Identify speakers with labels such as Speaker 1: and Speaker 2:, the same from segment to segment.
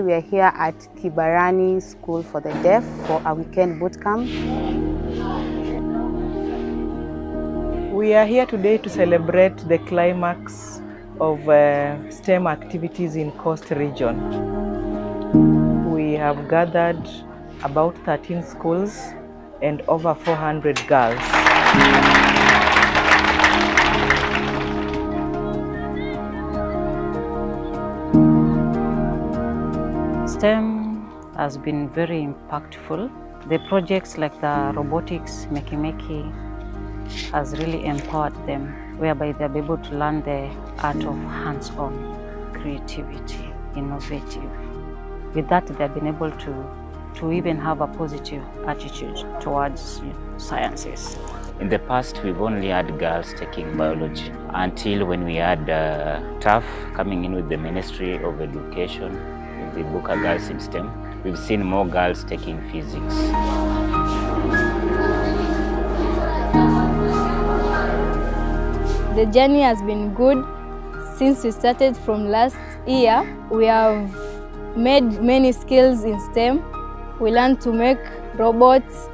Speaker 1: Today we are here at Kibarani School for the Deaf for a weekend boot camp.
Speaker 2: We are here today to celebrate the climax of STEM activities in Coast Region. We have gathered about 13 schools and over 400 girls.
Speaker 3: STEM has been very impactful. The projects like the robotics, Meki has really empowered them, whereby they're able to learn the art of hands-on creativity, innovative. With that, they've been able to even have a positive attitude towards sciences.
Speaker 4: In the past, we've only had girls taking biology until when we had TAF coming in with the Ministry of Education, with the Buka Girls in STEM. We've seen more girls taking physics.
Speaker 5: The journey has been good. Since we started from last year, we have made many skills in STEM. We learned to make robots,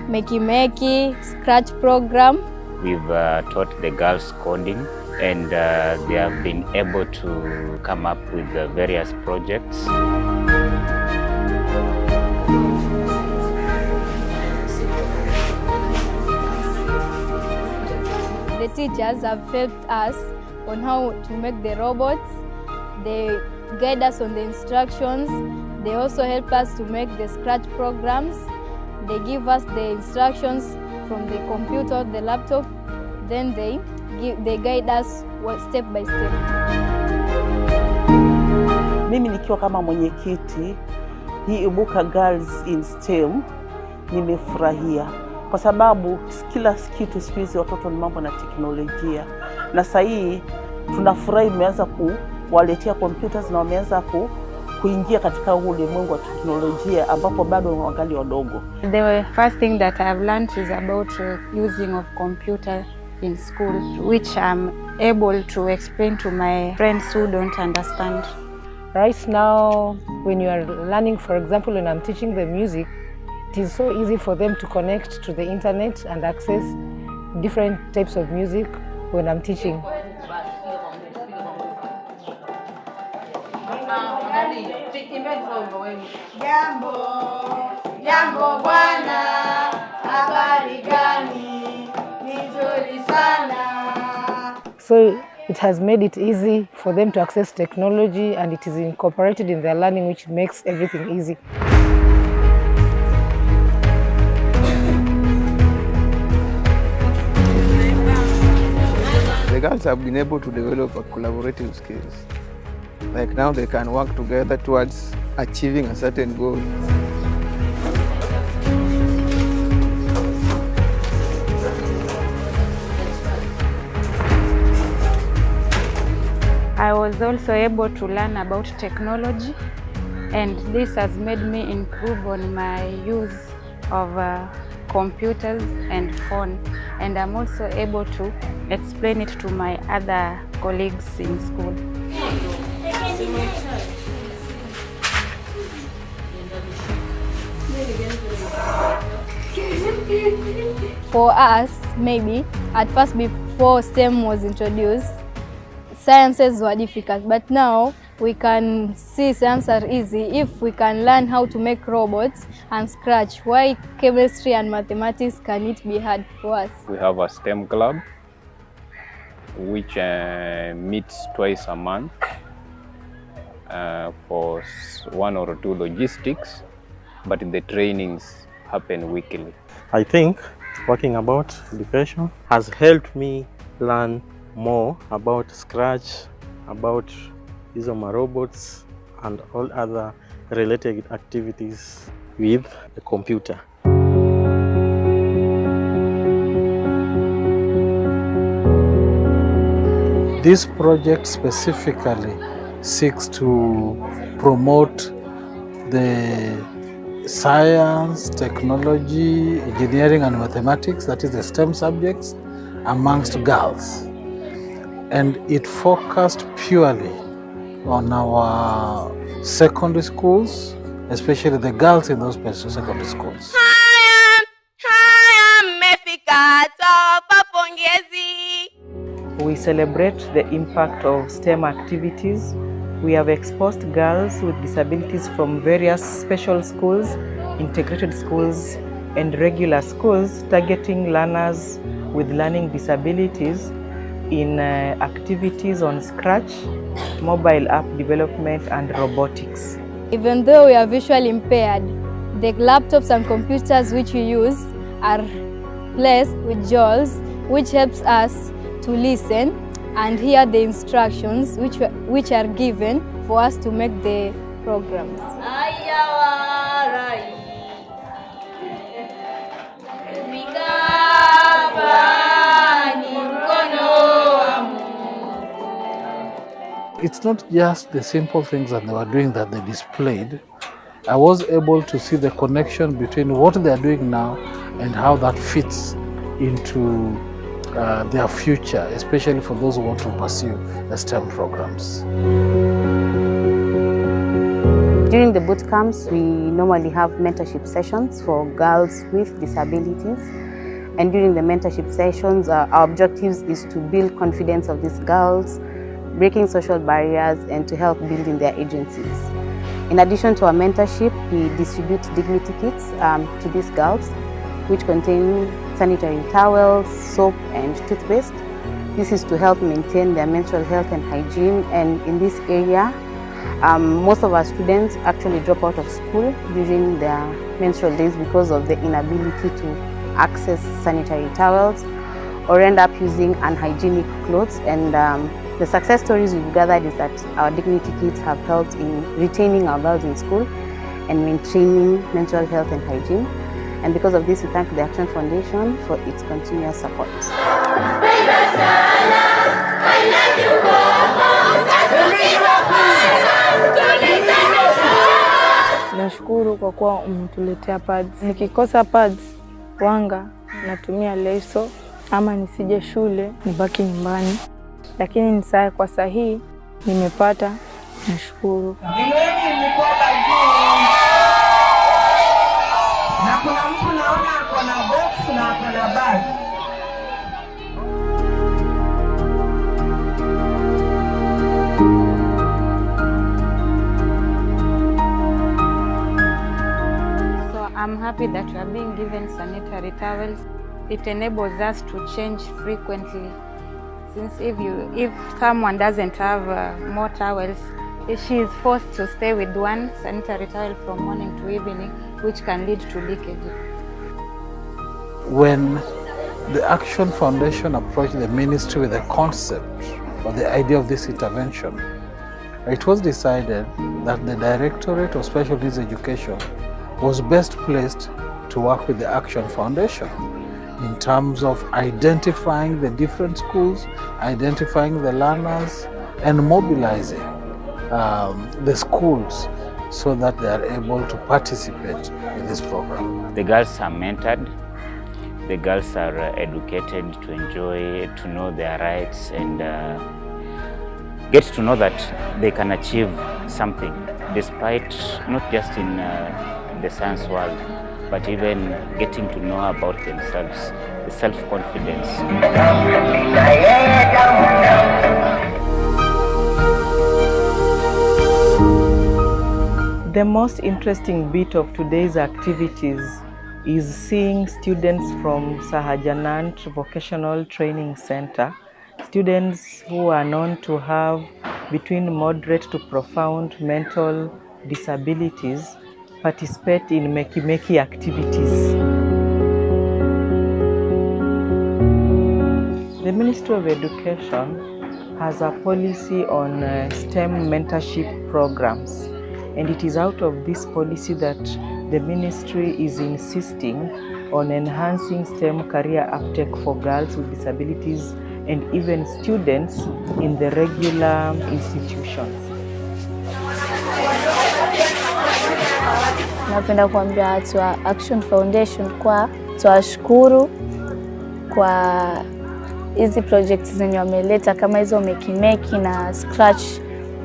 Speaker 5: Meki, Scratch program.
Speaker 4: We've taught the girls coding, and they have been able to come up with various projects.
Speaker 5: The teachers have helped us on how to make the robots. They guide us on the instructions. They also help us to make the Scratch programs. They give us the instructions from the computer or the laptop. Then they guide us step by step.
Speaker 6: Mimi nikiwa kama mwenyekiti hii Buka Girls in STEM nimefurahia kwa sababu kila kitu siku hizi watoto ni mambo na teknolojia, na sasa hii tunafurahi imeanza kuwaletea computers na wameanza kuingia katika ulimwengu wa teknolojia ambapo bado wangali wadogo.
Speaker 1: The first thing that I've learned is about using of computer in school, which I'm able to explain to my friends who don't understand.
Speaker 7: Right now, when you are learning, for example, when I'm teaching the music, it is so easy for them to connect to the internet and access different types of music when I'm teaching.
Speaker 8: Jambo bwana, habari gani? Nzuri sana.
Speaker 7: So it has made it easy for them to access technology, and it is incorporated in their learning, which makes everything easy.
Speaker 9: The girls have been able to develop a collaborative skills. Like now they can work together towards achieving a certain goal.
Speaker 1: I was also able to learn about technology, and this has made me improve on my use of computers and phone, and I'm also able to explain it to my other colleagues in school.
Speaker 5: For us, maybe, at first before STEM was introduced, sciences were difficult, but now we can see science are easy if we can learn how to make robots and Scratch. Why chemistry and mathematics can it be hard for us?
Speaker 10: We have a STEM club which meets twice a month for 1 or 2 logistics, but the trainings happen weekly.
Speaker 11: I think working about education has helped me learn more about Scratch, about Isoma robots, and all other related activities with the computer.
Speaker 12: This project specifically seeks to promote the science, technology, engineering and mathematics, that is the STEM subjects, amongst girls. And it focused purely on our secondary schools, especially the girls in those secondary schools.
Speaker 2: We celebrate the impact of STEM activities. We have exposed girls with disabilities from various special schools, integrated schools, and regular schools, targeting learners with learning disabilities in activities on Scratch, mobile app development, and robotics.
Speaker 5: Even though we are visually impaired, the laptops and computers which we use are placed with jaws, which helps us to listen and hear the instructions which are given for us to make the programs.
Speaker 12: It's not just the simple things that they were doing that they displayed. I was able to see the connection between what they are doing now and how that fits into their future, especially for those who want to pursue the STEM programs.
Speaker 13: During the boot camps, we normally have mentorship sessions for girls with disabilities. And during the mentorship sessions, our objectives is to build confidence of these girls, breaking social barriers, and to help building their agencies. In addition to our mentorship, we distribute dignity kits to these girls, which contain sanitary towels, soap, and toothpaste. This is to help maintain their menstrual health and hygiene. And in this area, most of our students actually drop out of school during their menstrual days because of the inability to access sanitary towels or end up using unhygienic clothes. And the success stories we've gathered is that our dignity kits have helped in retaining our girls in school and maintaining menstrual health and hygiene. And because of this, we thank the Action Foundation for its continuous support.
Speaker 14: Nashukuru kwa kuwa umetuletea pads. Nikikosa pads, wanga natumia leso ama nisije shule nibaki nyumbani. Lakini ni saa kwa sahihi nimepata, nashukuru.
Speaker 8: Na kuna mtu naona ako na box na ako na bag.
Speaker 1: So I'm happy that we are being given sanitary towels. It enables us to change frequently. Since if someone doesn't have more towels, she is forced to stay with one sanitary towel from morning to evening, which can lead to leakage.
Speaker 12: When the Action Foundation approached the ministry with the concept or the idea of this intervention, it was decided that the Directorate of Special Needs Education was best placed to work with the Action Foundation in terms of identifying the different schools, identifying the learners, and mobilizing the schools so that they are able to participate in this program.
Speaker 4: The girls are mentored, the girls are educated to enjoy, to know their rights, and get to know that they can achieve something despite not just in the science world, but even getting to know about themselves, the self-confidence.
Speaker 2: The most interesting bit of today's activities is seeing students from Sahajanant Vocational Training Center, students who are known to have between moderate to profound mental disabilities, participate in meki-meki activities. The Ministry of Education has a policy on STEM mentorship programs, and it is out of this policy that the ministry is insisting on enhancing STEM career uptake for girls with disabilities and even students in the regular institutions.
Speaker 5: Napenda kuambia watu wa Action Foundation kwa tuwashukuru kwa hizi projects zenye wameleta kama hizo meki-meki na Scratch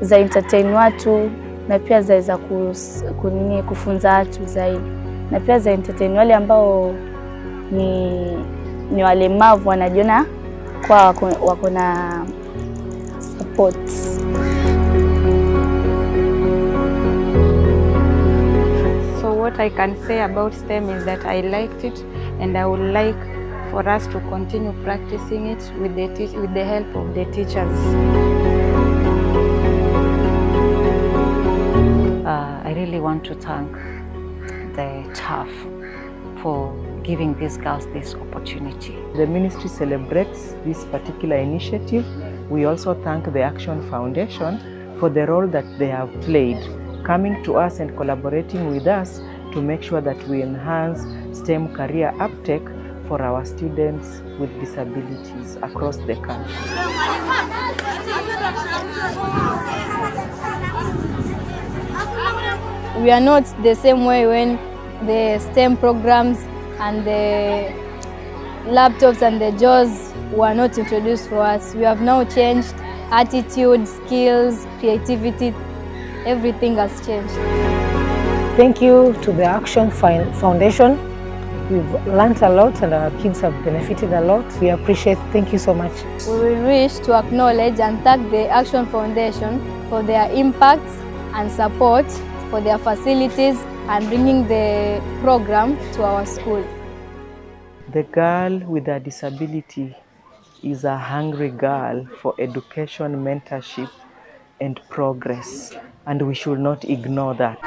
Speaker 5: za entertain watu
Speaker 14: na pia zaweza kufunza watu zaidi, na pia za entertain wale ambao ni walemavu, wanajiona kwa wako na support.
Speaker 1: So what I can say about STEM is that I liked it, and I would like for us to continue practicing it with the help of the teachers.
Speaker 3: I really want to thank the TAF for giving these girls this opportunity.
Speaker 2: The ministry celebrates this particular initiative. We also thank the Action Foundation for the role that they have played, coming to us and collaborating with us to make sure that we enhance STEM career uptake for our students with disabilities across the country.
Speaker 5: We are not the same way when the STEM programs and the laptops and the JAWS were not introduced for us. We have now changed attitude, skills, creativity, everything has changed.
Speaker 7: Thank you to the Action Foundation. We've learned a lot and our kids have benefited a lot. We appreciate, thank you so much.
Speaker 5: We will wish to acknowledge and thank the Action Foundation for their impact and support, for their facilities and bringing the program to our school.
Speaker 2: The girl with a disability is a hungry girl for education, mentorship and progress, and we should not ignore that.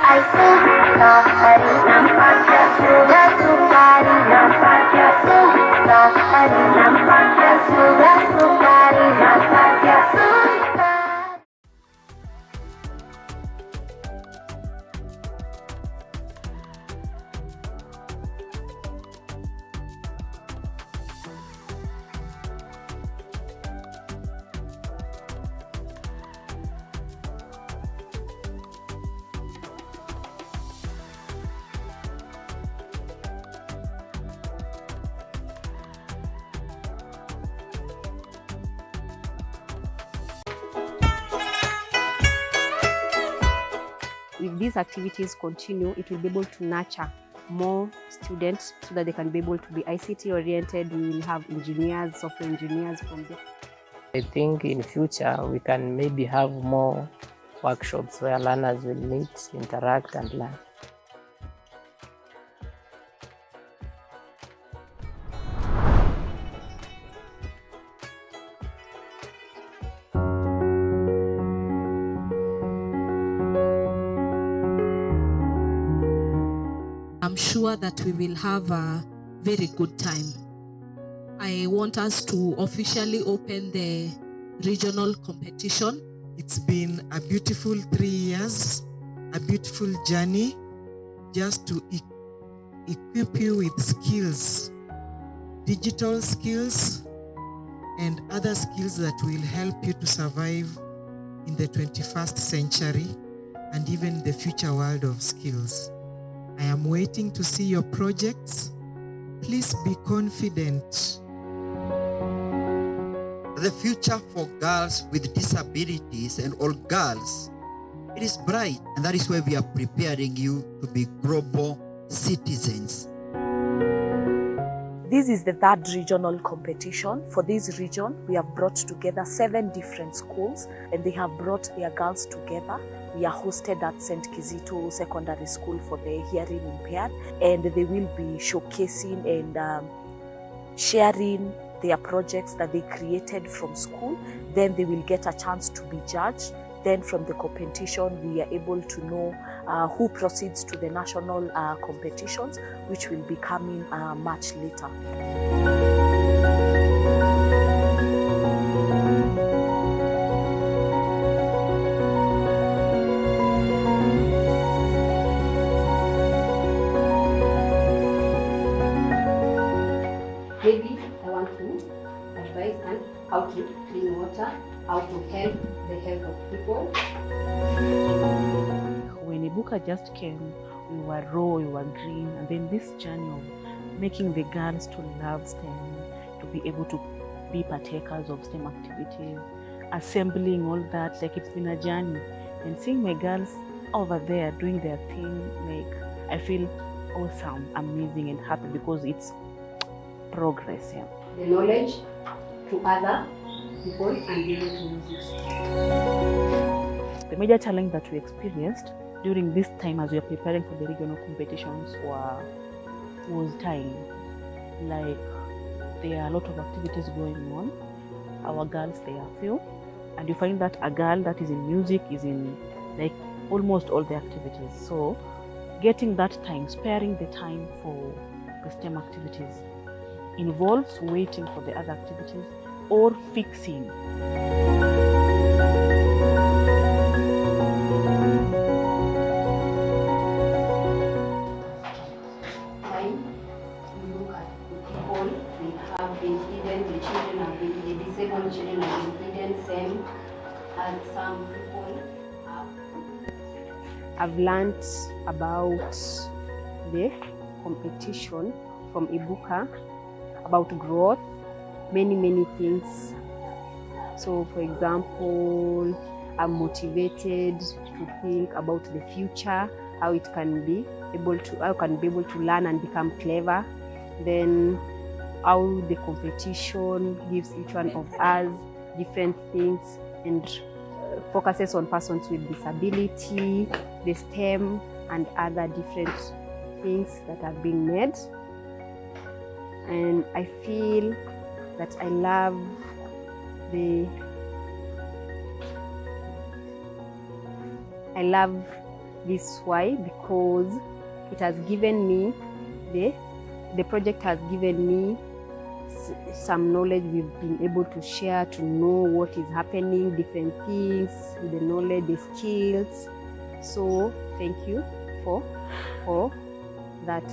Speaker 15: If these activities continue, it will be able to nurture more students so that they can be able to be ICT oriented. We will have engineers, software engineers from there.
Speaker 16: I think in future we can maybe have more workshops where learners will meet, interact and learn.
Speaker 17: I'm sure that we will have a very good time. I want us to officially open the regional competition.
Speaker 18: It's been a beautiful 3 years, a beautiful journey just to equip you with skills, digital skills and other skills that will help you to survive in the 21st century and even the future world of skills. I am waiting to see your projects. Please be confident.
Speaker 19: The future for girls with disabilities and all girls, it is bright, and that is why we are preparing you to be global citizens.
Speaker 20: This is the third regional competition. For this region, we have brought together 7 different schools and they have brought their girls together. We are hosted at St. Kizito Secondary School for the hearing impaired, and they will be showcasing and sharing their projects that they created from school. Then they will get a chance to be judged. Then from the competition, we are able to know who proceeds to the national competitions, which will be coming much later.
Speaker 15: Maybe I want to advise on how to clean water, how to help the health of people.
Speaker 21: When Ibuka just came, we were raw, we were green, and then this journey of making the girls to love STEM, to be able to be partakers of STEM activities, assembling all that, like it's been a journey. And seeing my girls over there doing their thing, like I feel awesome, amazing, and happy because it's progress. Yeah.
Speaker 15: The knowledge to other people and be able to use it.
Speaker 21: The major challenge that we experienced during this time as we are preparing for the regional competitions was time. Like, there are a lot of activities going on. Our girls, they are few, and you find that a girl that is in music is in like almost all the activities. So getting that time, sparing the time for the STEM activities involves waiting for the other activities or fixing.
Speaker 15: Children have been hidden, same as some people have. I've learned about the competition from Ibuka, about growth, many things. So for example, I'm motivated to think about the future, how it can be able to, how I can be able to learn and become clever. Then how the competition gives each one of us different things and focuses on persons with disability, the STEM, and other different things that have been made. And I feel that I love this why, because it has given me the project has given me some knowledge we've been able to share, to know what is happening, different things, the knowledge, the skills. So thank you for that.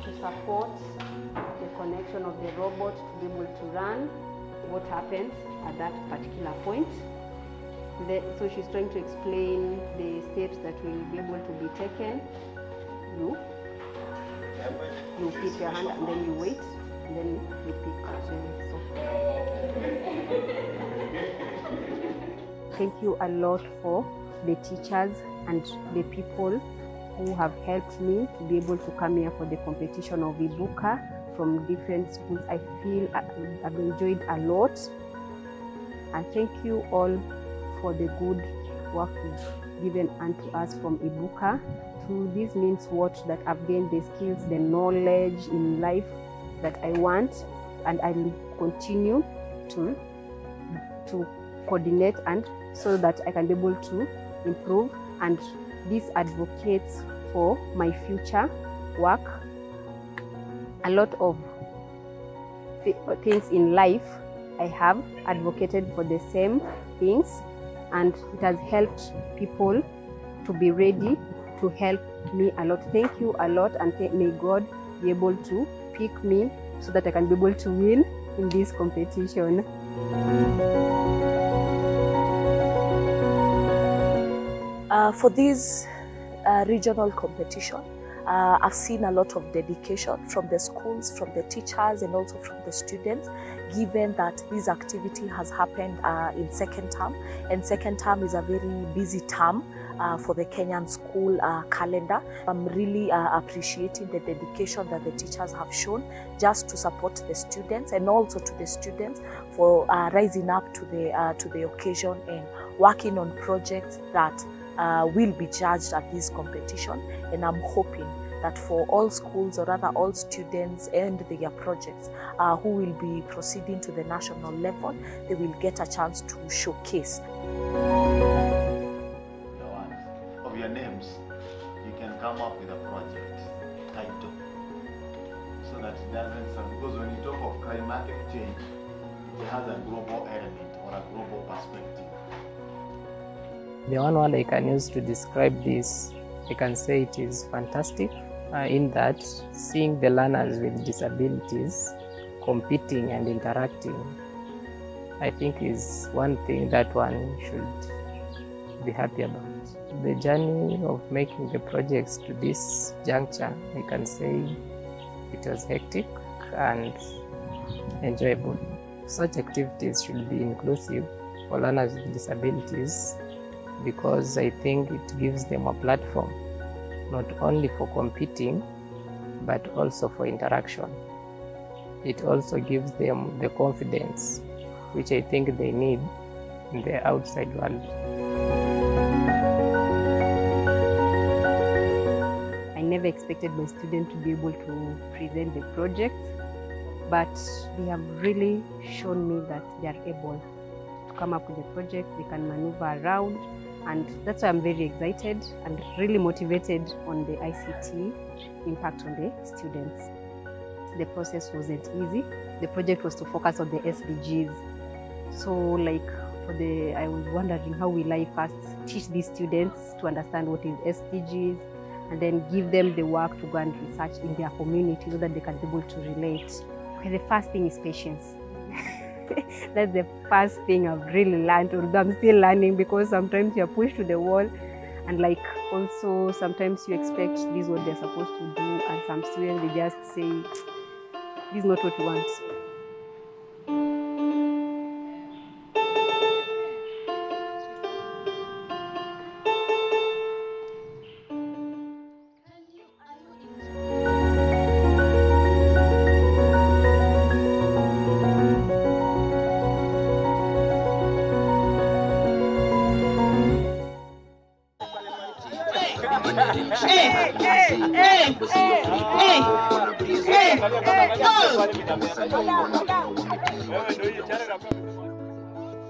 Speaker 15: To support the connection of the robot to be able to run, what happens at that particular point. So she's trying to explain the steps that will be able to be taken. You pick your hand and then you wait, and then you pick. So thank you a lot for the teachers and the people who have helped me to be able to come here for the competition of Ibuka from different schools. I feel I've enjoyed a lot. And thank you all for the good work given unto us from Ibuka. Through this means what? That I've gained the skills, the knowledge in life that I want, and I will continue to coordinate and so that I can be able to improve. And this advocates for my future work. A lot of things in life I have advocated for the same things, and it has helped people to be ready to help me a lot. Thank you a lot, and may God be able to pick me so that I can be able to win in this competition.
Speaker 20: For this regional competition, I've seen a lot of dedication from the schools, from the teachers, and also from the students, given that this activity has happened in second term, and second term is a very busy term for the Kenyan school calendar. I'm really appreciating the dedication that the teachers have shown just to support the students, and also to the students for rising up to the occasion and working on projects that will be judged at this competition. And I'm hoping that for all schools, or rather all students and their projects who will be proceeding to the national level, they will get a chance to showcase.
Speaker 6: Of your names, you can come up with a project title. So so that it doesn't sound, because when you talk of climatic change, it has a global element or a global perspective.
Speaker 16: The one word I can use to describe this, I can say it is fantastic, in that seeing the learners with disabilities competing and interacting, I think is one thing that one should be happy about. The journey of making the projects to this juncture, I can say it was hectic and enjoyable. Such activities should be inclusive for learners with disabilities, because I think it gives them a platform not only for competing but also for interaction. It also gives them the confidence which I think they need in the outside world.
Speaker 15: I never expected my students to be able to present the project, but they have really shown me that they are able to come up with a project, they can maneuver around, and that's why I'm very excited and really motivated on the ICT impact on the students. The process wasn't easy. The project was to focus on the SDGs. So I was wondering, how will I first teach these students to understand what is SDGs, and then give them the work to go and research in their community so that they can be able to relate. Okay, the first thing is patience. That's the first thing I've really learned, although I'm still learning, because sometimes you're pushed to the wall, and also sometimes you expect this is what they're supposed to do, and some students, they just say, this is not what you want.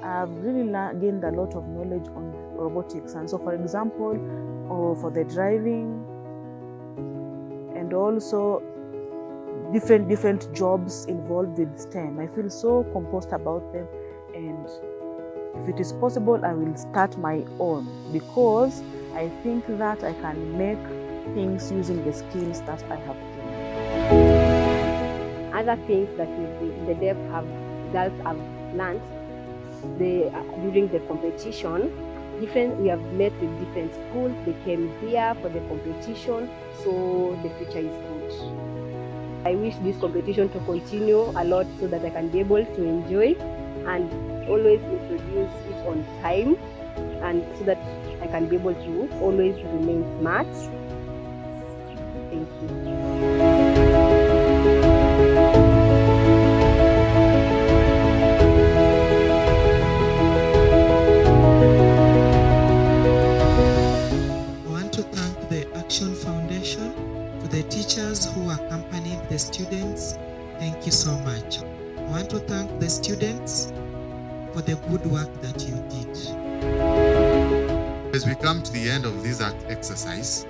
Speaker 21: I've really gained a lot of knowledge on robotics, and so for example, for the driving and also different jobs involved with STEM, I feel so composed about them, and if it is possible, I will start my own, because I think that I can make things using the skills that I have gained.
Speaker 15: Other things that the girls have learned during the competition, we have met with different schools. They came here for the competition, so the future is good. I wish this competition to continue a lot so that I can be able to enjoy and always introduce it on time, and so that I can be able to always remain smart. Thank you.
Speaker 18: Foundation, to the teachers who accompanied the students, thank you so much. I want to thank the students for the good work that you did.
Speaker 6: As we come to the end of this exercise,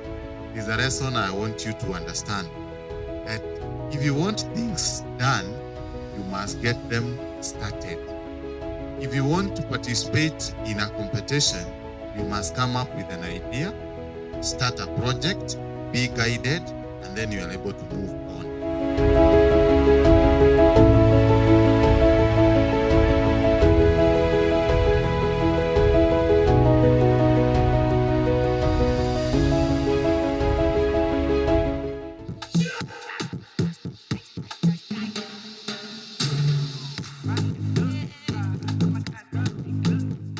Speaker 6: there's a lesson I want you to understand. That if you want things done, you must get them started. If you want to participate in a competition, you must come up with an idea, start a project, be guided, and then you are able to move on.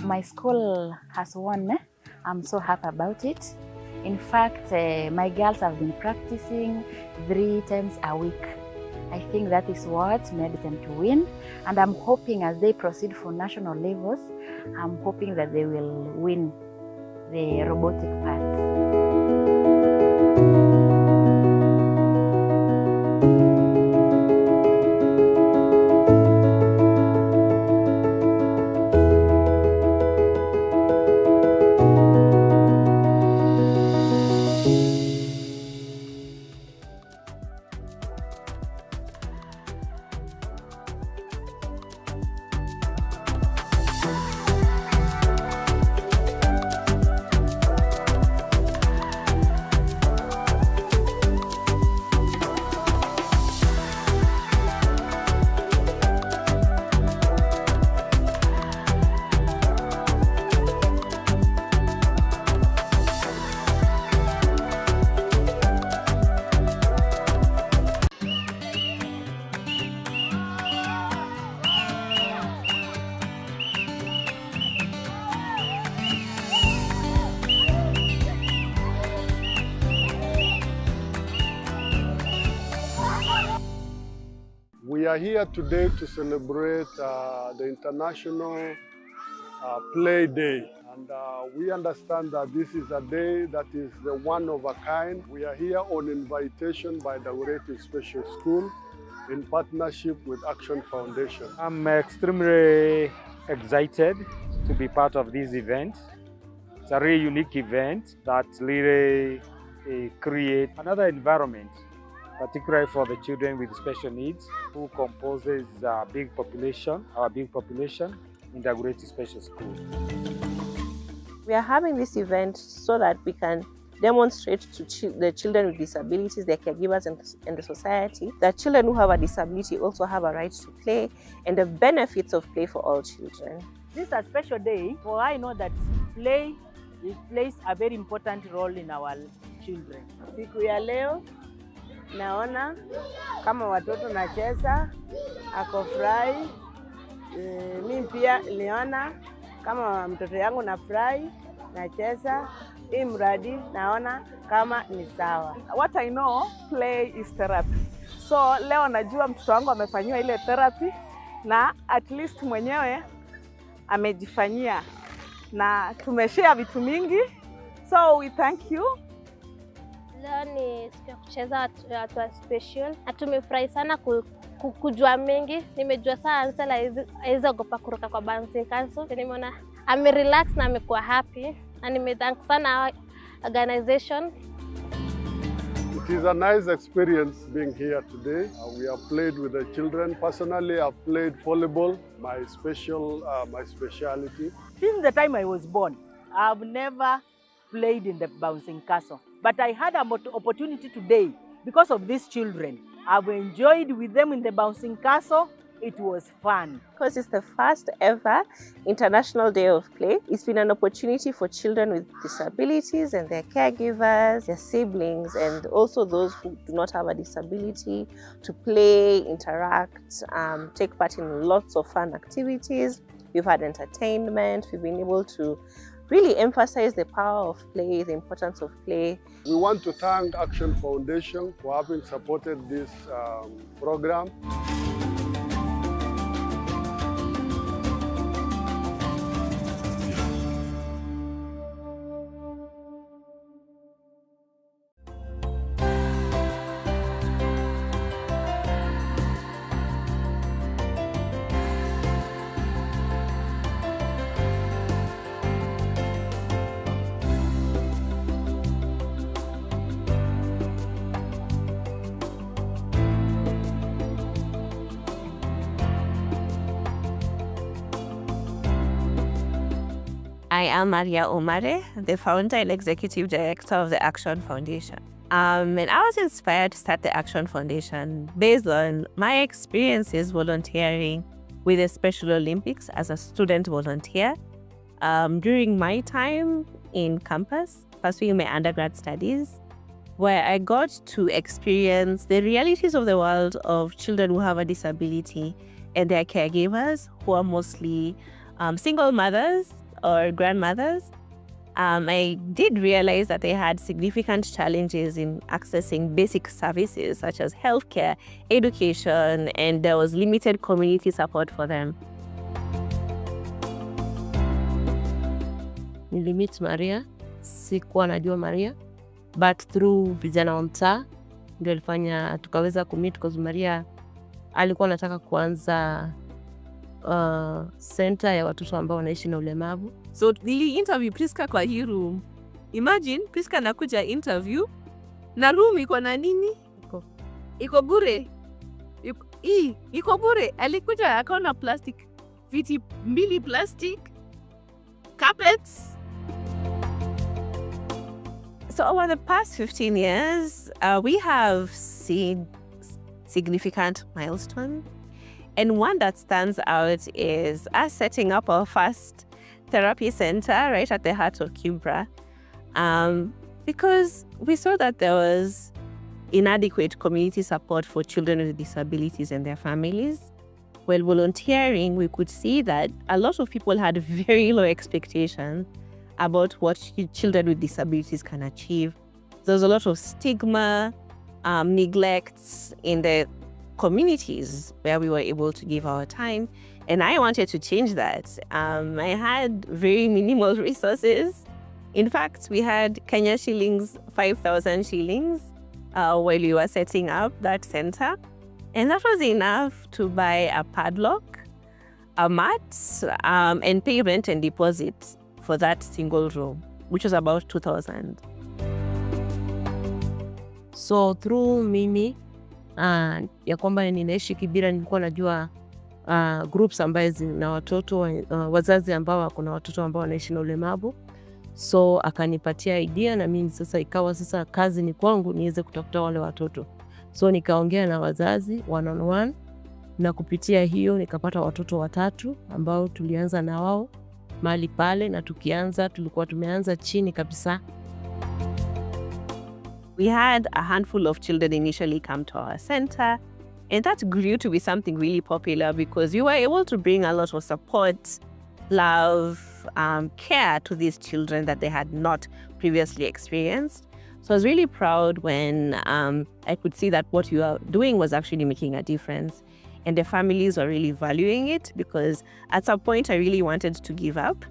Speaker 1: My school has won. I'm so happy about it. In fact, my girls have been practicing 3 times a week. I think that is what made them to win. And I'm hoping as they proceed for national levels, I'm hoping that they will win the robotic parts.
Speaker 9: We are here today to celebrate the International Play Day. And we understand that this is a day that is the one of a kind. We are here on invitation by the Longitudinal Special School in partnership with Action Foundation.
Speaker 22: I'm extremely excited to be part of this event. It's a really unique event that really creates another environment, particularly for the children with special needs, who composes our big population in the Longitudinal Special School.
Speaker 23: We are having this event so that we can demonstrate to the children with disabilities, their caregivers, and the society that children who have a disability also have a right to play and the benefits of play for all children.
Speaker 24: This is a special day, for I know that play plays a very important role in our children.
Speaker 8: Siku ya leo naona kama watoto nacheza, ako furahi. Mimi pia niliona kama mtoto yangu na furahi, nacheza, hii mradi naona kama ni sawa.
Speaker 25: What I know, play is therapy. So leo najua mtoto wangu amefanyiwa ile therapy na at least mwenyewe amejifanyia na tumeshare vitu mingi. So we thank you.
Speaker 26: Leo ni siku ya kucheza watu wa special. Na tumefurahi sana kujua mengi. Nimejua saa Ansel hawezi ogopa kuruka kwa bouncing castle. Nimeona amerelax na amekuwa happy. Na nimethank sana organization.
Speaker 9: It is a nice experience being here today. We have played with the children. Personally, I've played volleyball, my speciality.
Speaker 24: Since the time I was born, I've never played in the bouncing castle. But I had an opportunity today because of these children. I've enjoyed with them in the bouncing castle. It was fun.
Speaker 23: Because it's the first ever International Day of Play, it's been an opportunity for children with disabilities and their caregivers, their siblings, and also those who do not have a disability to play, interact, take part in lots of fun activities. We've had entertainment. We've been able to really emphasize the power of play, the importance of play.
Speaker 9: We want to thank Action Foundation for having supported this program.
Speaker 27: I am Maria Omare, the founder and executive director of the Action Foundation. And I was inspired to start the Action Foundation based on my experiences volunteering with the Special Olympics as a student volunteer during my time in campus, pursuing my undergrad studies, where I got to experience the realities of the world of children who have a disability and their caregivers, who are mostly single mothers or grandmothers. I did realize that they had significant challenges in accessing basic services such as healthcare, education, and there was limited community support for them.
Speaker 28: Nilimit Maria, sikuwa najua Maria, but through vijana wa mtaa ndio alifanya tukaweza kumit because Maria alikuwa anataka kuanza center ya watoto ambao wanaishi na ulemavu.
Speaker 29: So nili interview Priska kwa hii room. Imagine Priska nakuja interview na room iko na nini? Iko bure. Iko bure. Alikuja akaona plastic, viti 2 plastic, carpets.
Speaker 27: So over the past 15 years, we have seen significant milestones. And one that stands out is us setting up our first therapy center right at the heart of Kibra, because we saw that there was inadequate community support for children with disabilities and their families. While volunteering, we could see that a lot of people had very low expectations about what children with disabilities can achieve. There's a lot of stigma, neglects in the communities where we were able to give our time. And I wanted to change that. I had very minimal resources. In fact, we had Kenya shillings, 5,000 shillings while we were setting up that center. And that was enough to buy a padlock, a mat, and pay rent and deposit for that single room, which was about 2,000.
Speaker 28: So through mimi ya kwamba ninaishi Kibira, nilikuwa najua groups ambaye zina watoto wazazi ambao wako na watoto ambao wanaishi na ulemavu. So akanipatia idea na mimi sasa ikawa sasa kazi ni kwangu niweze kutafuta wale watoto. So nikaongea na wazazi one on one, na kupitia hiyo nikapata watoto 3 ambao tulianza na wao mahali pale, na tulikuwa tumeanza chini kabisa.
Speaker 27: We had a handful of children initially come to our center, and that grew to be something really popular because you were able to bring a lot of support, love, care to these children that they had not previously experienced. So I was really proud when I could see that what you are doing was actually making a difference. And the families were really valuing it, because at some point I really wanted to give up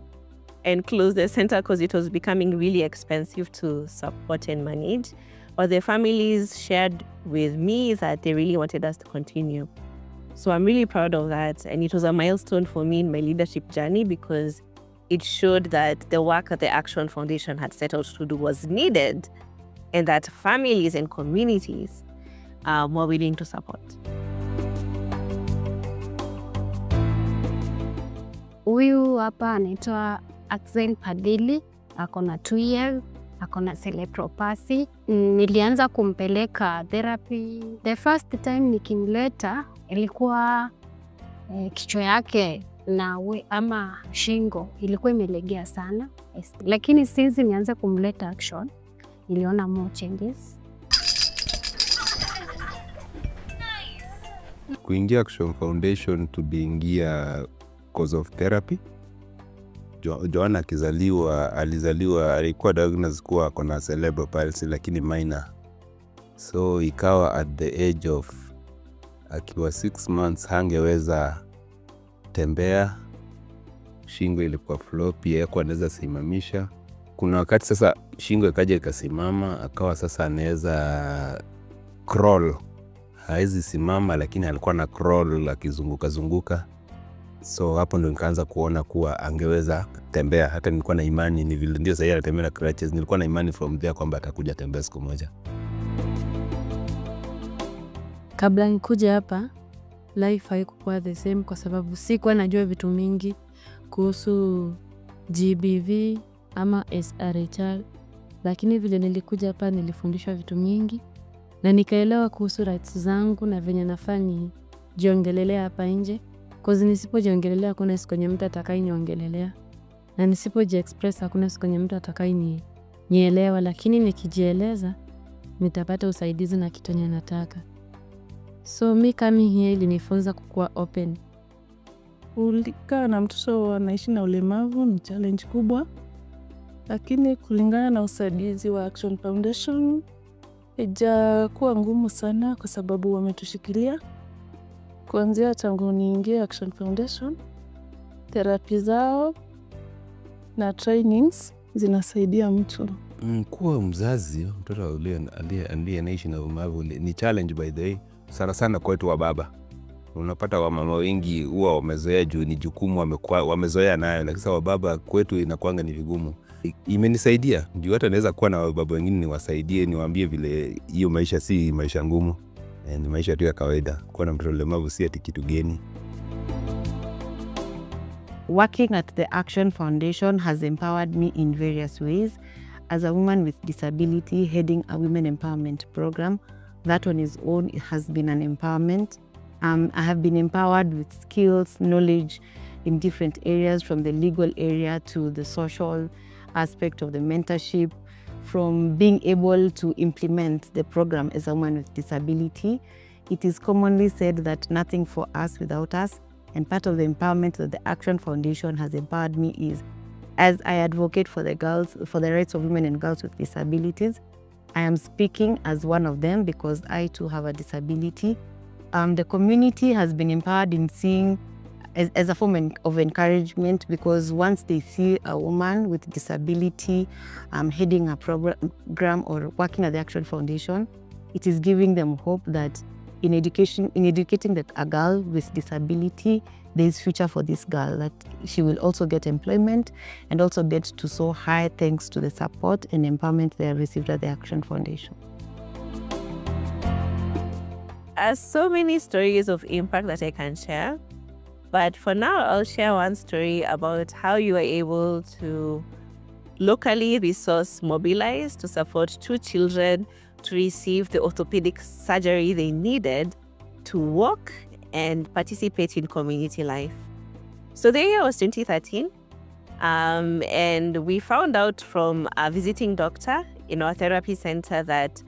Speaker 27: and close the center because it was becoming really expensive to support and manage. But the families shared with me that they really wanted us to continue. So I'm really proud of that. And it was a milestone for me in my leadership journey, because it showed that the work that the Action Foundation had set out to do was needed, and that families and communities were willing to support.
Speaker 3: Huyu hapa anaitwa Axel Padili, ako na 2 years, ako na cerebral palsy. Nilianza kumpeleka therapy. The first time nikimleta ilikuwa kichwa yake ama shingo ilikuwa imelegea sana, lakini since nianza kumleta Action niliona more changes.
Speaker 4: Kuingia Action Foundation tuliingia cause of therapy. Joanna alikuwa diagnosed kuwa akona cerebral palsy lakini minor. So ikawa at the age of akiwa 6 months hangeweza tembea, shingo ilikuwa floppy, hakuwa anaweza simamisha. Kuna wakati sasa shingo ikaja ikasimama, akawa sasa anaweza crawl. Haizi simama lakini alikuwa na crawl akizunguka. So hapo ndo nikaanza kuona kuwa angeweza tembea. Hata nilikuwa na imani ni vile ndio sasa anatembea na crutches. Nilikuwa na imani from there kwamba atakuja tembea siku moja.
Speaker 5: Kabla nikuja hapa, life haikuwa the same kwa sababu sikuwa najua vitu mingi kuhusu GBV ama SRHR, lakini vile nilikuja hapa nilifundishwa vitu mingi na nikaelewa kuhusu rights zangu na venye nafaa nijiongelelea hapa nje. Cause nisipojiongelelea hakuna siku yenye mtu atakayeniongelelea, na nisipojiexpress hakuna siku yenye mtu atakayenielewa, lakini nikijieleza nitapata usaidizi na kitu yenye nataka. So mi coming here ilinifunza kukuwa open.
Speaker 7: Ulikaa na mtoto anaishi na ulemavu ni challenge kubwa, lakini kulingana na usaidizi wa Action Foundation haijakuwa ngumu sana kwa sababu wametushikilia. Kuanzia tangu niingie Action Foundation, therapy zao na trainings zinasaidia mtu.
Speaker 4: Kuwa mzazi, mtoto aliye anaishi na ulemavu ni challenge by the way. Sana kwetu wa baba. Unapata wamama wengi huwa wamezoea juu ni jukumu wamezoea nayo, lakini sasa wa baba kwetu inakuanga ni vigumu. Imenisaidia juu hata naweza kuwa na baba wengine niwasaidie, niwaambie vile hiyo maisha si maisha ngumu. Ni maisha tu ya kawaida. Kuwa na mtoto mlemavu si ati kitu geni.
Speaker 28: Working at the Action Foundation has empowered me in various ways. As a woman with disability heading a women empowerment program, that on its own has been an empowerment. I have been empowered with skills, knowledge in different areas, from the legal area to the social aspect of the mentorship, from being able to implement the program as a woman with disability. It is commonly said that nothing for us without us, and part of the empowerment that the Action Foundation has empowered me is, as I advocate for the rights of women and girls with disabilities, I am speaking as one of them because I too have a disability. the community has been empowered in seeing as a form of encouragement, because once they see a woman with disability heading a program or working at the Action Foundation, it is giving them hope that in educating a girl with disability, there is future for this girl, that she will also get employment and also get to soar high thanks to the support and empowerment they have received at the Action Foundation.
Speaker 27: So many stories of impact that I can share, but for now I'll share one story about how you were able to locally resource mobilize to support 2 children to receive the orthopedic surgery they needed to walk and participate in community life. So the year was 2013, and we found out from a visiting doctor in our therapy center that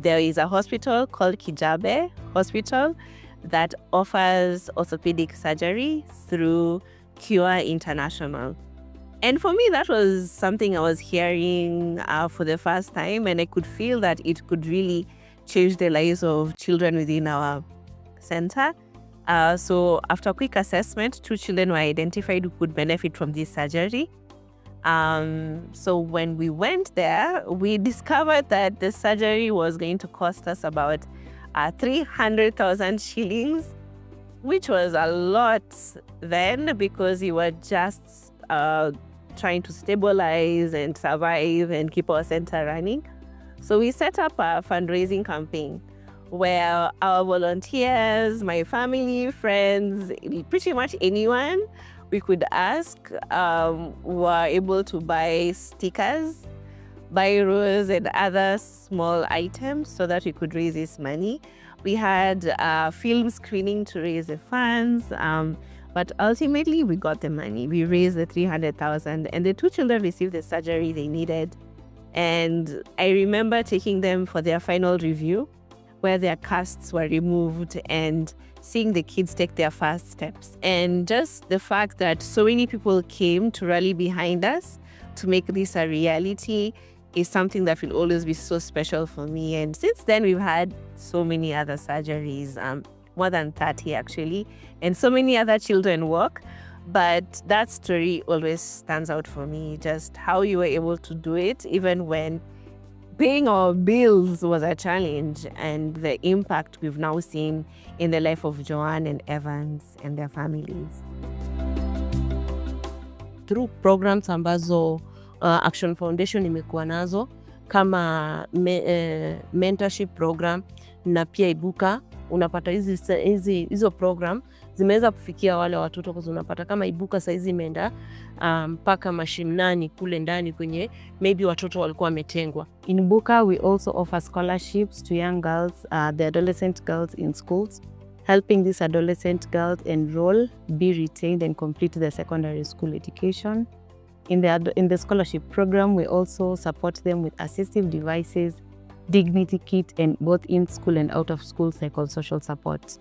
Speaker 27: there is a hospital called Kijabe Hospital that offers orthopedic surgery through Cure International. And for me, that was something I was hearing for the first time, and I could feel that it could really change the lives of children within our center. So after a quick assessment, 2 children were identified who could benefit from this surgery. So when we went there, we discovered that the surgery was going to cost us about 300,000 shillings, which was a lot then, because we were just trying to stabilize and survive and keep our center running. So we set up a fundraising campaign where our volunteers, my family, friends, pretty much anyone we could ask were able to buy stickers, biro, and other small items so that we could raise this money. We had a film screening to raise the funds, but ultimately we got the money. We raised the 300,000, and the 2 children received the surgery they needed. And I remember taking them for their final review, where their casts were removed, and seeing the kids take their first steps. And just the fact that so many people came to rally behind us to make this a reality is something that will always be so special for me. And since then, we've had so many other surgeries, more than 30 actually, and so many other children walk. But that story always stands out for me, just how you were able to do it, even when paying our bills was a challenge, and the impact we've now seen in the life of Joanne and Evans and their families.
Speaker 2: Through programs ambazo Action Foundation imekuwa nazo kama mentorship program na pia Ibuka, unapata hizo program zimeweza kufikia wale watoto, kwa unapata kama Ibuka saizi imeenda mpaka mashinani kule ndani kwenye maybe watoto walikuwa wametengwa.
Speaker 28: In Ibuka, we also offer scholarships to young girls, the adolescent girls in schools, helping these adolescent girls enroll, be retained, and complete their secondary school education. In the scholarship program, we also support them with assistive devices, dignity kit, and both in-school and out-of-school psychosocial support.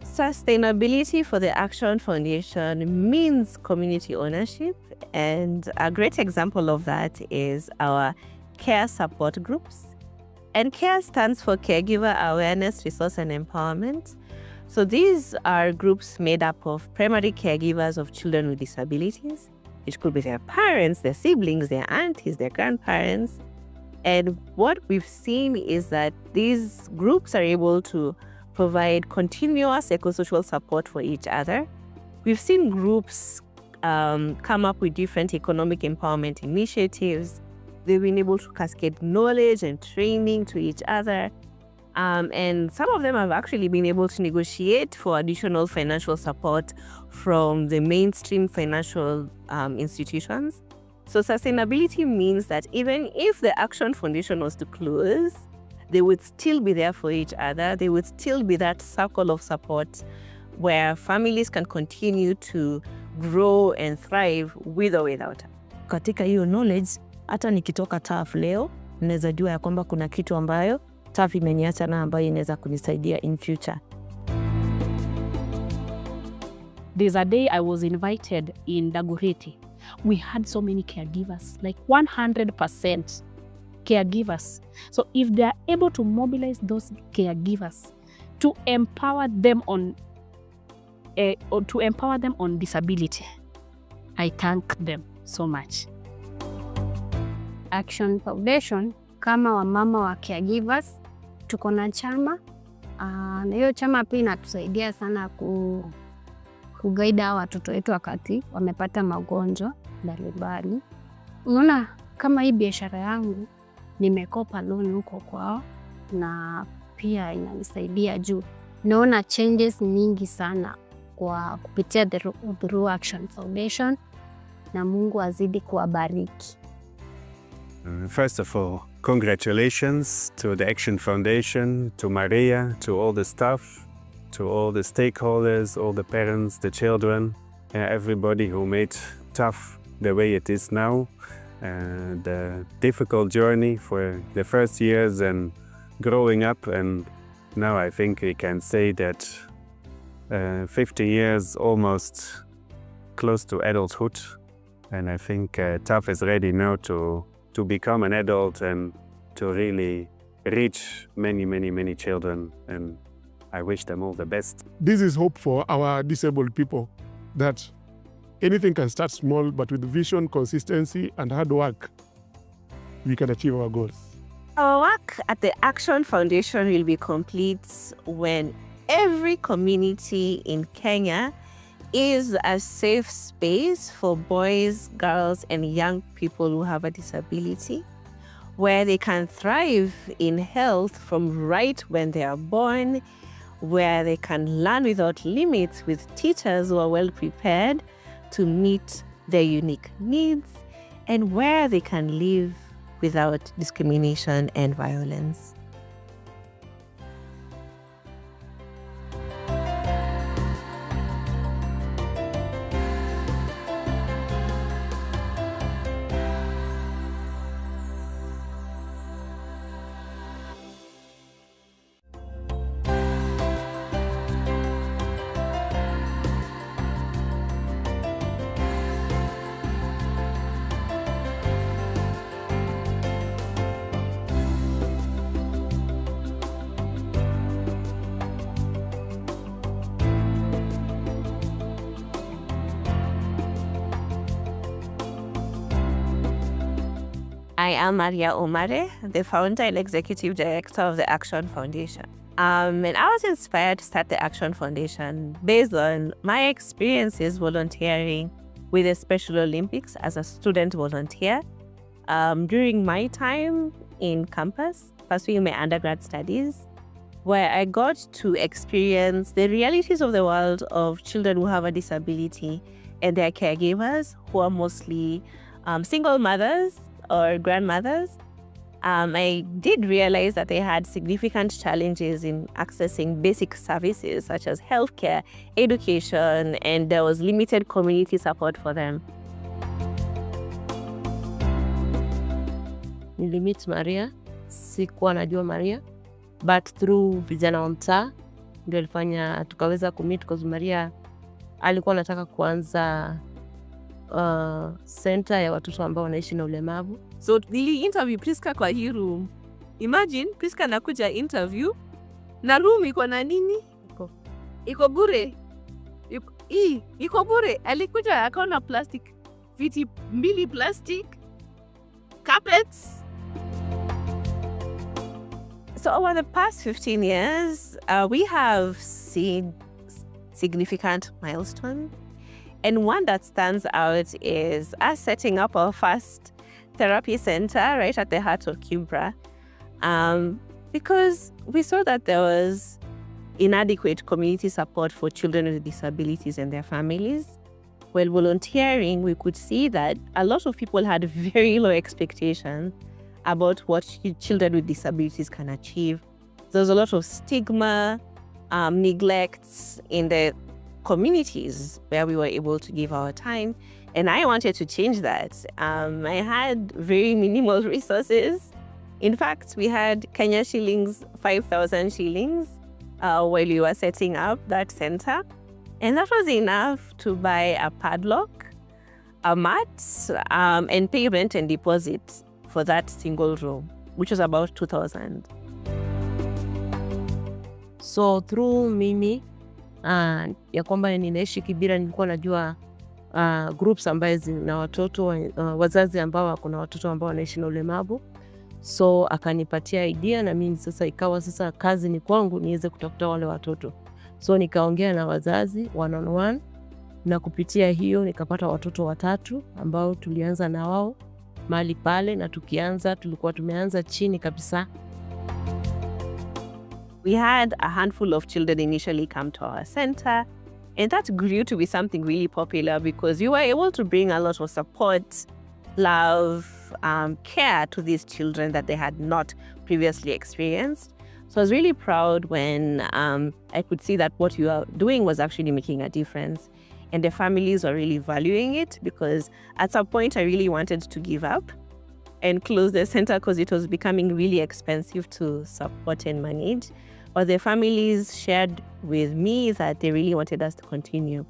Speaker 27: Sustainability for the Action Foundation means community ownership, and a great example of that is our CARE support groups. And CARE stands for Caregiver Awareness, Resource and Empowerment. So these are groups made up of primary caregivers of children with disabilities. It could be their parents, their siblings, their aunties, their grandparents. And what we've seen is that these groups are able to provide continuous psychosocial support for each other. We've seen groups come up with different economic empowerment initiatives. They've been able to cascade knowledge and training to each other. And some of them have actually been able to negotiate for additional financial support from the mainstream financial institutions. So sustainability means that even if the Action Foundation was to close, they would still be there for each other. They would still be that circle of support where families can continue to grow and thrive with or without.
Speaker 2: Katika hiyo knowledge, hata nikitoka TAF leo, naweza jua ya kwamba kuna kitu ambayo TAF imeniacha na ambayo inaweza kunisaidia in future.
Speaker 10: There's a day I was invited in Dagoretti. We had so many caregivers, like 100% caregivers. So if they are able to mobilize those caregivers to empower them on disability, I thank them so much.
Speaker 3: Action Foundation kama wamama wa caregivers tuko na chama na hiyo chama pia inatusaidia sana kugaida watoto wetu wakati wamepata magonjwa mbalimbali. Unaona, kama hii biashara yangu nimekopa loan huko kwao na pia inanisaidia juu naona changes nyingi sana kwa kupitia through Action Foundation, na Mungu azidi kuwabariki.
Speaker 11: First of all, congratulations to the Action Foundation, to Maria, to all the staff, to all the stakeholders, all the parents, the children, everybody who made tough the way it is now. The difficult journey for the first years and growing up, and now I think we can say that 50 years almost close to adulthood, and I think Tough is ready now to become an adult and to really reach many children, and I wish them all the best.
Speaker 9: This is hope for our disabled people, that anything can start small, but with vision, consistency, and hard work, we can achieve our goals.
Speaker 27: Our work at the Action Foundation will be complete when every community in Kenya is a safe space for boys, girls, and young people who have a disability, where they can thrive in health from right when they are born, where they can learn without limits with teachers who are well prepared to meet their unique needs, and where they can live without discrimination and violence. I am Maria Omare, the founder and executive director of the Action Foundation. And I was inspired to start the Action Foundation based on my experiences volunteering with the Special Olympics as a student volunteer during my time in campus, pursuing my undergrad studies, where I got to experience the realities of the world of children who have a disability and their caregivers, who are mostly single mothers or grandmothers. I did realize that they had significant challenges in accessing basic services such as healthcare, education, and there was limited community support for them.
Speaker 2: Nilimit Maria, sikuwa najua Maria, but through vijana wa mtaa ndio alifanya tukaweza kumit, because Maria alikuwa anataka kuanza center ya watoto ambao wanaishi na ulemavu.
Speaker 29: So nili interview Priska kwa hii room. Imagine Priska nakuja interview na room iko na nini? Iko bure. Iko bure. Alikuja akaona plastic, viti 2 plastic, carpets.
Speaker 27: So over the past 15 years, we have seen significant milestones. And one that stands out is us setting up our first therapy center right at the heart of Kibra, because we saw that there was inadequate community support for children with disabilities and their families. While volunteering, we could see that a lot of people had very low expectations about what children with disabilities can achieve. There's a lot of stigma, neglect in the communities where we were able to give our time, and I wanted to change that. I had very minimal resources. In fact, we had Kenya shillings, 5,000 shillings while we were setting up that center, and that was enough to buy a padlock, a mat, and pay rent and deposit for that single room.
Speaker 2: which was about 2000. So through mimi ya kwamba ninaishi Kibira, nilikuwa najua groups ambaye zina watoto wazazi ambao wako na watoto ambao wanaishi na ulemavu. So akanipatia idea na mimi sasa ikawa sasa kazi ni kwangu niweze kutafuta wale watoto. So nikaongea na wazazi one on one, na kupitia hiyo nikapata watoto 3 ambao tulianza na wao mahali pale, na tulikuwa tumeanza chini kabisa.
Speaker 27: We had a handful of children initially come to our center, and that grew to be something really popular because you were able to bring a lot of support, love, care to these children that they had not previously experienced. So I was really proud when I could see that what you are doing was actually making a difference. And the families were really valuing it, because at some point I really wanted to give up and close the center because it was becoming really expensive to support and manage. But the families shared with me that they really wanted us to continue.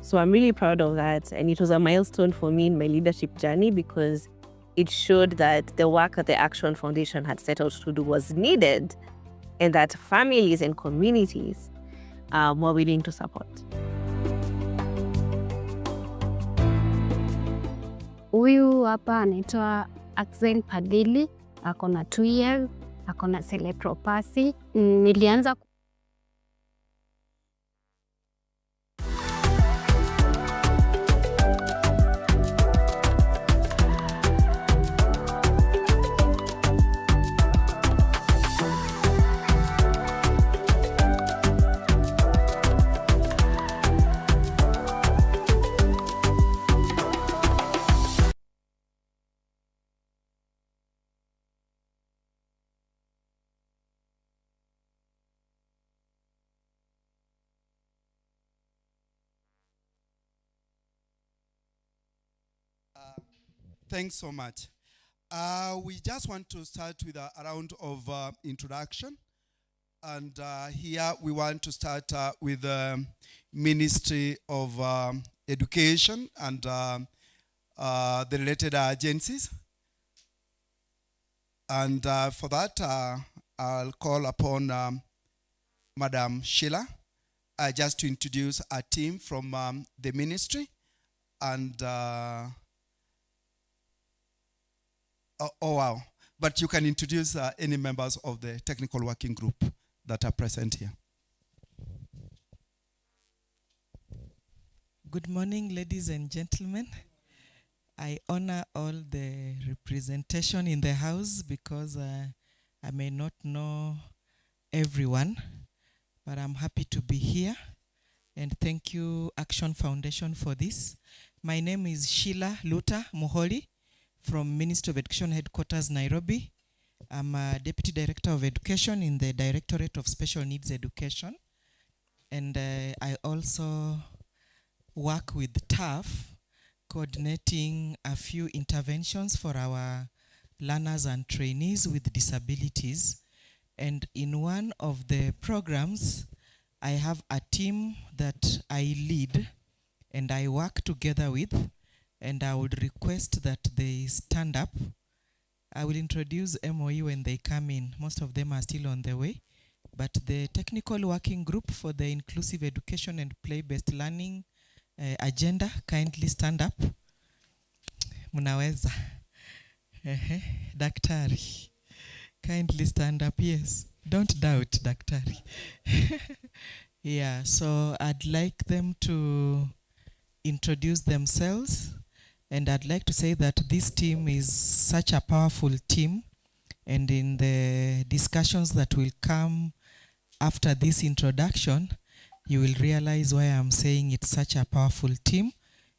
Speaker 27: So I'm really proud of that. And it was a milestone for me in my leadership journey, because it showed that the work that the Action Foundation had set out to do was needed, and that families and communities were willing to support.
Speaker 3: Huyu hapa anaitwa Axel Padili, ako na 2 years, ako na cerebral palsy. Nilianza
Speaker 12: Thanks so much. We just want to start with a round of introduction. And here we want to start with the Ministry of Education and the related agencies. And for that, I'll call upon Madam Sheila just to introduce a team from the ministry. And oh wow, but you can introduce any members of the technical working group that are present here.
Speaker 18: Good morning, ladies and gentlemen. I honor all the representation in the house because I may not know everyone, but I'm happy to be here. And thank you, Action Foundation, for this. My name is Sheila Luta Muholi from Ministry of Education Headquarters, Nairobi. I'm a Deputy Director of Education in the Directorate of Special Needs Education. And I also work with TAF, coordinating a few interventions for our learners and trainees with disabilities. And in one of the programs, I have a team that I lead and I work together with, and I would request that they stand up. I will introduce MOE when they come in. Most of them are still on the way. But the technical working group for the inclusive education and play-based learning agenda, kindly stand up. Munaweza. Daktari. Kindly stand up, yes. Don't doubt, Daktari. Yeah, so I'd like them to introduce themselves. And I'd like to say that this team is such a powerful team. And in the discussions that will come after this introduction, you will realize why I'm saying it's such a powerful team.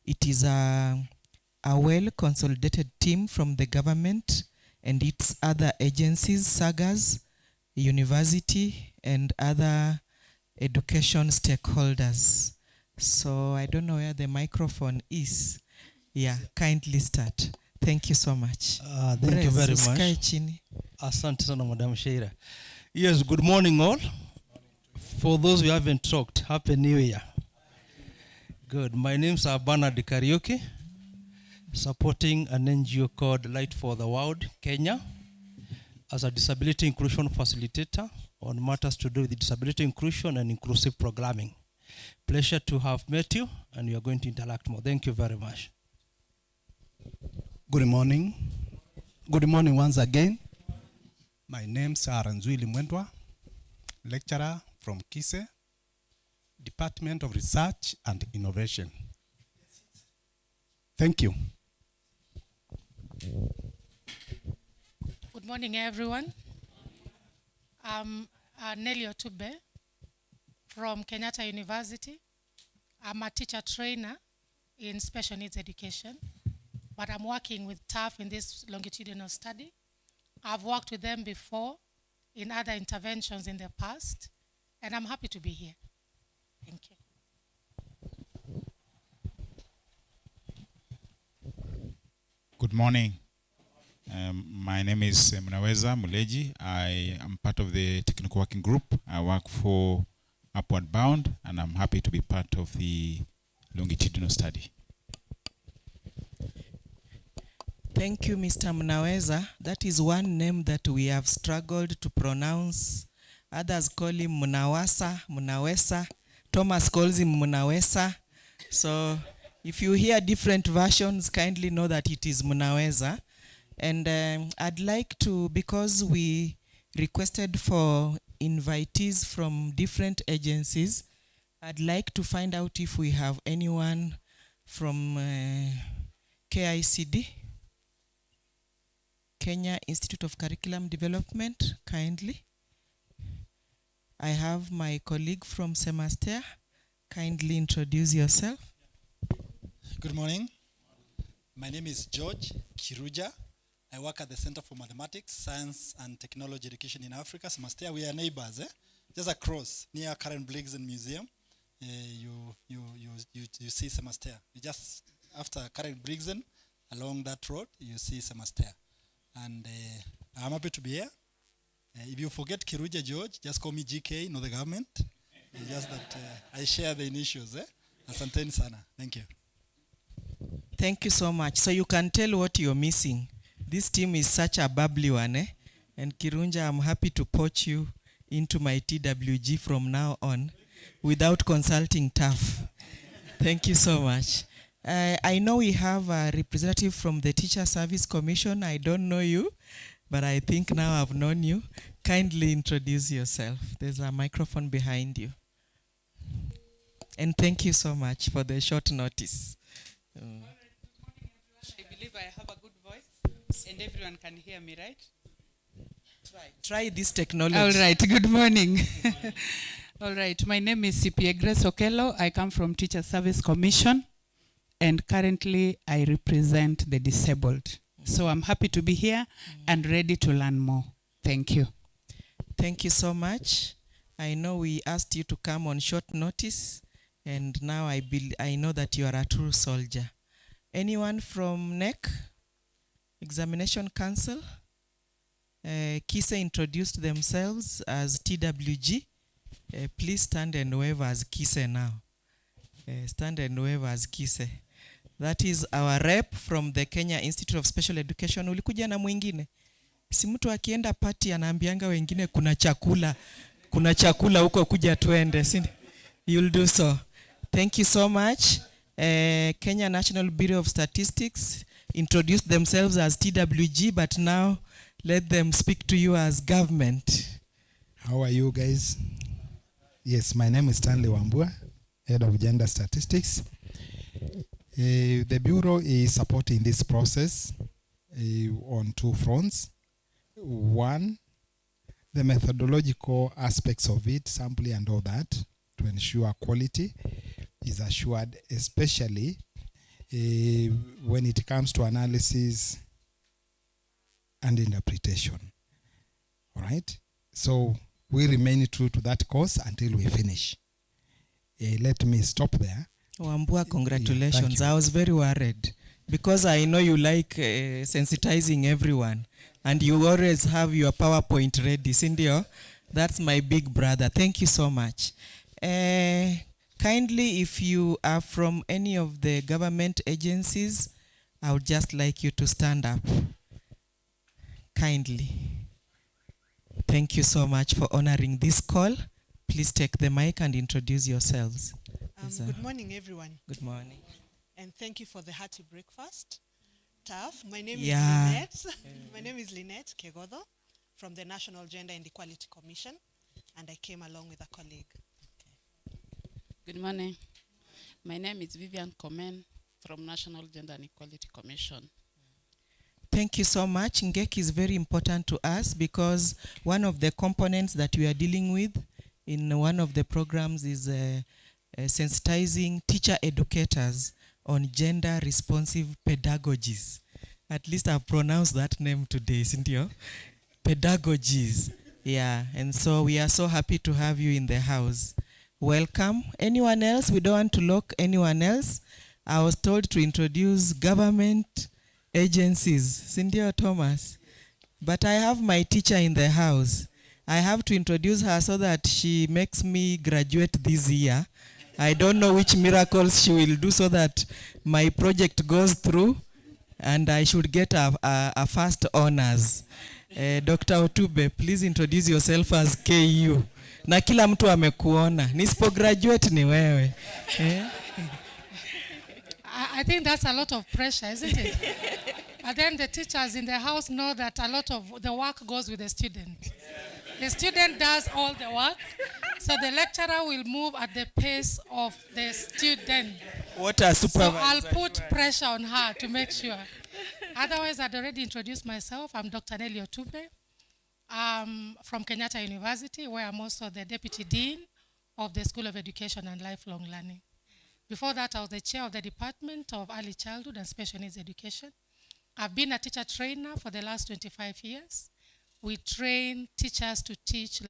Speaker 18: It is a well-consolidated team from the government and its other agencies, SAGAs, university, and other education stakeholders. So I don't know where the microphone is. Yeah, kindly start. Thank you so much.
Speaker 13: Thank you very much. Asante sana, Madam Sheila. Yes, good morning all. For those who haven't talked, Happy New Year. Good. My name is Bernard Karaoke, supporting an NGO called Light for the World, Kenya. as a disability inclusion facilitator on matters to do with disability inclusion and inclusive programming. Pleasure to have met you, and we are going to interact more. Thank you very much.
Speaker 1: Good morning. Good morning once again. My name is Aranzwili Mwendwa, lecturer from IECE, Department of Research and Innovation. Thank you.
Speaker 6: Good morning, everyone. I'm Nelly Otube from Kenyatta University. I'm a teacher trainer in special needs education, but I'm working with TAF in this longitudinal study. I've worked with them before in other interventions in the past, and I'm happy to be here. Thank you.
Speaker 14: Good morning. My name is Mnaweza Muleji. I am part of the technical working group. I work for Upward Bound, and I'm happy to be part of the longitudinal study.
Speaker 18: Thank you, Mr. Mnaweza. That is one name that we have struggled to pronounce. Others call him Mnawasa, Mnawesa. Thomas calls him Mnawesa. So if you hear different versions, kindly know that it is Mnaweza. And I'd like to, because we requested for invitees from different agencies, I'd like to find out if we have anyone from KICD, Kenya Institute of Curriculum Development, kindly. I have my colleague from Semester. Kindly introduce yourself.
Speaker 15: Good morning. My name is George Kiruja. I work at the Center for Mathematics, Science and Technology Education in Africa, Semester. We are neighbors, just across near Karen Blixen Museum. You see Semester. You just after Karen Blixen, along that road, you see Semester. And I'm happy to be here. If you forget Kiruja George, just call me GK, not the government. It's just that I share the initials. Asanteni sana. Thank you.
Speaker 18: Thank you so much. So you can tell what you're missing. This team is such a bubbly one, And Kirunja, I'm happy to poach you into my TWG from now on without consulting TAF. Thank you so much. I know we have a representative from the Teacher Service Commission. I don't know you, but I think now I've known you. Kindly introduce yourself. There's a microphone behind you. And thank you so much for the short notice.
Speaker 16: I believe I have a good voice and everyone can hear me, right?
Speaker 18: Try this technology.
Speaker 16: All right, good morning. All right, my name is CPA Grace Okello. I come from Teacher Service Commission, and currently I represent the disabled. So I'm happy to be here and ready to learn more. Thank you.
Speaker 18: Thank you so much. I know we asked you to come on short notice, and now I know that you are a true soldier. Anyone from NEC? Examination Council? IECE introduced themselves as TWG. Please stand and wave as IECE now. Stand and wave as IECE. That is our rep from the Kenya Institute of Special Education. Ulikuja na mwingine? Si mtu akienda party anaambianga wengine kuna chakula huko kuja tuende. You'll do so. Thank you so much. Kenya National Bureau of Statistics introduced themselves as TWG, but now let them speak to you as government.
Speaker 17: How are you guys? Yes, my name is Stanley Wambua, Head of Gender Statistics. The Bureau is supporting this process on two fronts. One, the methodological aspects of it, sampling and all that, to ensure quality is assured, especially when it comes to analysis and interpretation. All right? So we remain true to that course until we finish. Let me stop there.
Speaker 18: Wambua, congratulations.
Speaker 17: Yeah,
Speaker 18: I was very worried because I know you like sensitizing everyone and you always have your PowerPoint ready. Cindy, that's my big brother. Thank you so much. Kindly, if you are from any of the government agencies, I would just like you to stand up. Kindly.
Speaker 8: Thank you so much for honoring this call. Please take the mic and introduce yourselves.
Speaker 19: Good morning, everyone.
Speaker 8: Good morning.
Speaker 19: And thank you for the hearty breakfast. Tough. My name
Speaker 8: Yeah.
Speaker 19: is Lynette. My name is Lynette Kegodo from the National Gender and Equality Commission, and I came along with a colleague.
Speaker 20: Good morning. My name is Vivian Komen from National Gender and Equality Commission.
Speaker 8: Thank you so much. Ngeki is very important to us because one of the components that we are dealing with in one of the programs is sensitizing teacher educators on gender responsive pedagogies. At least I've pronounced that name today, Cynthia. Pedagogies. Yeah, and so we are so happy to have you in the house. Welcome. Anyone else? We don't want to lock anyone else. I was told to introduce government agencies. Cynthia Thomas. But I have my teacher in the house. I have to introduce her so that she makes me graduate this year. I don't know which miracles she will do so that my project goes through and I should get a first honors. Dr. Otube, please introduce yourself as KU. Na kila mtu amekuona. Nisipo graduate ni wewe.
Speaker 6: I think that's a lot of pressure, isn't it? But then the teachers in the house know that a lot of the work goes with the student. The student does all the work, so the lecturer will move at the pace of the student.
Speaker 8: What a supervisor.
Speaker 6: So I'll put pressure on her to make sure. Otherwise, I'd already introduced myself. I'm Dr. Nelly Otube. I'm from Kenyatta University, where I'm also the Deputy Dean of the School of Education and Lifelong Learning. Before that, I was the chair of the Department of Early Childhood and Special Needs Education. I've been a teacher trainer for the last 25 years. We train teachers to teach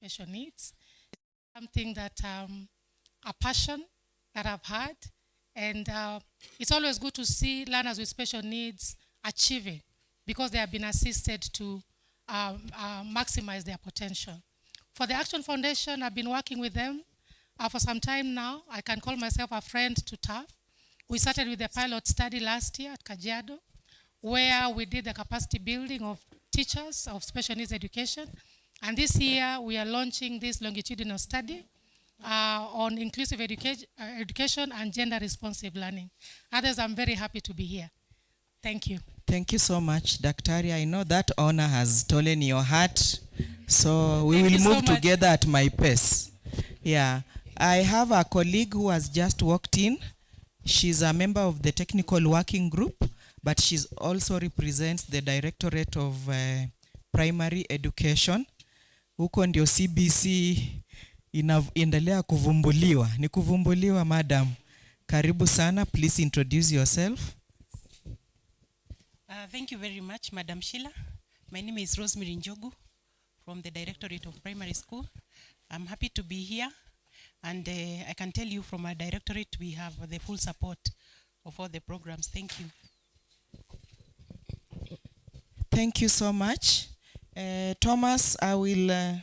Speaker 6: special needs. It's something that a passion that I've had, and it's always good to see learners with special needs achieving because they have been assisted to maximize their potential. For the Action Foundation, I've been working with them for some time now. I can call myself a friend to TAF. We started with the pilot study last year at Kajiado, where we did the capacity building of teachers of special needs education. And this year, we are launching this longitudinal study on inclusive education and gender responsive learning. Others, I'm very happy to be here. Thank you.
Speaker 8: Thank you so much, Daktari. I know that honor has stolen your heart. So we will move together at my pace. Yeah. I have a colleague who has just walked in. She's a member of the technical working group, but she also represents the Directorate of Primary Education. Huko ndio CBC inaendelea kuvumbuliwa. Ni kuvumbuliwa, madam. Karibu sana. Please introduce yourself.
Speaker 21: Thank you very much, Madam Sheila. My name is Rosemary Njogu from the Directorate of Primary School. I'm happy to be here, and I can tell you from our directorate we have the full support of all the programs. Thank you.
Speaker 8: Thank you so much. Thomas,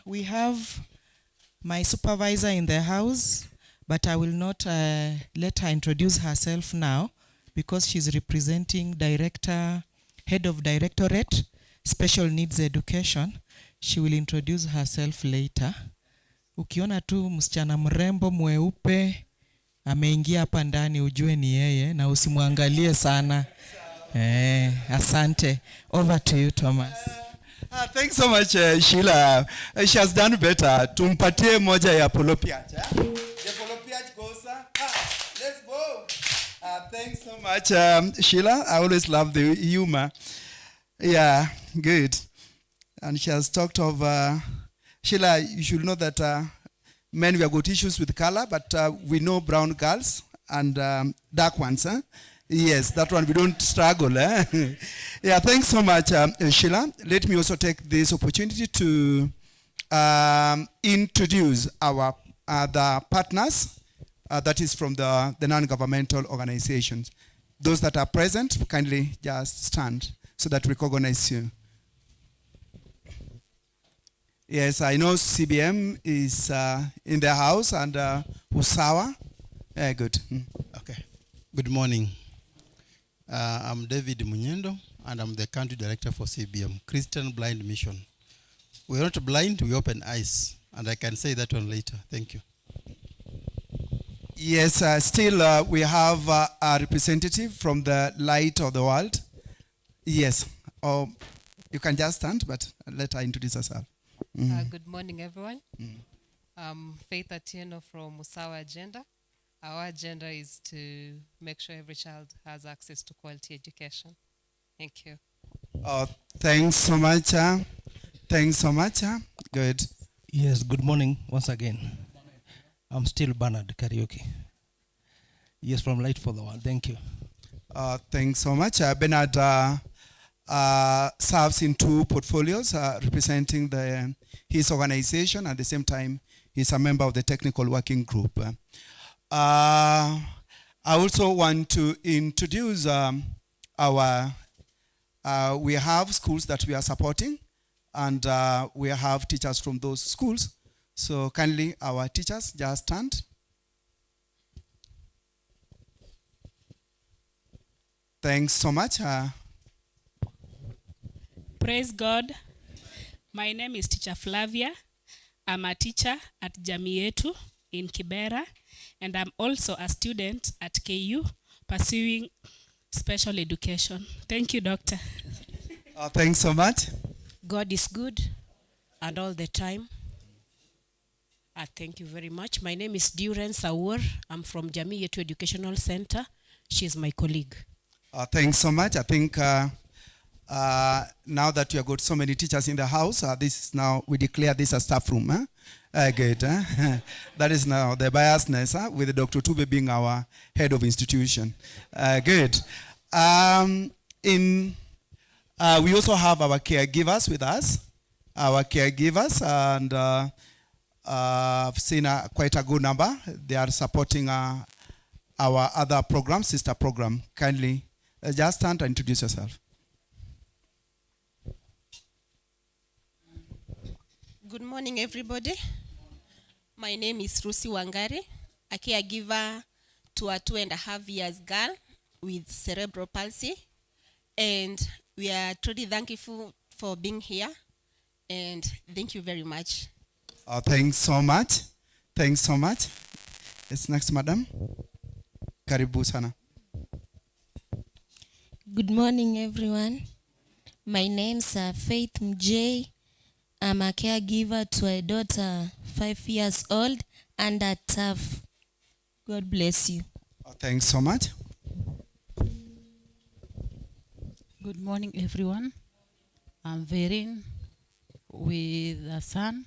Speaker 8: we have my supervisor in the house, but I will not let her introduce herself now because she's representing head of Directorate, Special Needs Education. She will introduce herself later. Ukiona tu msichana mrembo mweupe ameingia hapa ndani, ujue ni yeye na usimwangalie sana. Asante. Over to you, Thomas.
Speaker 12: Thanks so much, Sheila. She has done better. Tumpatie moja ya polopiat. The polopiat goes, let's go. Thanks so much, Sheila. I always love the humor. Yeah, good. And she has talked of, Sheila, you should know that men, we have got issues with color, but we know brown girls and dark ones. Yes, that one we don't struggle. Yeah, thanks so much, Sheila. Let me also take this opportunity to introduce our the partners, that is from the non-governmental organizations. Those that are present, kindly just stand so that we recognize you. Yes, I know CBM is in the house, and Usawa. Good.
Speaker 22: Okay. Good morning. I'm David Munyendo, and I'm the country director for CBM, Christian Blind Mission.
Speaker 17: We're not blind, we open eyes. And I can say that one later. Thank you.
Speaker 12: Yes, still we have a representative from the Light of the World. Yes, you can just stand, but let her introduce herself.
Speaker 4: Good morning, everyone. I'm Faith Atieno from Musawa Agenda. Our agenda is to make sure every child has access to quality education. Thank you.
Speaker 12: Thanks so much. Thanks so much. Good.
Speaker 13: Yes, good morning once again. I'm still Bernard Karaoke. Yes, from Light for the World. Thank you.
Speaker 12: Thanks so much. Bernard serves in 2 portfolios representing his organization. At the same time, he's a member of the technical working group. I also want to introduce we have schools that we are supporting, and we have teachers from those schools. So kindly, our teachers, just stand. Thanks so much.
Speaker 5: Praise God. My name is Teacher Flavia. I'm a teacher at Jamietu in Kibera, and I'm also a student at KU pursuing special education. Thank you, Doctor.
Speaker 12: Thanks so much.
Speaker 7: God is good, and all the time. Thank you very much. My name is Durance Awor. I'm from Jamietu Educational Center. She's my colleague.
Speaker 12: Thanks so much. I think now that you have got so many teachers in the house, this is now, we declare this a staff room. Good. That is now the biasness with Dr. Tube being our head of institution. Good. We also have our caregivers with us. Our caregivers, and I've seen quite a good number. They are supporting our other program, sister program. Kindly just stand and introduce yourself.
Speaker 7: Good morning, everybody. My name is Rusi Wangari, a caregiver to a 2.5 years girl with cerebral palsy. And we are truly thankful for being here. And thank you very much.
Speaker 12: Thanks so much. Thanks so much. It's next, madam. Karibu sana.
Speaker 10: Good morning, everyone. My name's Faith Mj. I'm a caregiver to a daughter, 5 years old, and a tough. God bless you.
Speaker 12: Thanks so much.
Speaker 23: Good morning, everyone. I'm Verin with a son,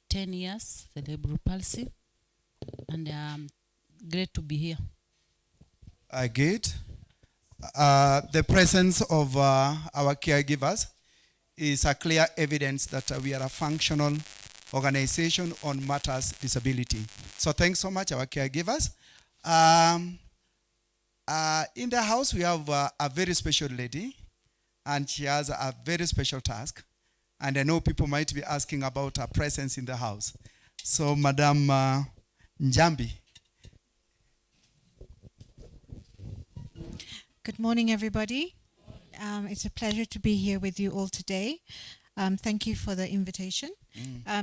Speaker 23: 10 years, cerebral palsy, and I'm great to be here.
Speaker 12: Good. The presence of our caregivers is a clear evidence that we are a functional organization on matters disability. So thanks so much, our caregivers. In the house, we have a very special lady, and she has a very special task. And I know people might be asking about her presence in the house. So, Madam Njambi.
Speaker 24: Good morning, everybody. It's a pleasure to be here with you all today. Thank you for the invitation.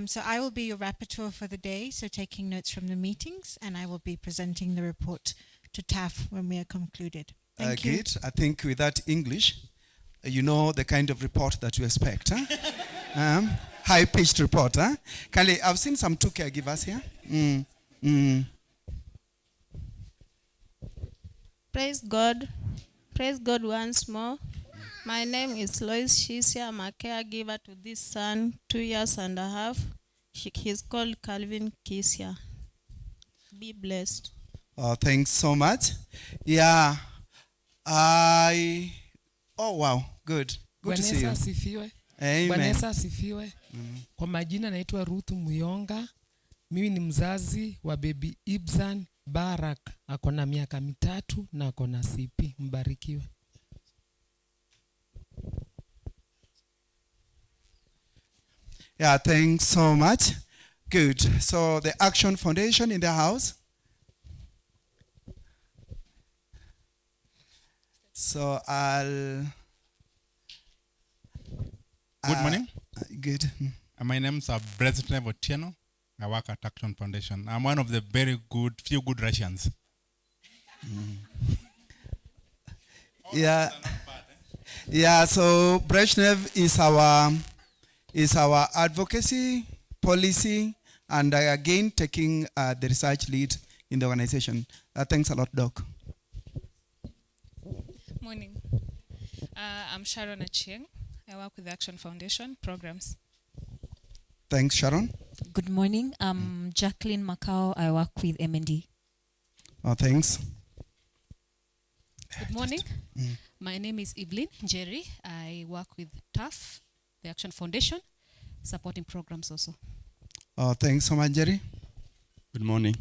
Speaker 24: So I will be your rapporteur for the day, so taking notes from the meetings, and I will be presenting the report to TAF when we are concluded. Thank you.
Speaker 12: Good. I think with that English, you know the kind of report that you expect. Huh? High-pitched report. Huh? Kali, I've seen some 2 caregivers here.
Speaker 25: Praise God. Praise God once more. My name is Lois Shisia. I'm a caregiver to this son, 2.5 years. He's called Calvin Kisia. Be blessed.
Speaker 12: Thanks so much. Yeah. Oh, wow. Good. Good to see you.
Speaker 26: Asifiwe.
Speaker 12: Amen.
Speaker 26: Bwana Yesu asifiwe. Kwa majina naitwa Ruth Muyonga. Mimi ni mzazi wa baby Ibzan Barak. Ako na miaka 3 na ako na CP. Mbarikiwe.
Speaker 12: Yeah, thanks so much. Good. So the Action Foundation in the house. So I'll...
Speaker 14: Good morning.
Speaker 12: Good.
Speaker 1: My name's Brezhnev Otieno. I work at Action Foundation. I'm one of the few good Russians.
Speaker 12: Yeah. Yeah, so Brezhnev is our advocacy, policy, and again taking the research lead in the organization. Thanks a lot, Doc.
Speaker 2: Morning. I'm Sharon Achieng. I work with the Action Foundation programs.
Speaker 12: Thanks, Sharon.
Speaker 3: Good morning. I'm Jacqueline Macau. I work with M&D.
Speaker 12: Thanks.
Speaker 9: Good morning. My name is Evelyn Jerry. I work with TAF, the Action Foundation, supporting programs also.
Speaker 12: Thanks so much, Jerry.
Speaker 11: Good morning.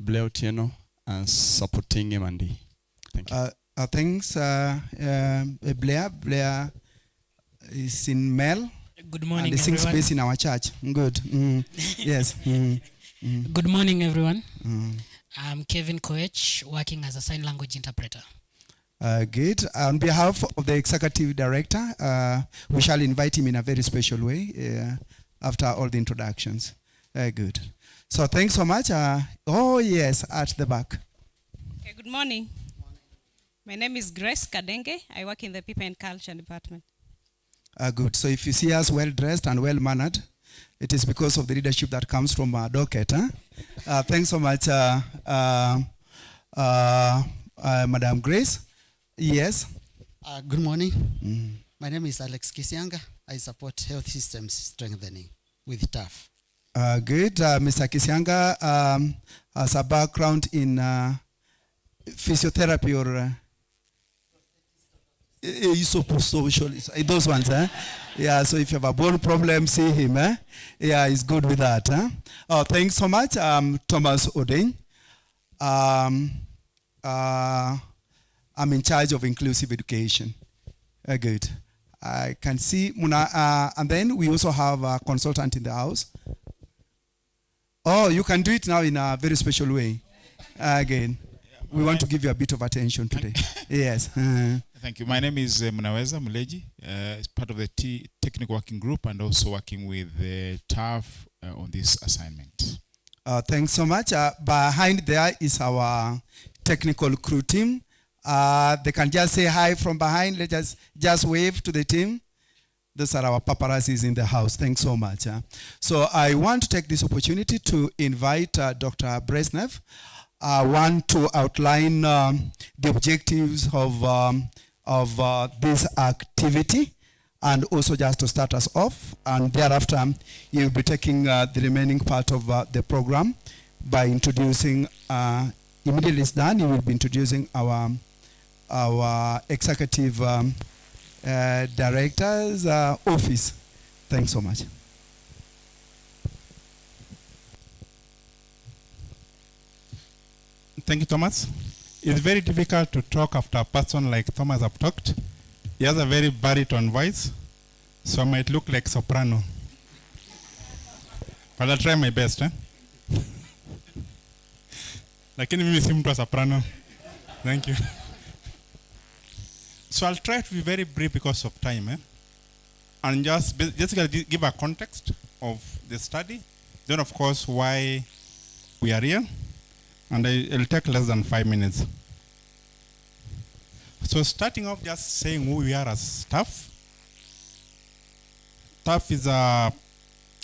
Speaker 11: Blair Otieno and supporting M&D. Thank you.
Speaker 12: Thanks, Blair. Blair is in Mel.
Speaker 15: Good morning,
Speaker 12: and sings
Speaker 15: everyone.
Speaker 12: bass in our church. Good. Yes.
Speaker 15: Good morning, everyone. I'm Kevin Koech, working as a sign language interpreter.
Speaker 12: Good. On behalf of the executive director, we shall invite him in a very special way after all the introductions. Good. So thanks so much. Oh, yes, at the back.
Speaker 27: Okay, good morning. My name is Grace Kadenge. I work in the People and Culture Department.
Speaker 12: Good. So if you see us well dressed and well mannered, it is because of the leadership that comes from our docket. Thanks so much, Madam Grace. Yes.
Speaker 28: Good morning. My name is Alex Kisianga. I support health systems strengthening with TAF.
Speaker 12: Good. Mr. Kisianga has a background in physiotherapy or those ones, Yeah, so if you have a bone problem, see him, Yeah, he's good with that, thanks so much, Thomas Oden. I'm in charge of inclusive education. Good. I can see Muna, and then we also have a consultant in the house. Oh, you can do it now in a very special way. Again. We want to give you a bit of attention today. Yes.
Speaker 14: Thank you. My name is Munaweza Muleji, as part of the technical working group and also working with the TAF on this assignment.
Speaker 12: Thanks so much. Behind there is our technical crew team. They can just say hi from behind. Let us just wave to the team. Those are our paparazzis in the house. Thanks so much. So I want to take this opportunity to invite Dr. Brezhnev. Want to outline the objectives of this activity and also just to start us off, and thereafter you'll be taking the remaining part of the program by introducing, immediately it's done, you will be introducing our executive director's office. Thanks so much.
Speaker 1: Thank you, Thomas. It's very difficult to talk after a person like Thomas have talked. He has a very baritone voice, so I might look like soprano. But I'll try my best. Lakini mimi si mtu wa soprano. Thank you. So I'll try to be very brief because of time. And just give a context of the study. Then, of course, why we are here. And it'll take less than 5 minutes. So starting off, just saying who we are as TAF. TAF is a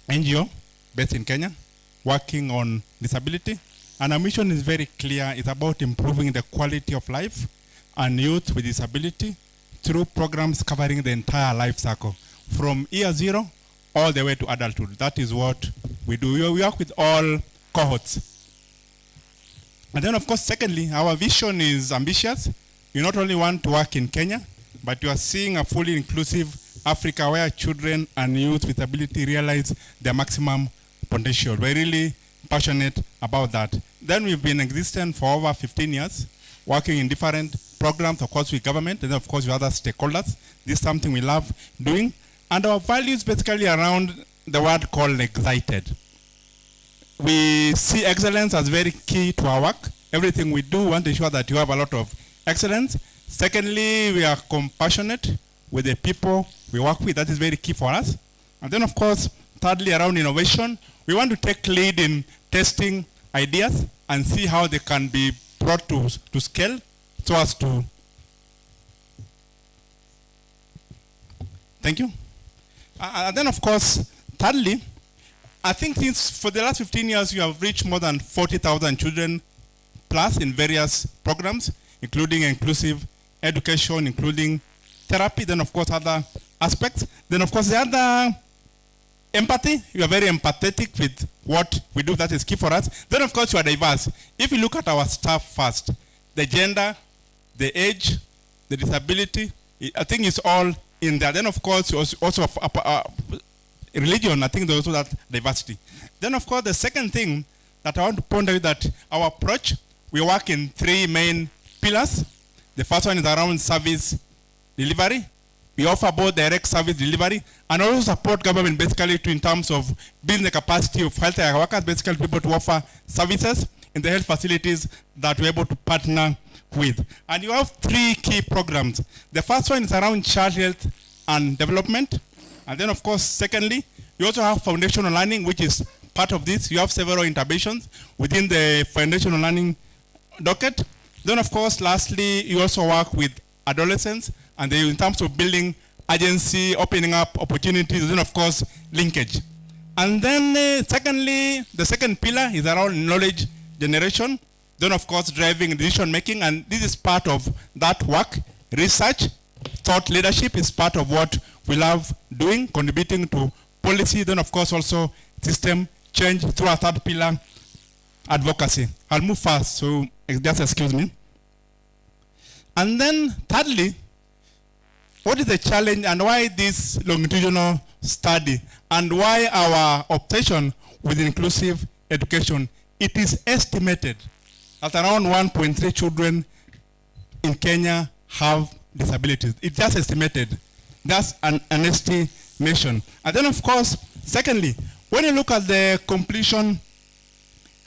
Speaker 1: NGO based in Kenya, working on disability. And our mission is very clear. It's about improving the quality of life and youth with disability through programs covering the entire life cycle, from year 0 all the way to adulthood. That is what we do. We work with all cohorts. And then, of course, secondly, our vision is ambitious. We not only want to work in Kenya, but we are seeing a fully inclusive Africa where children and youth with ability realize their maximum potential. We're really passionate about that. Then we've been existent for over 15 years, working in different programs, of course, with government, and then, of course, with other stakeholders. This is something we love doing. And our values basically around the word called excited. We see excellence as very key to our work. Everything we do, we want to ensure that you have a lot of excellence. Secondly, we are compassionate with the people we work with. That is very key for us. And then, of course, thirdly, around innovation, we want to take lead in testing ideas and see how they can be brought to scale so as to. Thank you. And then, of course, thirdly, I think since for the last 15 years, you have reached more than 40,000 children plus in various programs, including inclusive education, including therapy, then of course other aspects. Then of course the other empathy, you are very empathetic with what we do, that is key for us. Then of course you are diverse. If you look at our staff first, the gender, the age, the disability, I think it's all in there. Then of course also religion, I think there's also that diversity. Then of course the second thing that I want to point out is that our approach, we work in three main pillars. The first one is around service delivery. We offer both direct service delivery and also support government basically in terms of building the capacity of healthcare workers, basically people to offer services in the health facilities that we're able to partner with. And you have three key programs. The first one is around child health and development. And then of course, secondly, you also have foundational learning, which is part of this. You have several interventions within the foundational learning docket. Then of course, lastly, you also work with adolescents and in terms of building agency, opening up opportunities, then of course, linkage. And then secondly, the second pillar is around knowledge generation. Then of course, driving decision making, and this is part of that work. Research, thought leadership is part of what we love doing, contributing to policy, then of course also system change through a third pillar, advocacy. I'll move fast, so just excuse me. And then thirdly, what is the challenge and why this longitudinal study and why our obsession with inclusive education? It is estimated that around 1.3 children in Kenya have disabilities. It's just estimated. That's an estimation. And then of course, secondly, when you look at the completion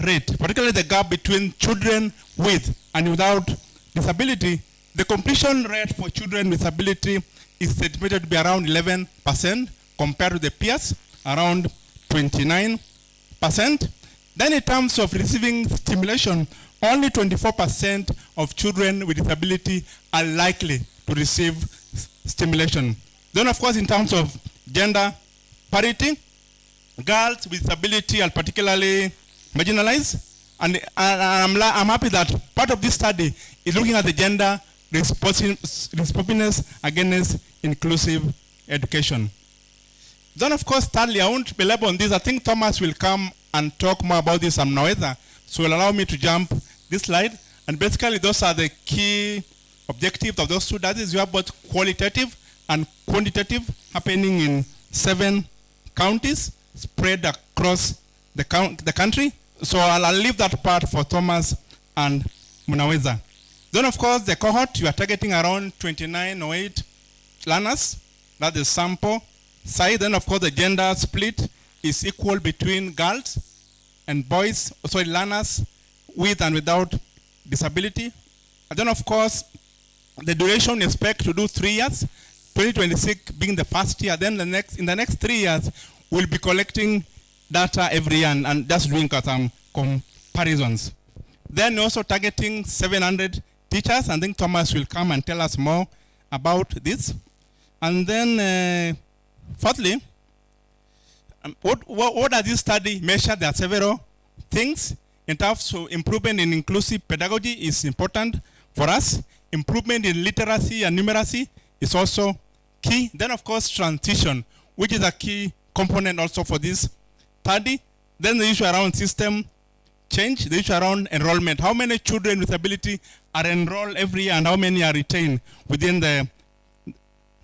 Speaker 1: rate, particularly the gap between children with and without disability, the completion rate for children with disability is estimated to be around 11% compared to the peers, around 29%. Then in terms of receiving stimulation, only 24% of children with disability are likely to receive stimulation. Then of course in terms of gender parity, girls with disability are particularly marginalized. And I'm happy that part of this study is looking at the gender responsiveness against inclusive education. Then of course, thirdly, I won't belabor on this. I think Thomas will come and talk more about this and Noeda, so will allow me to jump this slide. And basically those are the key objectives of those two studies. You have both qualitative and quantitative happening in 7 counties spread across the country. So I'll leave that part for Thomas and Munaweza. Then of course the cohort, you are targeting around 2908 learners. That's the sample size. Then of course the gender split is equal between girls and boys, sorry, learners with and without disability. And then of course the duration we expect to do 3 years, 2026 being the first year. Then in the next 3 years, we'll be collecting data every year and just doing some comparisons. Then also targeting 700 teachers. I think Thomas will come and tell us more about this. And then fourthly, what does this study measure? There are several things. In terms of improvement in inclusive pedagogy is important for us. Improvement in literacy and numeracy is also key. Then of course transition, which is a key component also for this study. Then the issue around system change, the issue around enrollment. How many children with ability are enrolled every year and how many are retained within the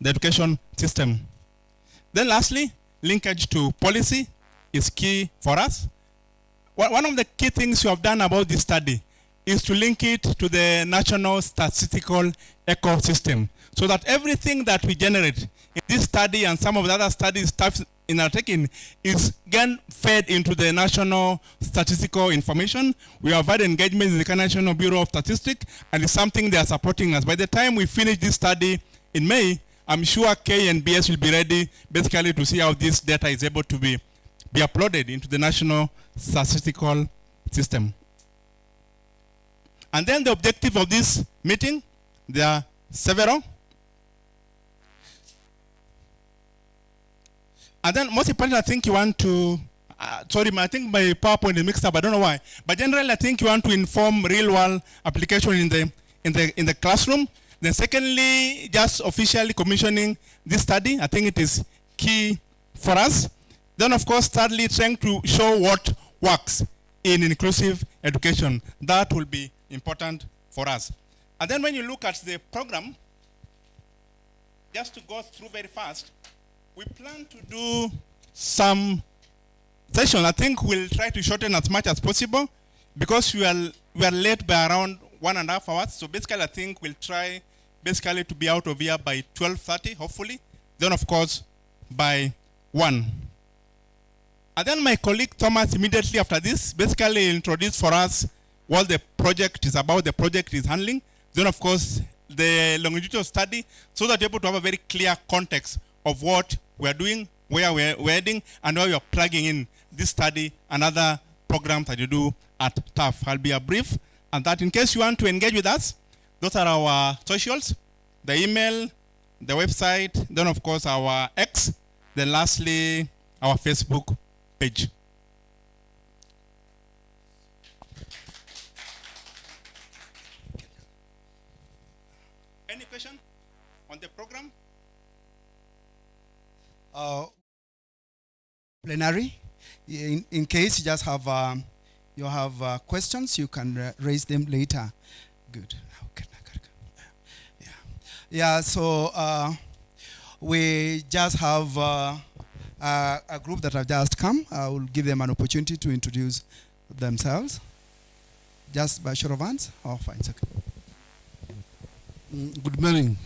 Speaker 1: education system. Then lastly, linkage to policy is key for us. One of the key things you have done about this study is to link it to the national statistical ecosystem, so that everything that we generate in this study and some of the other studies in our taking is again fed into the national statistical information. We have had engagement with the National Bureau of Statistics, and it's something they are supporting us. By the time we finish this study in May, I'm sure K and BS will be ready basically to see how this data is able to be be uploaded into the national statistical system. And then the objective of this meeting, there are several. And then most importantly, I think you want to, sorry, I think my PowerPoint is mixed up, I don't know why. But generally, I think you want to inform real-world application in the classroom. Then secondly, just officially commissioning this study. I think it is key for us. Then of course, thirdly, trying to show what works in inclusive education. That will be important for us. And then when you look at the program, just to go through very fast, we plan to do some sessions. I think we'll try to shorten as much as possible because we are late by around 1.5 hours. So basically, I think we'll try basically to be out of here by 12:30, hopefully. Then of course, by 1. And then my colleague Thomas immediately after this basically introduced for us what the project is about, the project is handling. Then of course, the longitudinal study, so that you're able to have a very clear context of what we're doing, where we're heading, and where we are plugging in this study and other programs that you do at TAF. I'll be a brief, and that in case you want to engage with us, those are our socials, the email, the website, then of course our X, then lastly, our Facebook page. Any question on the program?
Speaker 12: Plenary. In case you just have questions, you can raise them later. Good. Yeah. So we just have a group that have just come. I will give them an opportunity to introduce themselves. Just by show of hands. Oh, fine. It's okay.
Speaker 6: Good morning.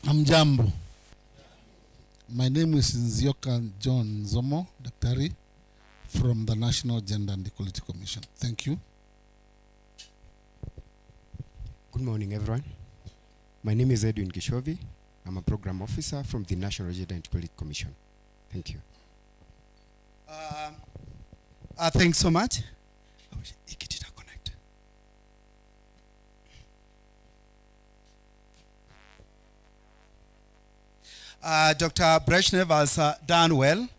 Speaker 6: I'm Jambo. My name is Nzioka John Zomo, Daktari, from the National Gender and Equality Commission. Thank you.
Speaker 8: Good morning, everyone. My name is Edwin Kishovi. I'm a program officer from the National Gender and Equality Commission. Thank you.
Speaker 12: Thanks so much. Dr. Brezhnev has done well.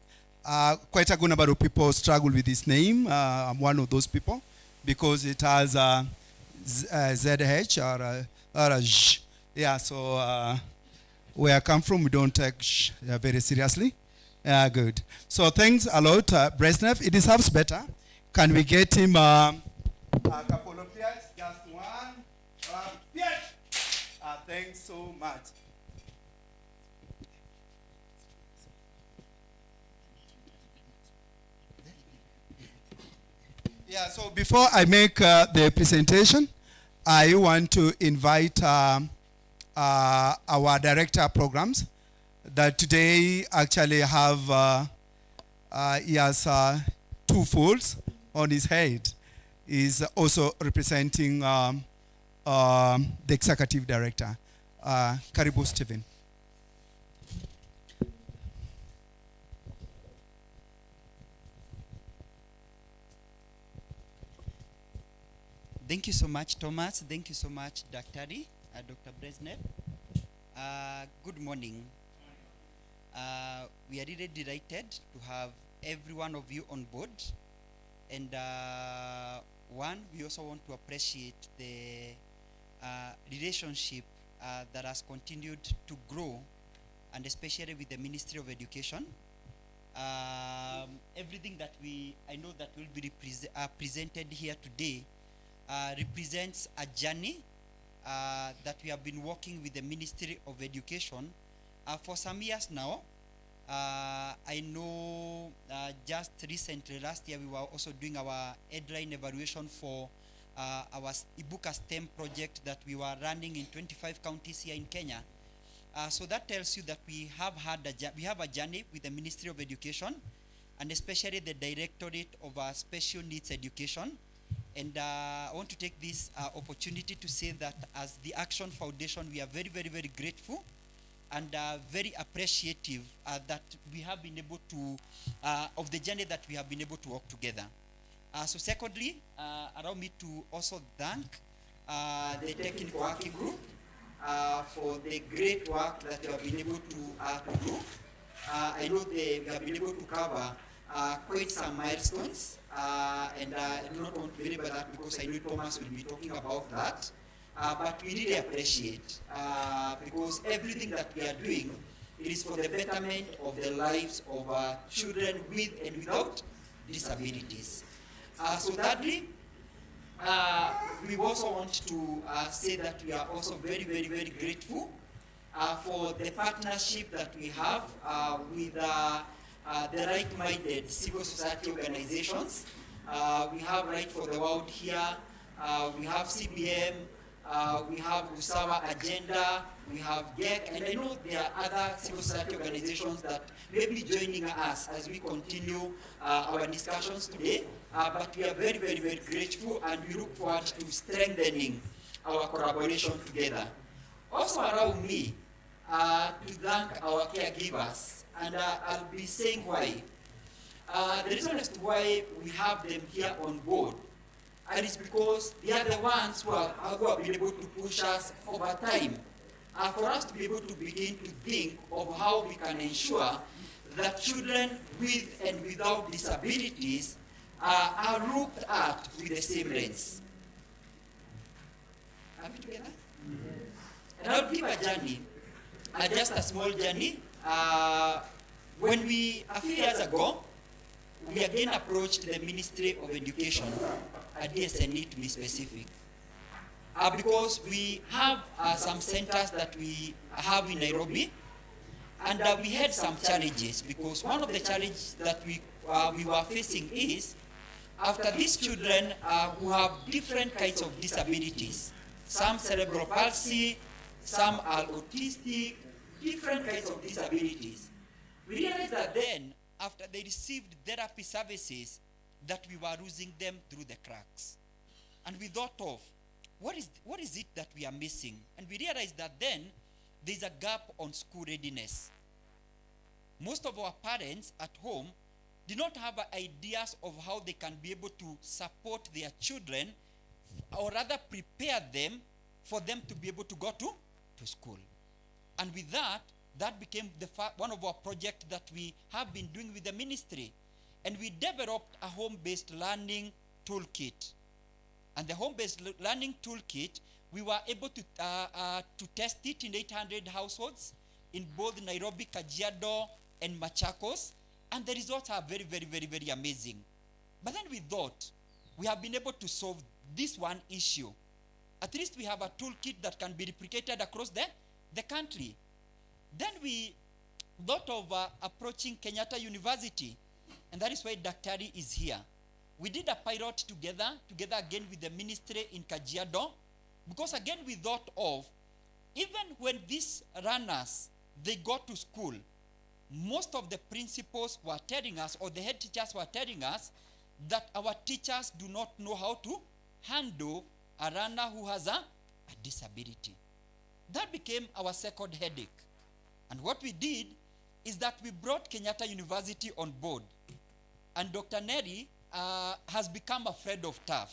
Speaker 12: Quite a good number of people struggle with this name. I'm one of those people because it has ZH or a J. Yeah, so where I come from, we don't take Sh very seriously. Good. So thanks a lot, Brezhnev. It deserves better. Can we get him a couple of years? Just one. Thanks so much. Yeah, so before I make the presentation, I want to invite our director of programs that today actually have, he has 2 folds on his head. He's also representing the executive director. Karibu, Stephen.
Speaker 16: Thank you so much, Thomas. Thank you so much, Dr. Brezhnev. Good morning. We are really delighted to have every one of you on board. And we also want to appreciate the relationship that has continued to grow, and especially with the Ministry of Education. Everything that I know that will be presented here today represents a journey that we have been working with the Ministry of Education for some years now. I know just recently, last year, we were also doing our headline evaluation for our Ibuka STEM project that we were running in 25 counties here in Kenya. So that tells you that we have a journey with the Ministry of Education, and especially the Directorate of Special Needs Education. And I want to take this opportunity to say that as the Action Foundation, we are very, very, very grateful and very appreciative that we have been able to, of the journey that we have been able to walk together. So secondly, allow me to also thank the technical working group for the great work that you have been able to do. I know we have been able to cover quite some milestones, and I do not want to belabor that because I know Thomas will be talking about that. But we really appreciate because everything that we are doing, it is for the betterment of the lives of children with and without disabilities. So thirdly, we also want to say that we are also very, very, very grateful for the partnership that we have with the right-minded civil society organizations. We have Right for the World here, we have CBM, we have Usawa Agenda, we have GEC, and I know there are other civil society organizations that may be joining us as we continue our discussions today. But we are very, very, very grateful, and we look forward to strengthening our collaboration together. Also allow me to thank our caregivers, and I'll be saying why. The reason as to why we have them here on board, and it's because they are the ones who have been able to push us over time for us to be able to begin to think of how we can ensure that children with and without disabilities are looked at with the same lens. Are we together? And I'll give a journey, just a small journey. When we, a few years ago, we again approached the Ministry of Education, DSNE to be specific, because we have some centers that we have in Nairobi, and we had some challenges, because one of the challenges that we were facing is, after these children who have different kinds of disabilities, some cerebral palsy, some are autistic, different kinds of disabilities, we realized that then, after they received therapy services, that we were losing them through the cracks. And we thought of, what is it that we are missing? And we realized that then, there's a gap on school readiness. Most of our parents at home do not have ideas of how they can be able to support their children, or rather prepare them for them to be able to go to school. And with that, that became one of our projects that we have been doing with the ministry. And we developed a home-based learning toolkit. And the home-based learning toolkit, we were able to test it in 800 households in both Nairobi, Kajiado, and Machakos. And the results are very, very, very, very amazing. But then we thought, we have been able to solve this one issue. At least we have a toolkit that can be replicated across the country. Then we thought of approaching Kenyatta University, and that is why Daktari is here. We did a pilot together again with the ministry in Kajiado, because again we thought of, even when these runners, they got to school, most of the principals were telling us, or the head teachers were telling us, that our teachers do not know how to handle a runner who has a disability. That became our second headache. And what we did is that we brought Kenyatta University on board. And Dr. Neri has become a friend of TAF.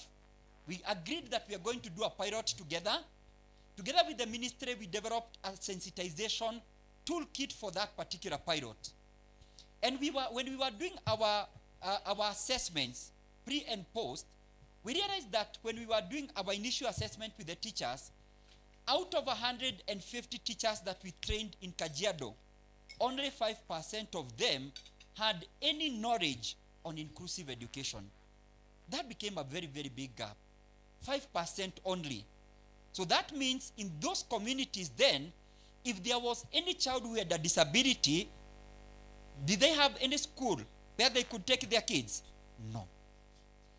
Speaker 16: We agreed that we are going to do a pilot together. Together with the ministry, we developed a sensitization toolkit for that particular pilot. And when we were doing our assessments, pre and post, we realized that when we were doing our initial assessment with the teachers, out of 150 teachers that we trained in Kajiado, only 5% of them had any knowledge on inclusive education. That became a very, very big gap. 5% only. So that means in those communities then, if there was any child who had a disability, did they have any school where they could take their kids? No.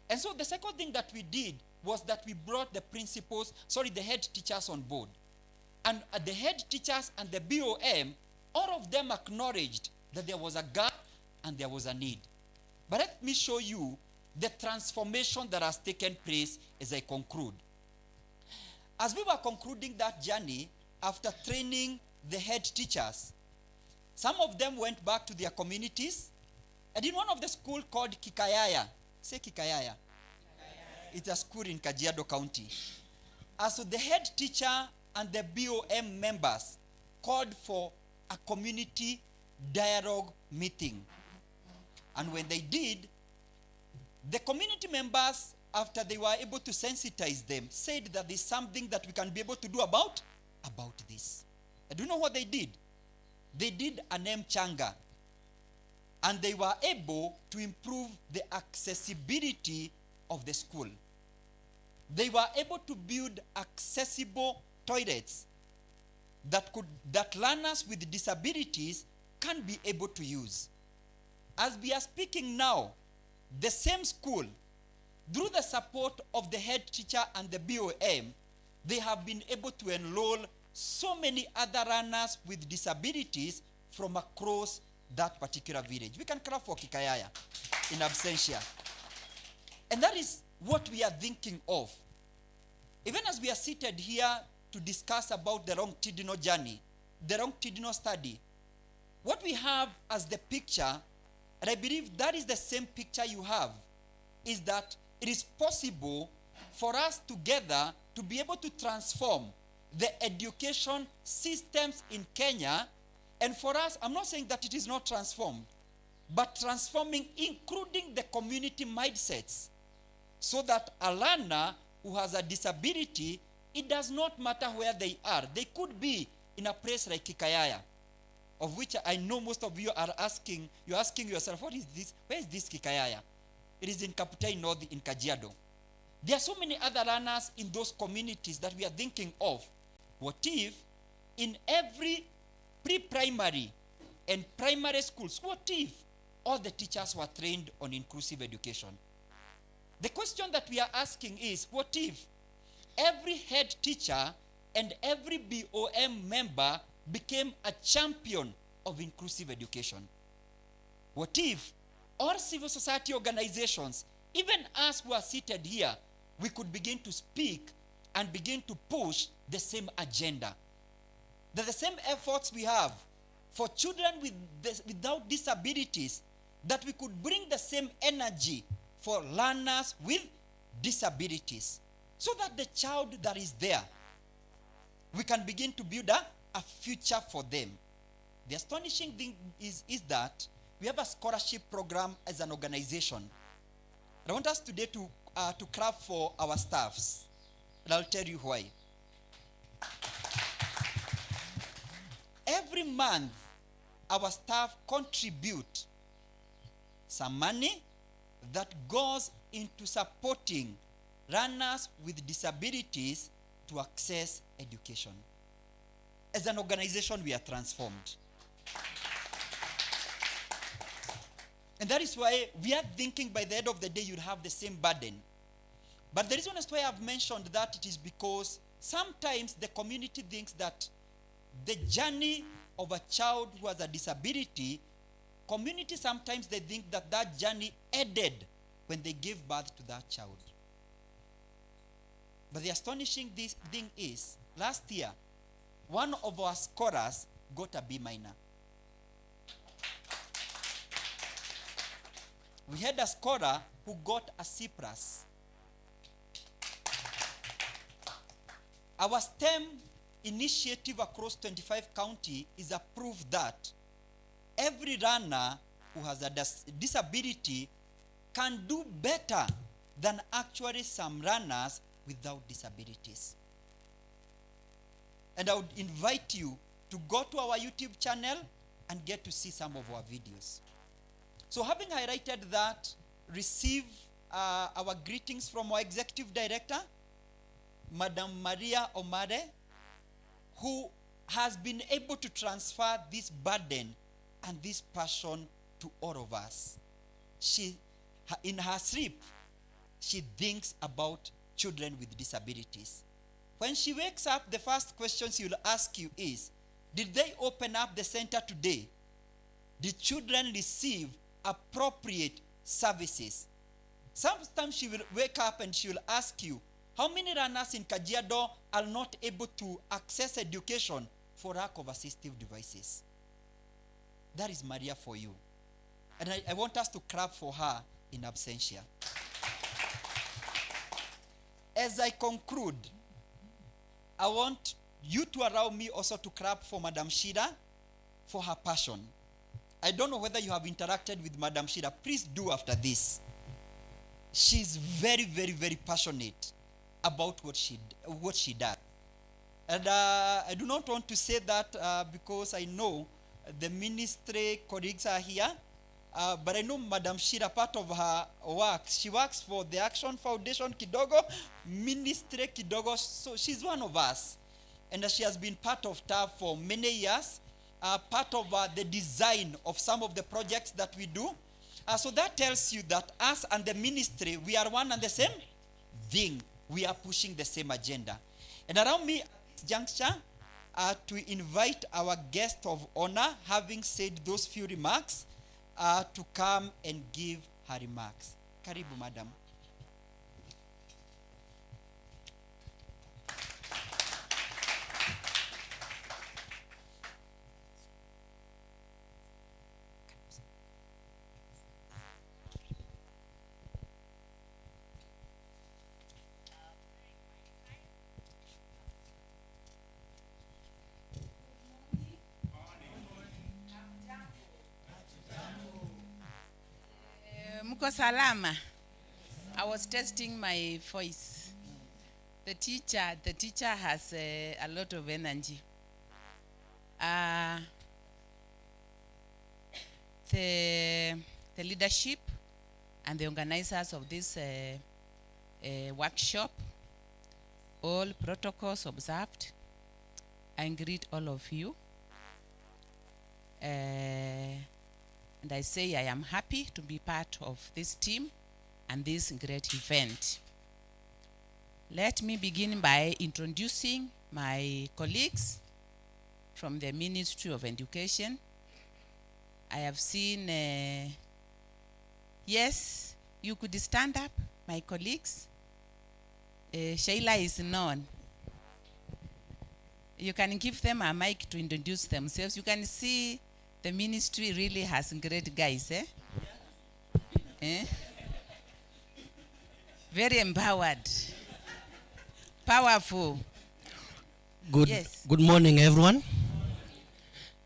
Speaker 16: And so the second thing that we did was that we brought the head teachers on board. And the head teachers and the BOM, all of them acknowledged that there was a gap and there was a need. But let me show you the transformation that has taken place as I conclude. As we were concluding that journey, after training the head teachers. Some of them went back to their communities, and in one of the school called Kikayaya, say Kikayaya. It's a school in Kajiado County. So the head teacher and the BOM members called for a community dialogue meeting. And when they did, the community members, after they were able to sensitize them, said that there's something that we can be able to do about this. And do you know what they did? They did an M-Changa. And they were able to improve the accessibility of the school. They were able to build accessible toilets that learners with disabilities can be able to use. As we are speaking now, the same school, through the support of the head teacher and the BOM, they have been able to enroll so many other learners with disabilities from across that particular village. We can clap for Kikayaya in absentia. And that is what we are thinking of. Even as we are seated here to discuss about the longitudinal journey, the longitudinal study, what we have as the picture, and I believe that is the same picture you have, is that it is possible for us together to be able to transform the education systems in Kenya. And for us, I'm not saying that it is not transformed, but transforming, including the community mindsets, so that a learner who has a disability, it does not matter where they are. They could be in a place like Kikayaya, of which I know most of you are asking, you're asking yourself, what is this? Where is this Kikayaya? It is in Kaputai North in Kajiado. There are so many other learners in those communities that we are thinking of. What if in every pre-primary and primary schools, what if all the teachers were trained on inclusive education? The question that we are asking is, what if every head teacher and every BOM member became a champion of inclusive education? What if all civil society organizations, even us who are seated here, we could begin to speak and begin to push the same agenda? That the same efforts we have for children without disabilities, that we could bring the same energy for learners with disabilities, so that the child that is there, we can begin to build a future for them. The astonishing thing is that we have a scholarship program as an organization. I want us today to clap for our staffs, and I'll tell you why. Every month, our staff contribute some money that goes into supporting learners with disabilities to access education. As an organization, we are transformed. And that is why we are thinking by the end of the day you'll have the same burden. But the reason as to why I've mentioned that, it is because sometimes the community thinks that the journey of a child who has a disability, community sometimes they think that that journey ended when they gave birth to that child. But the astonishing thing is, last year, one of our scholars got a B minor. We had a scholar who got a C plus. Our STEM initiative across 25 county is a proof that every learner who has a disability can do better than actually some learners without disabilities. And I would invite you to go to our YouTube channel and get to see some of our videos. So having highlighted that, receive our greetings from our Executive Director, Madam Maria Omare, who has been able to transfer this burden and this passion to all of us. She, in her sleep, she thinks about children with disabilities. When she wakes up, the first question she will ask you is, did they open up the center today? Did children receive appropriate services? Sometimes she will wake up and she will ask you, how many learners in Kajiado are not able to access education for lack of assistive devices. That is Maria for you. And I want us to clap for her in absentia. As I conclude, I want you to allow me also to clap for Madam Shida for her passion. I don't know whether you have interacted with Madam Shida. Please do after this. She's very, very, very passionate about what she does. And I do not want to say that because I know the ministry colleagues are here. But I know Madam Shida, part of her work, she works for the Action Foundation Kidogo, Ministry Kidogo, so she's one of us. And she has been part of TAF for many years, part of the design of some of the projects that we do. So that tells you that us and the ministry, we are one and the same thing. We are pushing the same agenda. And around me at this juncture, to invite our guest of honor, having said those few remarks, to come and give her remarks. Karibu, madam.
Speaker 4: Mko salama? I was testing my voice. The teacher has a lot of energy. The leadership and the organizers of this workshop, all protocols observed. I greet all of you. And I say I am happy to be part of this team and this great event. Let me begin by introducing my colleagues from the Ministry of Education. I have seen, yes, you could stand up, my colleagues. Sheila is known. You can give them a mic to introduce themselves. You can see the ministry really has great guys, eh? Eh? Very empowered. Powerful.
Speaker 13: Good morning, everyone.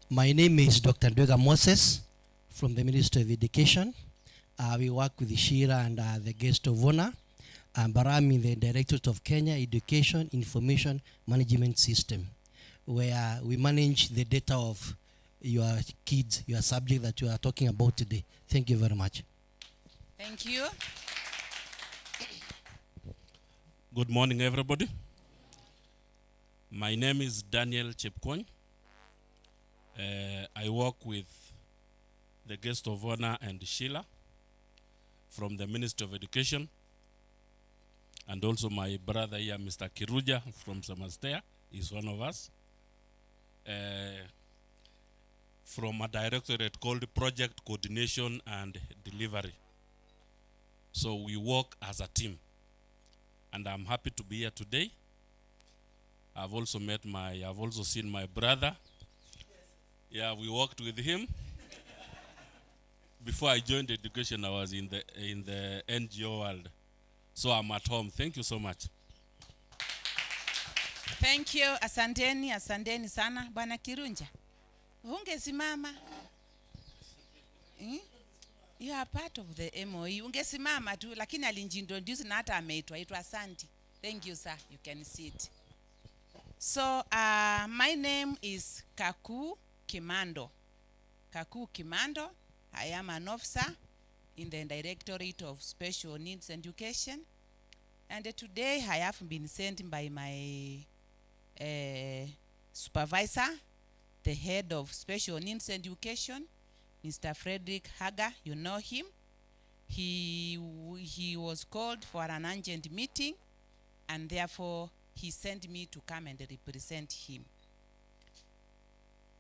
Speaker 13: My name is Dr. Ndwega Moses from the Ministry of Education. We work with Shira and the guest of honor. But I'm in the Directorate of Kenya Education Information Management System, where we manage the data of your kids, your subject that you are talking about today. Thank you very much.
Speaker 4: Thank you.
Speaker 17: Good morning, everybody. My name is Daniel Chepkwony. I work with the guest of honor and Sheila from the Ministry of Education, and also my brother here, Mr. Kiruja from Samastea, is one of us. From a directorate called Project Coordination and Delivery. So we work as a team. And I'm happy to be here today. I've also seen my brother. Yeah, we worked with him. Before I joined education, I was in the NGO world. So I'm at home. Thank you so much.
Speaker 4: Thank you. Asanteni sana. Bwana Kirunja. Ungesimama. You are part of the MOE. Ungesimama tu, lakini alinjintroduce na hata ameitwa Santi. Thank you, sir. You can sit. So, my name is Kaku Kimando. Kaku Kimando. I am an officer in the Directorate of Special Needs Education. And today I have been sent by my supervisor, the head of Special Needs Education, Mr. Frederick Haga. You know him. He was called for an urgent meeting, and therefore he sent me to come and represent him.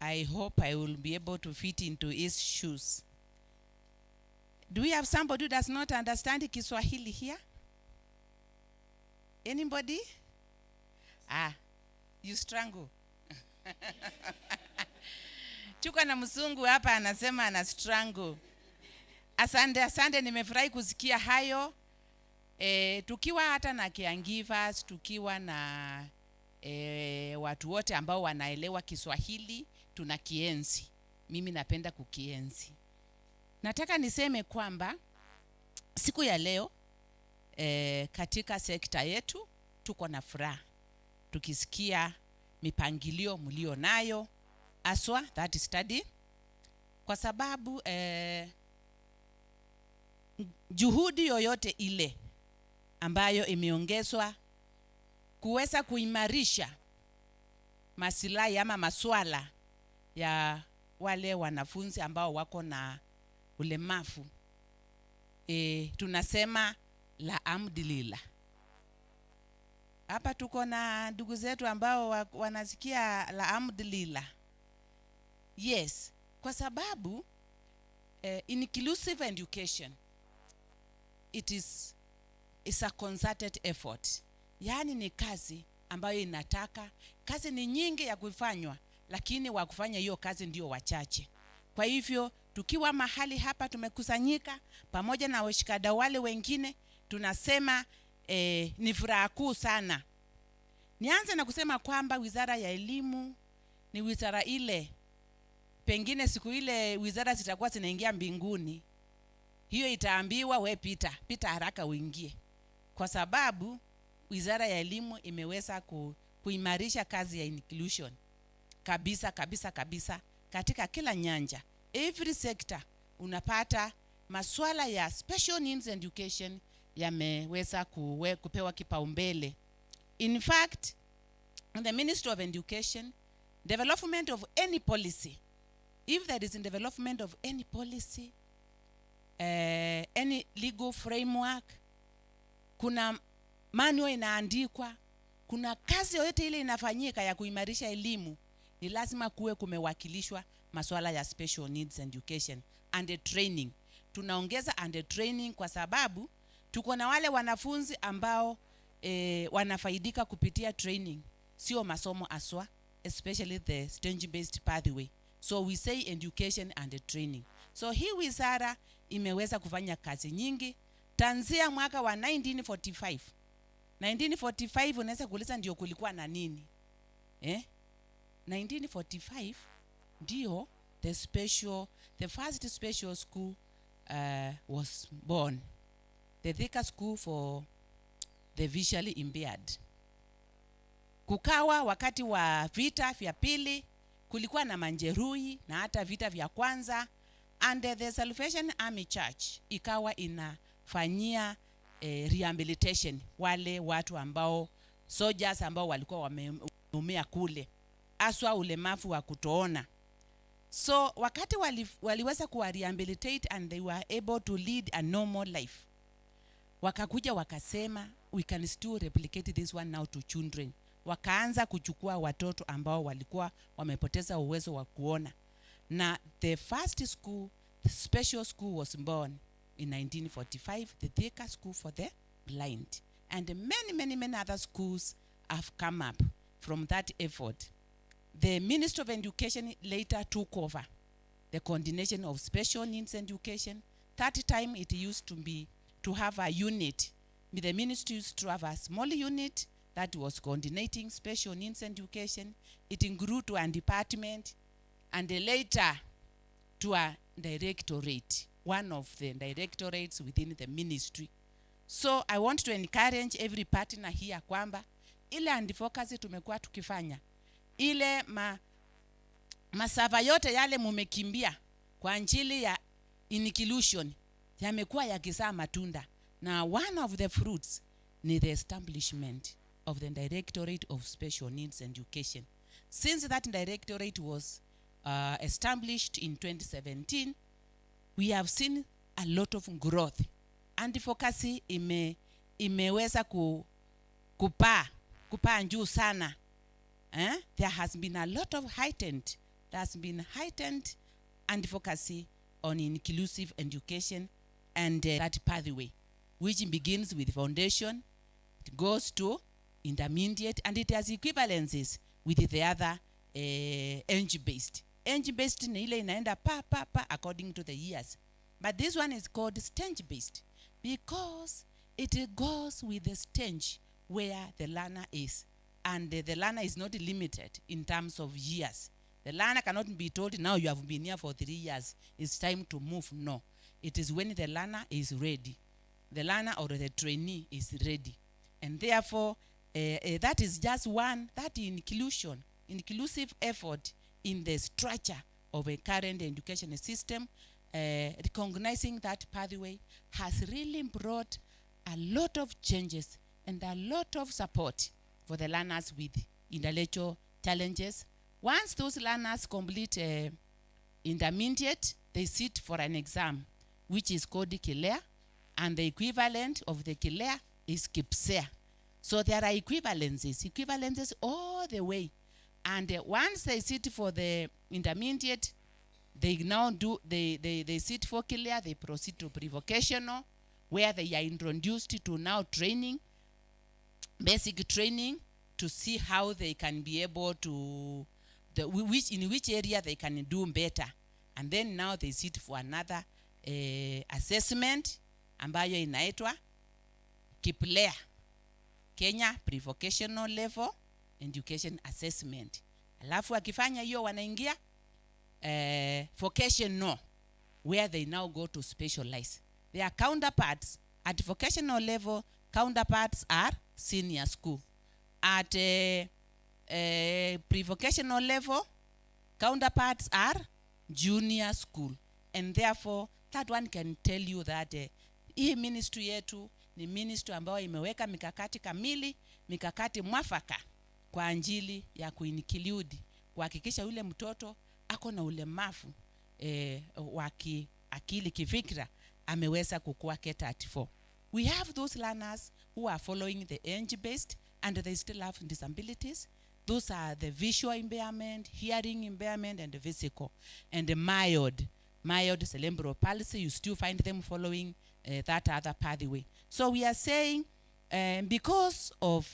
Speaker 4: I hope I will be able to fit into his shoes. Do we have somebody who does not understand Kiswahili here? Anybody? You strangle. Tuko na mzungu hapa anasema ana struggle. Asante, nimefurahi kusikia hayo. Tukiwa hata na caregivers, tukiwa na watu wote ambao wanaelewa Kiswahili, tuna kienzi. Mimi napenda kukienzi. Nataka niseme kwamba siku ya leo katika sekta yetu tuko na furaha tukisikia mipangilio mlio nayo aswa that study, kwa sababu juhudi yoyote ile ambayo imeongezwa kuweza kuimarisha masilahi ama maswala ya wale wanafunzi ambao wako na ulemavu, tunasema alhamdulillah. Hapa tuko na ndugu zetu ambao wanasikia alhamdulillah. Yes, kwa sababu inclusive education is a concerted effort. Yaani ni kazi ambayo inataka, kazi ni nyingi ya kufanywa, lakini wa kufanya hiyo kazi ndio wachache. Kwa hivyo tukiwa mahali hapa tumekusanyika pamoja na washikadau wale wengine, tunasema ni furaha kuu sana. Nianze na kusema kwamba Wizara ya Elimu ni wizara ile, pengine siku ile wizara zitakuwa zinaingia mbinguni, hiyo itaambiwa we pita haraka uingie, kwa sababu Wizara ya Elimu imeweza kuimarisha kazi ya inclusion kabisa katika kila nyanja. Every sector unapata maswala ya special needs education yameweza kupewa kipaumbele. In fact, the Ministry of Education, development of any policy, if there is a development of any policy, any legal framework, kuna manual inaandikwa, kuna kazi yoyote ile inafanyika ya kuimarisha elimu, ni lazima kuwe kumewakilishwa masuala ya special needs education and training. Tunaongeza and training kwa sababu tuko na wale wanafunzi ambao wanafaidika kupitia training, sio masomo aswa, especially the STEM based pathway. So we say education and training. So hii wizara imeweza kufanya kazi nyingi tanzia mwaka wa 1945. 1945 unaweza kuuliza ndio kulikuwa na nini? 1945 ndio the first special school was born. The Thika School for the Visually Impaired. Kukawa wakati wa vita vya pili, kulikuwa na manjeruhi na hata vita vya kwanza, and the Salvation Army Church ikawa inafanyia rehabilitation wale watu ambao soldiers ambao walikuwa wameumia kule, aswa ulemavu wa kutoona. So wakati waliweza kuwa rehabilitate and they were able to lead a normal life, wakakuja wakasema we can still replicate this one now to children. Wakaanza kuchukua watoto ambao walikuwa wamepoteza uwezo wa kuona, na the first school, the special school, was born in 1945, the Thika School for the Blind, and many other schools have come up from that effort. The Ministry of Education later took over the coordination of special needs education. That time it used to have a unit. The ministry used to have a small unit that was coordinating special needs education. It grew to a department and later to a directorate, one of the directorates within the ministry. So I want to encourage every partner here kwamba ile advocacy tumekuwa tukifanya, ile masava yote yale mumekimbia kwa ajili ya inclusion yamekuwa yakizaa matunda, na one of the fruits ni the establishment of the Directorate of Special Needs Education. Since that directorate was established in 2017, we have seen a lot of growth. Advocacy imeweza kupaa juu sana. There has been a lot of heightened advocacy on inclusive education and that pathway, which begins with foundation, it goes to intermediate, and it has equivalences with the other age based. Age based ni ile inaenda pa according to the years, but this one is called stage based because it goes with the stage where the learner is, and the learner is not limited in terms of years. The learner cannot be told, now you have been here for 3 years, it's time to move. No, it is when the learner is ready, the learner or the trainee is ready. And therefore that is just one, that inclusive effort in the structure of a current education system, recognizing that pathway has really brought a lot of changes and a lot of support for the learners with intellectual challenges. Once those learners complete intermediate, they sit for an exam, which is called KILEA, and the equivalent of the KILEA is KIPSEA. So there are equivalences all the way. And once they sit for the intermediate, they now do, they sit for KILEA, they proceed to pre-vocational, where they are introduced to now training, basic training, to see how they can be able to, in which area they can do better. And then now they sit for another assessment ambayo inaitwa KIPLEA, Kenya Pre-Vocational Level Education Assessment. Alafu akifanya hiyo wanaingia vocational, where they now go to specialize. Their counterparts at vocational level, counterparts are senior school. At pre-vocational level, counterparts are junior school. And therefore, that one can tell you that hii ministry yetu ni ministry ambayo imeweka mikakati kamili, mikakati mwafaka kwa ajili ya kuinclude, kuhakikisha yule mtoto ako na ulemavu wa akili kifikra ameweza kukua K34. We have those learners who are following the age-based and they still have disabilities. Those are the visual impairment, hearing impairment, and the physical. And the mild cerebral palsy, you still find them following that other pathway. So we are saying, because of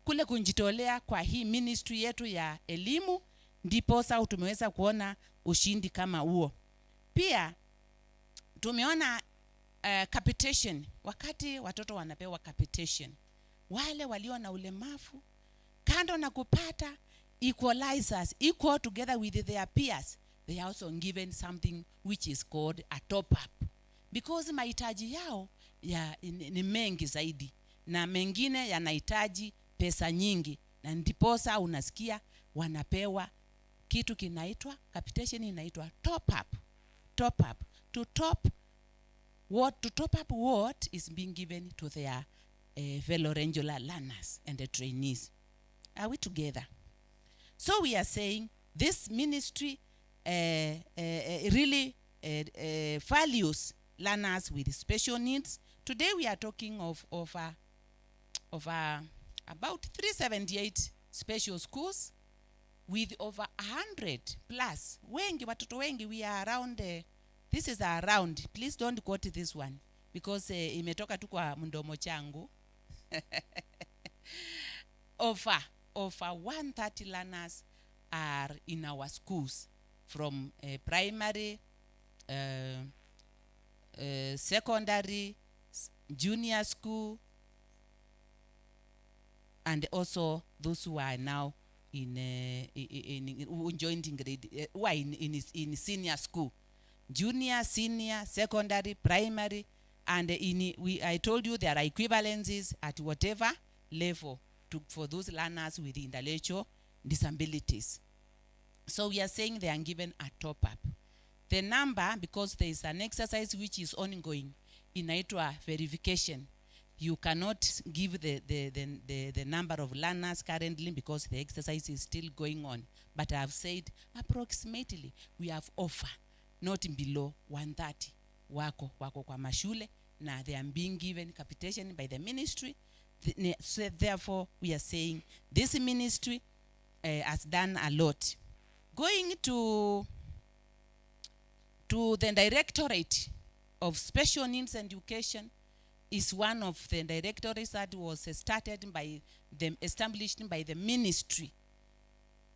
Speaker 4: kule kunjitolea kwa hii ministry yetu ya elimu, ndipo sasa tumeweza kuona ushindi kama huo. Pia tumeona capitation, wakati watoto wanapewa capitation, wale walio na ulemavu, kando na kupata equalizers, equal together with their peers, they are also given something which is called a top up, because mahitaji yao ni mengi zaidi, na mengine yanahitaji pesa nyingi, na ndiposa unasikia wanapewa kitu kinaitwa capitation, inaitwa top up. To top up what is being given to their fellow regular learners and the trainees. Are we together? So we are saying this ministry really values learners with special needs. Today we are talking of about 378 special schools with over 100 plus. Wengi, watoto wengi, we are around, this is around, please don't quote this one, because imetoka tu kwa mdomo changu. Over 130 learners are in our schools, from primary, secondary, junior school, and also those who are now who joined in grade, who are in senior school, junior, senior, secondary, primary, and I told you there are equivalencies at whatever level for those learners with intellectual disabilities. So we are saying they are given a top up. The number, because there is an exercise which is ongoing, inaitwa verification. You cannot give the number of learners currently because the exercise is still going on. But I have said approximately we have offer not below 130 wako kwa mashule, na they are being given capitation by the ministry. So therefore we are saying this ministry has done a lot. Going to the Directorate of Special Needs Education is one of the directorates that was established by the ministry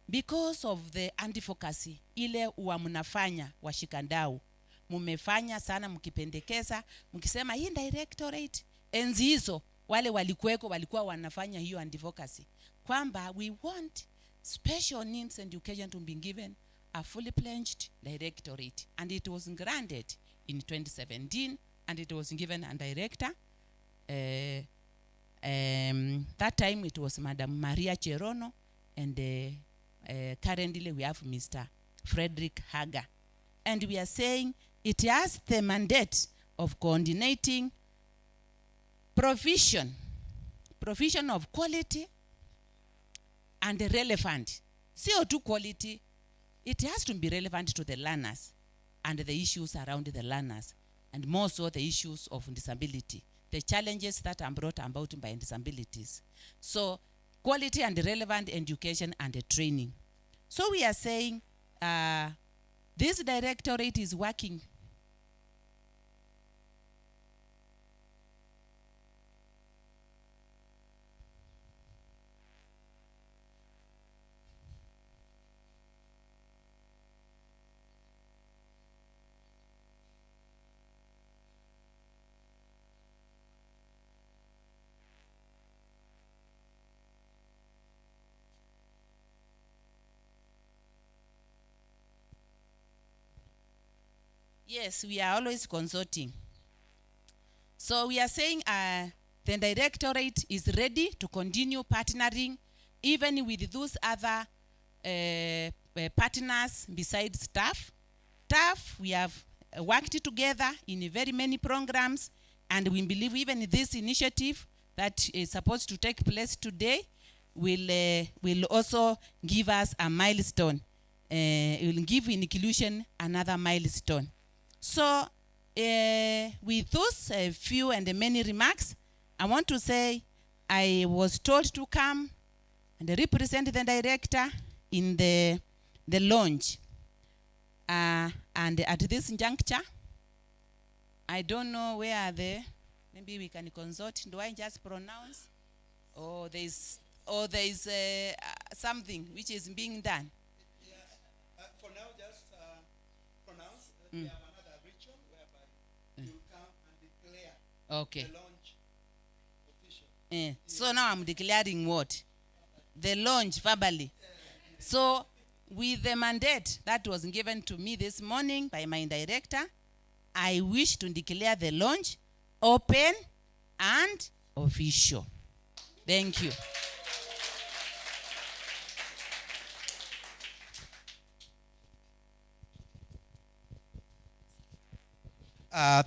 Speaker 4: because of the advocacy ile huwa mnafanya washikandau, mumefanya sana mkipendekeza, mkisema hii directorate. Enzi hizo wale walikuwa wanafanya hiyo advocacy kwamba we want special needs education to be given a fully pledged directorate, and it was granted in 2017, and it was given a director. That time it was Madam Maria Cherono, and currently we have Mr. Frederick Hager. And we are saying it has the mandate of coordinating provision of quality and relevant. CO2 quality, it has to be relevant to the learners and the issues around the learners, and more so the issues of disability, the challenges that are brought about by disabilities. So quality and relevant education and training. So we are saying this directorate is working Yes, we are always consulting. So we are saying the directorate is ready to continue partnering even with those other partners besides staff. Staff, we have worked together in very many programs, and we believe even this initiative that is supposed to take place today will also give us a milestone. It will give inclusion another milestone. So with those few and many remarks, I want to say I was told to come and represent the director in the launch. And at this juncture, I don't know where are they. Maybe we can consult. Do I just pronounce? Or there is something which is being done?
Speaker 12: For now, just pronounce. We have another ritual whereby you come and declare
Speaker 4: Okay.
Speaker 12: the launch official.
Speaker 4: So now I'm declaring what? The launch verbally. So with the mandate that was given to me this morning by my director, I wish to declare the launch open and official. Thank you.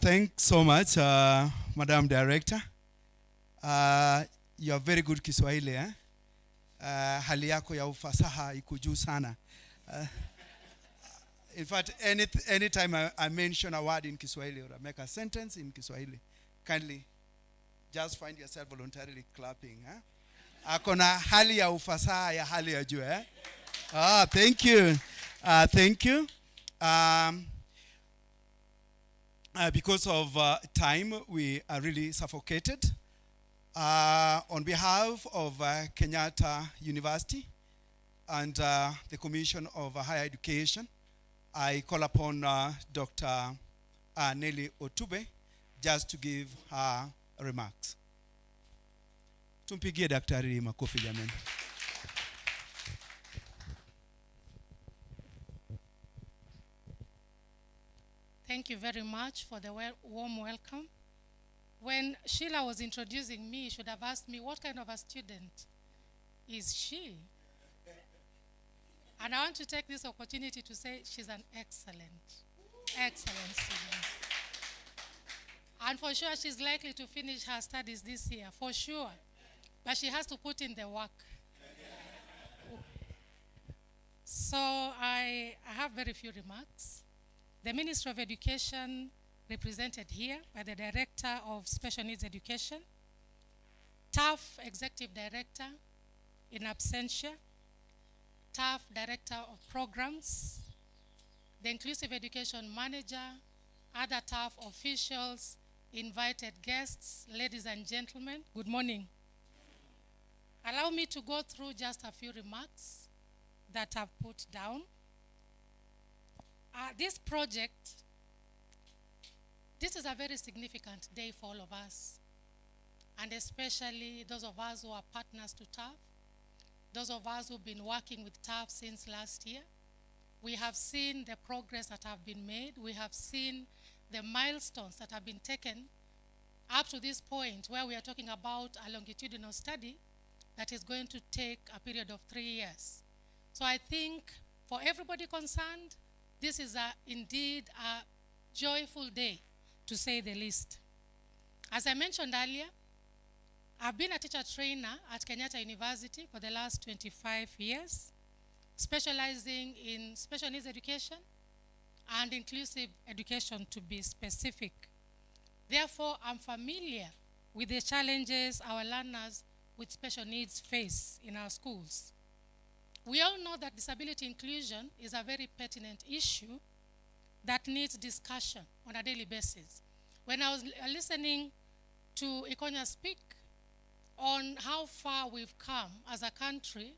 Speaker 12: Thanks so much, Madam Director. You are very good Kiswahili, eh? Hali yako ya ufasaha iko juu sana. In fact, anytime I mention a word in Kiswahili or I make a sentence in Kiswahili, kindly just find yourself voluntarily clapping. Eh? Akona hali ya ufasaha ya hali ya juu, eh? Thank you. Thank you. Because of time, we are really suffocated. On behalf of Kenyatta University and the Commission of Higher Education, I call upon Dr. Nelly Otube just to give her remarks. Tumpigie daktari makofi jameni.
Speaker 5: Thank you very much for the warm welcome. When Sheila was introducing me, she should have asked me, what kind of a student is she? And I want to take this opportunity to say she's an excellent student. And for sure, she's likely to finish her studies this year, for sure. But she has to put in the work. So I have very few remarks. The Ministry of Education, represented here by the Director of Special Needs Education, TAF Executive Director in absentia, TAF Director of Programs, the Inclusive Education Manager, other TAF officials, invited guests, ladies and gentlemen, good morning. Allow me to go through just a few remarks that I've put down. This project, this is a very significant day for all of us, and especially those of us who are partners to TAF, those of us who've been working with TAF since last year. We have seen the progress that have been made. We have seen the milestones that have been taken up to this point where we are talking about a longitudinal study that is going to take a period of 3 years. So I think for everybody concerned, this is indeed a joyful day, to say the least. As I mentioned earlier, I've been a teacher trainer at Kenyatta University for the last 25 years, specializing in special needs education and inclusive education, to be specific. Therefore, I'm familiar with the challenges our learners with special needs face in our schools. We all know that disability inclusion is a very pertinent issue that needs discussion on a daily basis. When I was listening to Ikonya speak on how far we've come as a country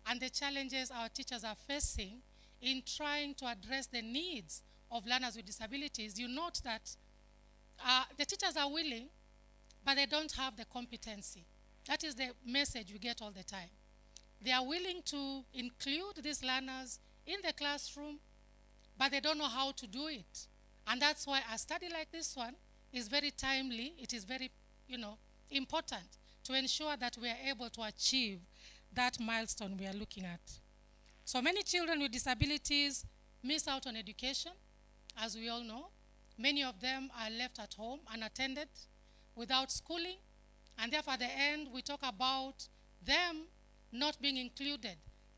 Speaker 5: and the challenges our teachers are facing in trying to address the needs of learners with disabilities, you note that the teachers are willing, but they don't have the competency. That is the message we get all the time. They are willing to include these learners in the classroom, but they don't know how to do it. And that's why a study like this one is very timely. It is very, important to ensure that we are able to achieve that milestone we are looking at. So many children with disabilities miss out on education, as we all know. Many of them are left at home unattended, without schooling, and therefore at the end we talk about them not being included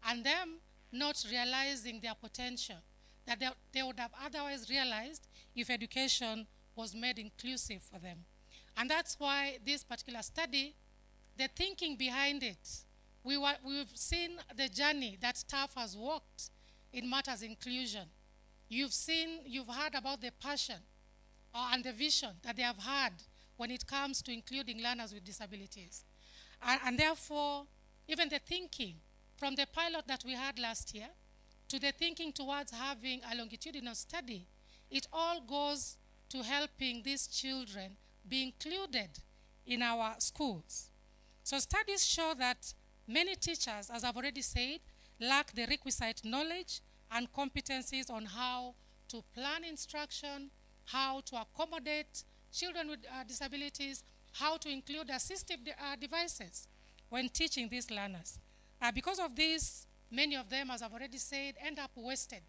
Speaker 5: and them not realizing their potential that they would have otherwise realized if education was made inclusive for them. And that's why this particular study, the thinking behind it, we've seen the journey that staff has walked in matters inclusion. You've heard about the passion and the vision that they have had when it comes to including learners with disabilities. And therefore, even the thinking from the pilot that we had last year to the thinking towards having a longitudinal study, it all goes to helping these children be included in our schools. So studies show that many teachers, as I've already said, lack the requisite knowledge and competencies on how to plan instruction, how to accommodate children with disabilities, how to include assistive devices when teaching these learners. Because of this, many of them, as I've already said, end up wasted.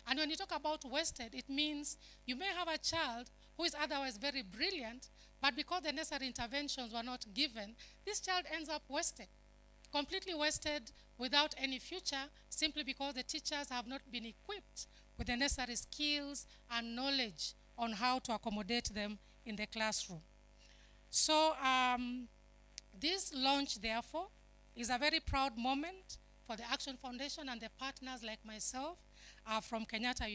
Speaker 5: And when you talk about wasted, it means you may have a child who is otherwise very brilliant, but because the necessary interventions were not given, this child ends up wasted, completely wasted without any future, simply because the teachers have not been equipped with the necessary skills and knowledge on how to accommodate them in the classroom. So this launch, therefore, is a very proud moment for the Action Foundation and the partners like myself from Kenyatta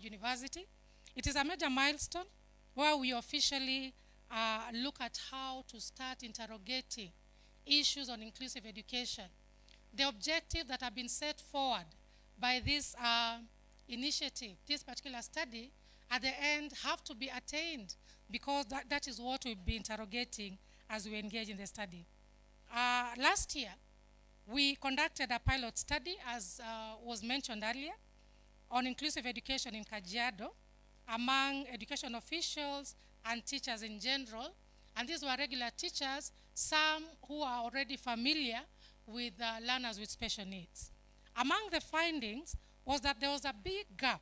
Speaker 5: University. It is a major milestone where we officially look at how to start interrogating issues on inclusive education. The objectives that have been set forward by this initiative, this particular study, at the end have to be attained, because that is what we'll be interrogating as we engage in the study. Last year, we conducted a pilot study, as was mentioned earlier, on inclusive education in Kajiado among education officials and teachers in general. And these were regular teachers, some who are already familiar with learners with special needs. Among the findings was that there was a big gap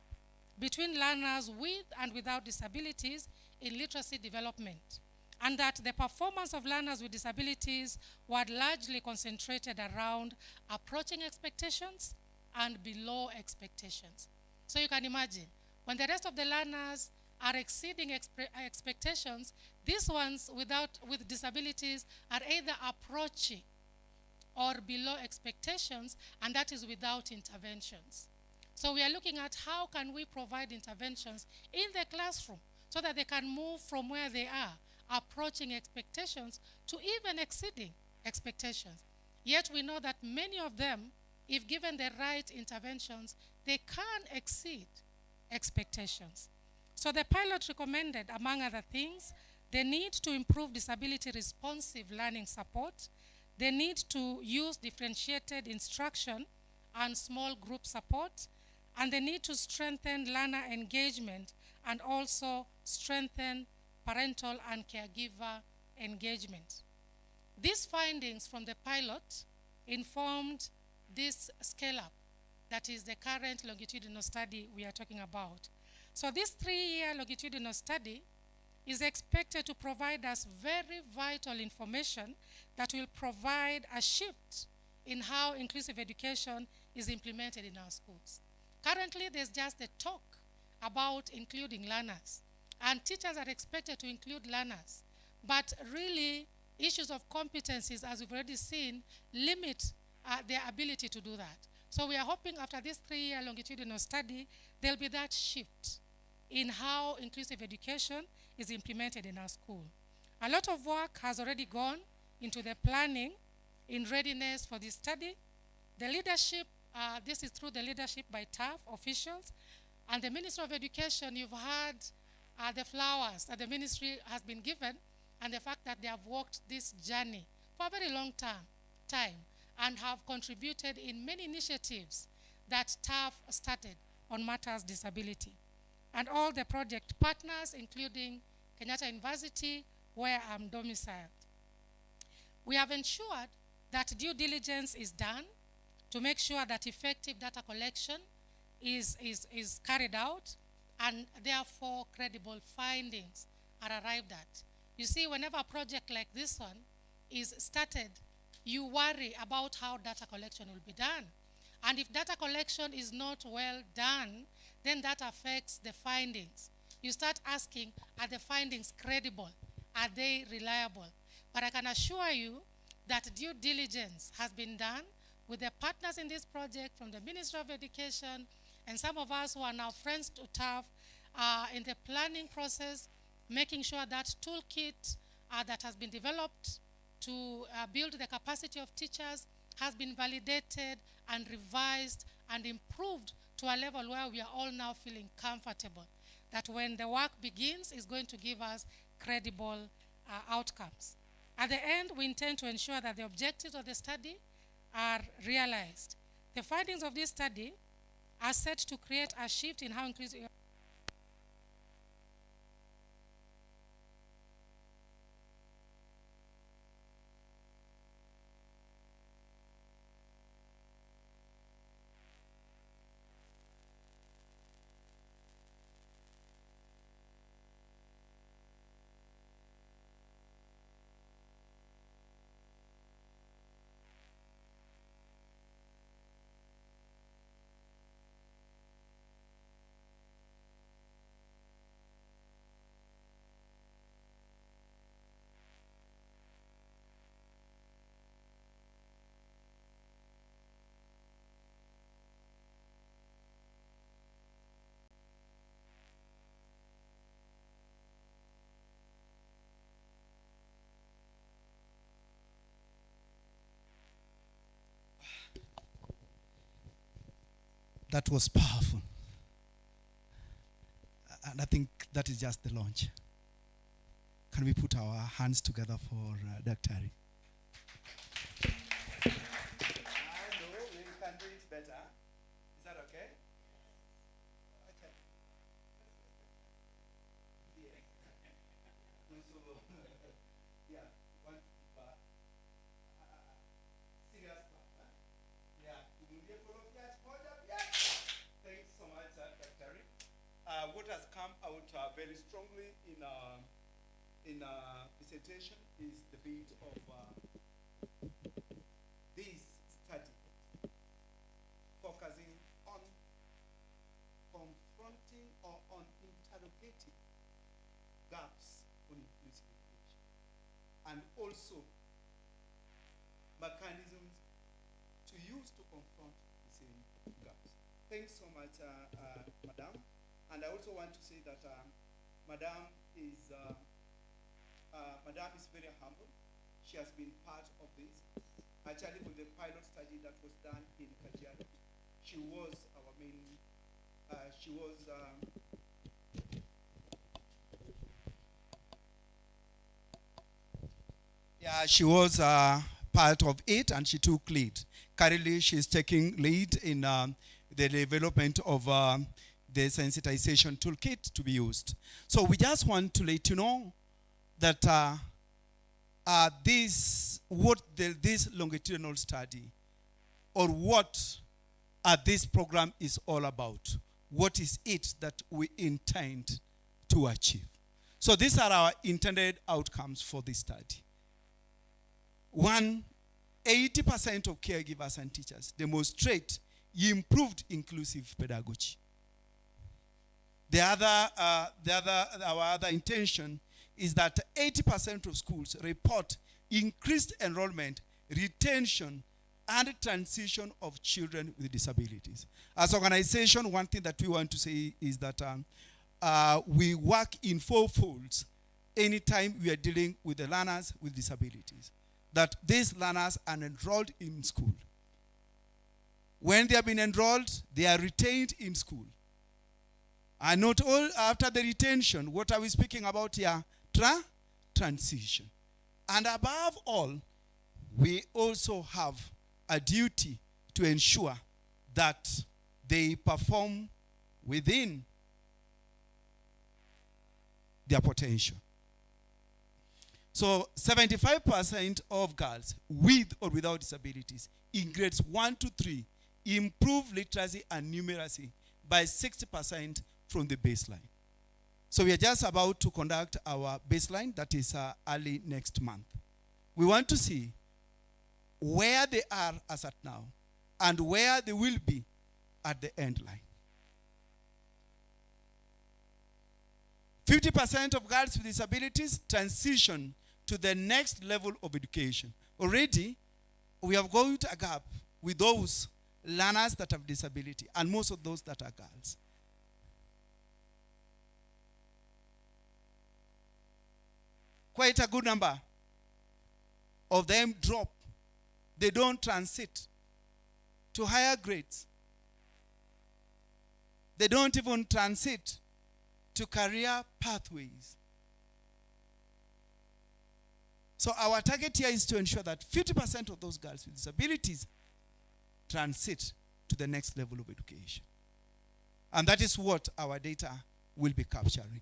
Speaker 5: between learners with and without disabilities in literacy development, and that the performance of learners with disabilities were largely concentrated around approaching expectations and below expectations. So you can imagine, when the rest of the learners are exceeding expectations, these ones with disabilities are either approaching or below expectations, and that is without interventions. So we are looking at how can we provide interventions in the classroom so that they can move from where they are, approaching expectations, to even exceeding expectations. Yet we know that many of them, if given the right interventions, they can exceed expectations. So the pilot recommended, among other things, the need to improve disability responsive learning support, the need to use differentiated instruction and small group support, and the need to strengthen learner engagement and also strengthen parental and caregiver engagement. These findings from the pilot informed this scale-up, that is the current longitudinal study we are talking about. So this 3-year longitudinal study is expected to provide us very vital information that will provide a shift in how inclusive education is implemented in our schools. Currently, there's just the talk about including learners, and teachers are expected to include learners, but really issues of competencies, as we've already seen, limit their ability to do that. So we are hoping after this 3-year longitudinal study, there'll be that shift in how inclusive education is implemented in our school. A lot of work has already gone into the planning in readiness for this study. The leadership, this is through the leadership by TAF officials, and the Ministry of Education. You've heard the flowers that the ministry has been given and the fact that they have walked this journey for a very long time and have contributed in many initiatives that TAF started on matters disability. And all the project partners, including Kenyatta University, where I'm domiciled. We have ensured that due diligence is done to make sure that effective data collection is carried out, and therefore credible findings are arrived at. You see, whenever a project like this one is started, you worry about how data collection will be done. And if data collection is not well done, then that affects the findings. You start asking, are the findings credible? Are they reliable? But I can assure you that due diligence has been done with the partners in this project from the Ministry of Education, and some of us who are now friends to TAF in the planning process, making sure that toolkit that has been developed to build the capacity of teachers has been validated and revised and improved to a level where we are all now feeling comfortable that when the work begins, it's going to give us credible outcomes. At the end, we intend to ensure that the objectives of the study are realized. The findings of this study are set to create a shift in how inclusive
Speaker 12: That was powerful. And I think that is just the launch. Can we put our hands together for Dr. Ari? I know we can do it better. Is that okay? Okay. Yeah. Yeah. One serious clap, huh? Yeah. Thanks so much, Dr. Ari. What has come out very strongly in presentation is the bit of this study focusing on confronting or on interrogating gaps on inclusive education, and also mechanisms to use to confront the same gaps. Thanks so much, Madam. And I also want to say that Madam is very humble. She has been part of this. actually for the pilot study that was done in Kajiado. She was our main, she was yeah, she was part of it, and she took lead. Currently, she's taking lead in the development of the sensitization toolkit to be used. So we just want to let you know that this longitudinal study, or what this program is all about. What is it that we intend to achieve? So these are our intended outcomes for this study. 80% of caregivers and teachers demonstrate improved inclusive pedagogy. Our other intention is that 80% of schools report increased enrollment, retention, and transition of children with disabilities. As an organization, one thing that we want to say is that we work in 4 folds anytime we are dealing with the learners with disabilities. That these learners are enrolled in school. When they have been enrolled, they are retained in school. And not all after the retention, what are we speaking about here? Transition. And above all, we also have a duty to ensure that they perform within their potential. So 75% of girls with or without disabilities in grades 1 to 3 improve literacy and numeracy by 60% from the baseline. So we are just about to conduct our baseline, that is early next month. We want to see where they are as at now and where they will be at the end line. 50% of girls with disabilities transition to the next level of education. Already, we have got a gap with those learners that have disability, and most of those that are girls. Quite a good number of them drop. They don't transit to higher grades. They don't even transit to career pathways. So our target here is to ensure that 50% of those girls with disabilities transit to the next level of education. And that is what our data will be capturing.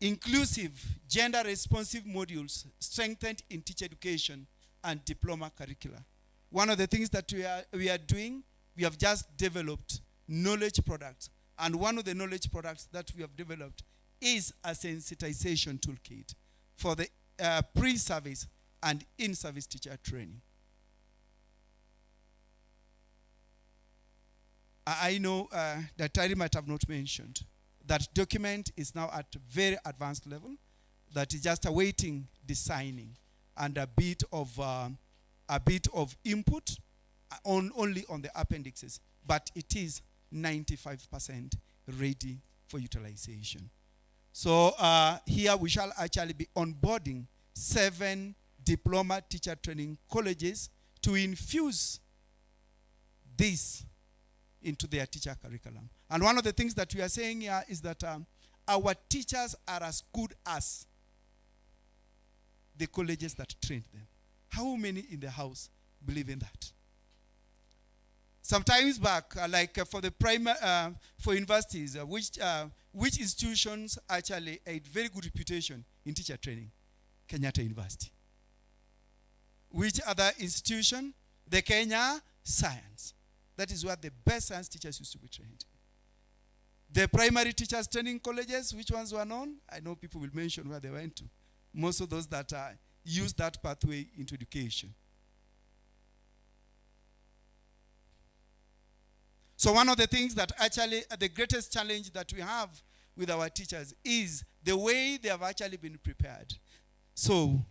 Speaker 12: Inclusive, gender-responsive modules strengthened in teacher education and diploma curricula. One of the things that we are doing, we have just developed knowledge products. And one of the knowledge products that we have developed is a sensitization toolkit for the pre-service and in-service teacher training. I know that Tari might have not mentioned that document is now at a very advanced level, that is just awaiting designing and a bit of input only on the appendixes, but it is 95% ready for utilization. So here we shall actually be onboarding 7 diploma teacher training colleges to infuse this into their teacher curriculum. And one of the things that we are saying here is that our teachers are as good as the colleges that trained them. How many in the house believe in that? Sometimes back, for the for universities, which institutions actually had very good reputation in teacher training? Kenyatta University. Which other institution? The Kenya Science. That is where the best science teachers used to be trained. The primary teachers training colleges, which ones were known? I know people will mention where they went to. Most of those that used that pathway into education. So one of the things that actually, the greatest challenge that we have with our teachers is the way they have actually been prepared. So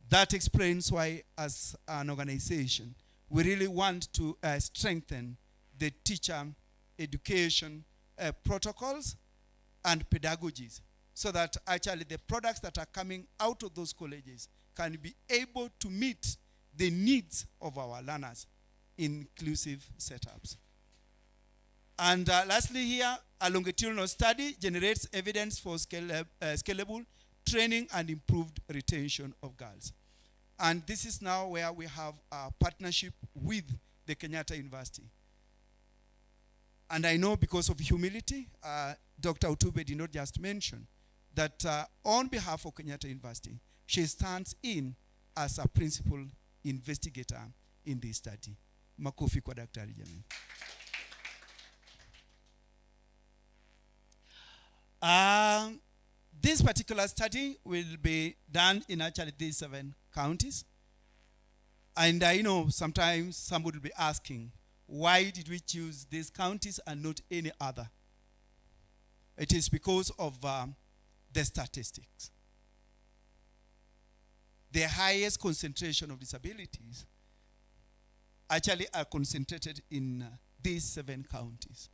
Speaker 12: that explains why, as an organization, we really want to strengthen the teacher education protocols and pedagogies, so that actually the products that are coming out of those colleges can be able to meet the needs of our learners in inclusive setups. And lastly here, a longitudinal study generates evidence for scalable training and improved retention of girls. And this is now where we have a partnership with the Kenyatta University. And I know because of humility, Dr. Utube did not just mention that on behalf of Kenyatta University, she stands in as a principal investigator in this study. Makofi kwa daktari jamani. This particular study will be done in actually these 7 counties. And I know sometimes somebody will be asking, why did we choose these counties and not any other? It is because of the statistics. The highest concentration of disabilities actually are concentrated in these 7 counties.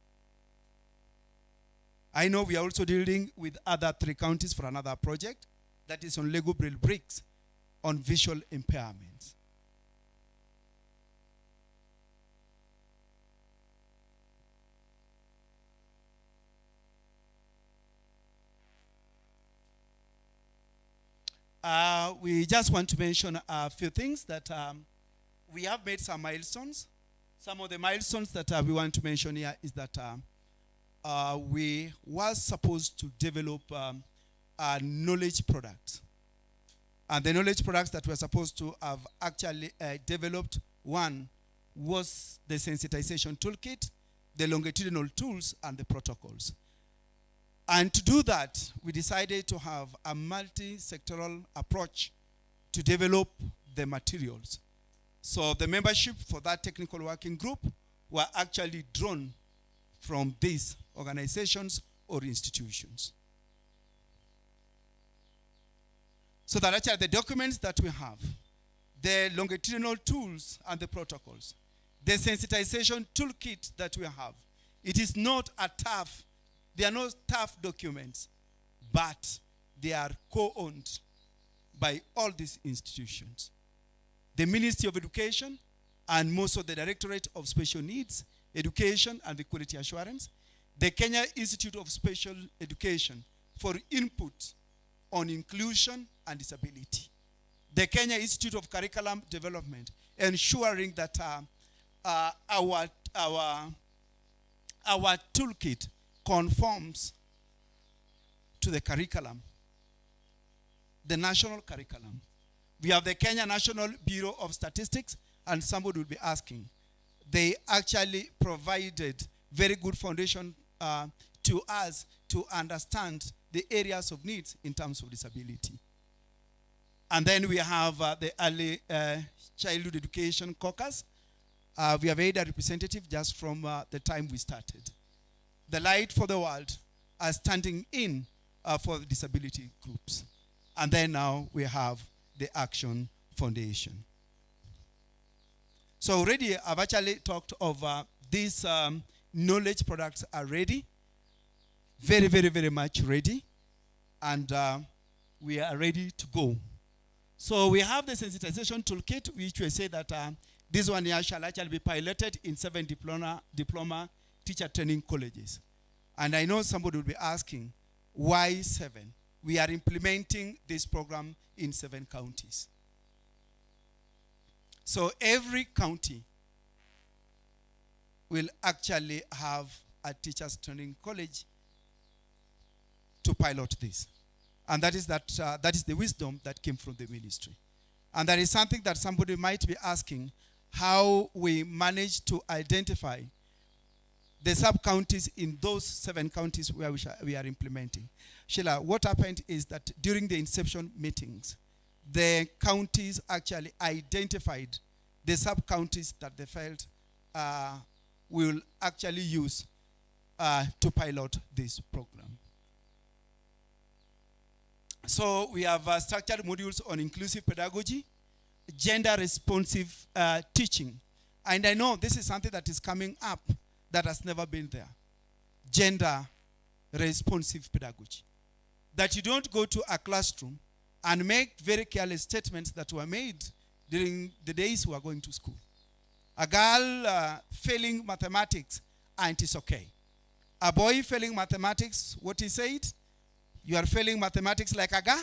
Speaker 12: I know we are also dealing with other 3 counties for another project that is on Lego Braille bricks on visual impairments. We just want to mention a few things that we have made some milestones. Some of the milestones that we want to mention here is that we were supposed to develop a knowledge product. And the knowledge products that we're supposed to have actually developed, one was the sensitization toolkit, the longitudinal tools, and the protocols. And to do that, we decided to have a multi-sectoral approach to develop the materials. So the membership for that technical working group were actually drawn from these organizations or institutions. So that actually the documents that we have, the longitudinal tools and the protocols, the sensitization toolkit that we have, it is not a tough, they are not tough documents, but they are co-owned by all these institutions. The Ministry of Education and most of the Directorate of Special Needs, Education and Equality Assurance, the Kenya Institute of Special Education for input on inclusion and disability, the Kenya Institute of Curriculum Development, ensuring that our toolkit conforms to the curriculum, the national curriculum. We have the Kenya National Bureau of Statistics, and somebody will be asking. They actually provided very good foundation to us to understand the areas of needs in terms of disability. And then we have the Early Childhood Education Caucus. We have had a representative just from the time we started. The Light for the World are standing in for the disability groups. And then now we have the Action Foundation. So already I've actually talked of these knowledge products are ready. Very, very, very much ready. And we are ready to go. So we have the sensitization toolkit, which we say that this one here shall actually be piloted in 7 diploma teacher training colleges. And I know somebody will be asking, why 7? We are implementing this program in 7 counties. So every county will actually have a teachers training college to pilot this. And that is the wisdom that came from the ministry. And that is something that somebody might be asking, how we managed to identify the sub-counties in those 7 counties where we are implementing. Sheila, what happened is that during the inception meetings, the counties actually identified the sub-counties that they felt will actually use to pilot this program. So we have structured modules on inclusive pedagogy, gender responsive teaching. And I know this is something that is coming up that has never been there. Gender responsive pedagogy. That you don't go to a classroom and make very careless statements that were made during the days we were going to school. A girl failing mathematics, and it's okay. A boy failing mathematics, what he said, you are failing mathematics like a guy.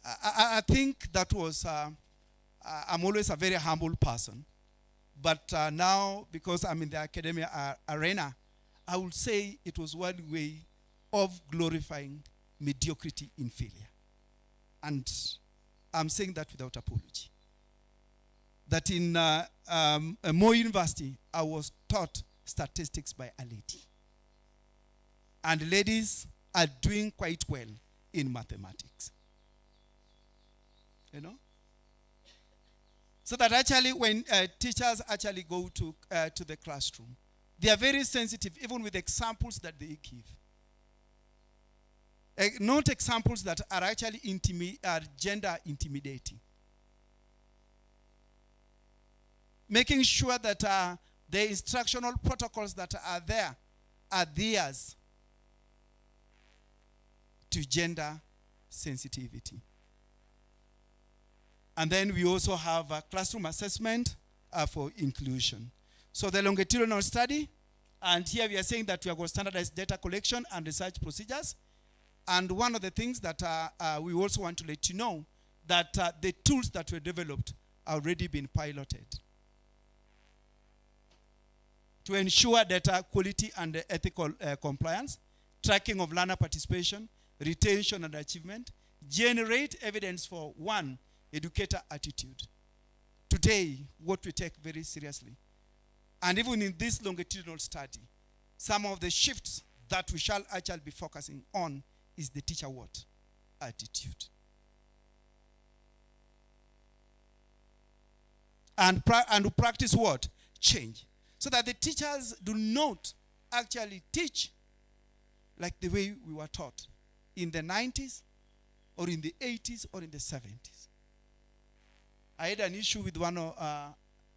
Speaker 12: I think that was, I'm always a very humble person. But now, because I'm in the academia arena, I would say it was one way of glorifying mediocrity in failure. And I'm saying that without apology. That in Moi University, I was taught statistics by a lady. And ladies are doing quite well in mathematics. You know? So that actually when teachers actually go to the classroom, they are very sensitive even with examples that they give. Not examples that are actually gender intimidating. Making sure that the instructional protocols that are there are theirs to gender sensitivity. And then we also have a classroom assessment for inclusion. So the longitudinal study, and here we are saying that we are going to standardize data collection and research procedures. And one of the things that we also want to let you know that the tools that were developed are already been piloted to ensure data quality and ethical compliance, tracking of learner participation, retention and achievement, generate evidence for one, educator attitude. Today, what we take very seriously. And even in this longitudinal study, some of the shifts that we shall actually be focusing on is the teacher what? Attitude. And practice what? Change. So that the teachers do not actually teach like the way we were taught in the 90s or in the 80s or in the 70s. I had an issue with one of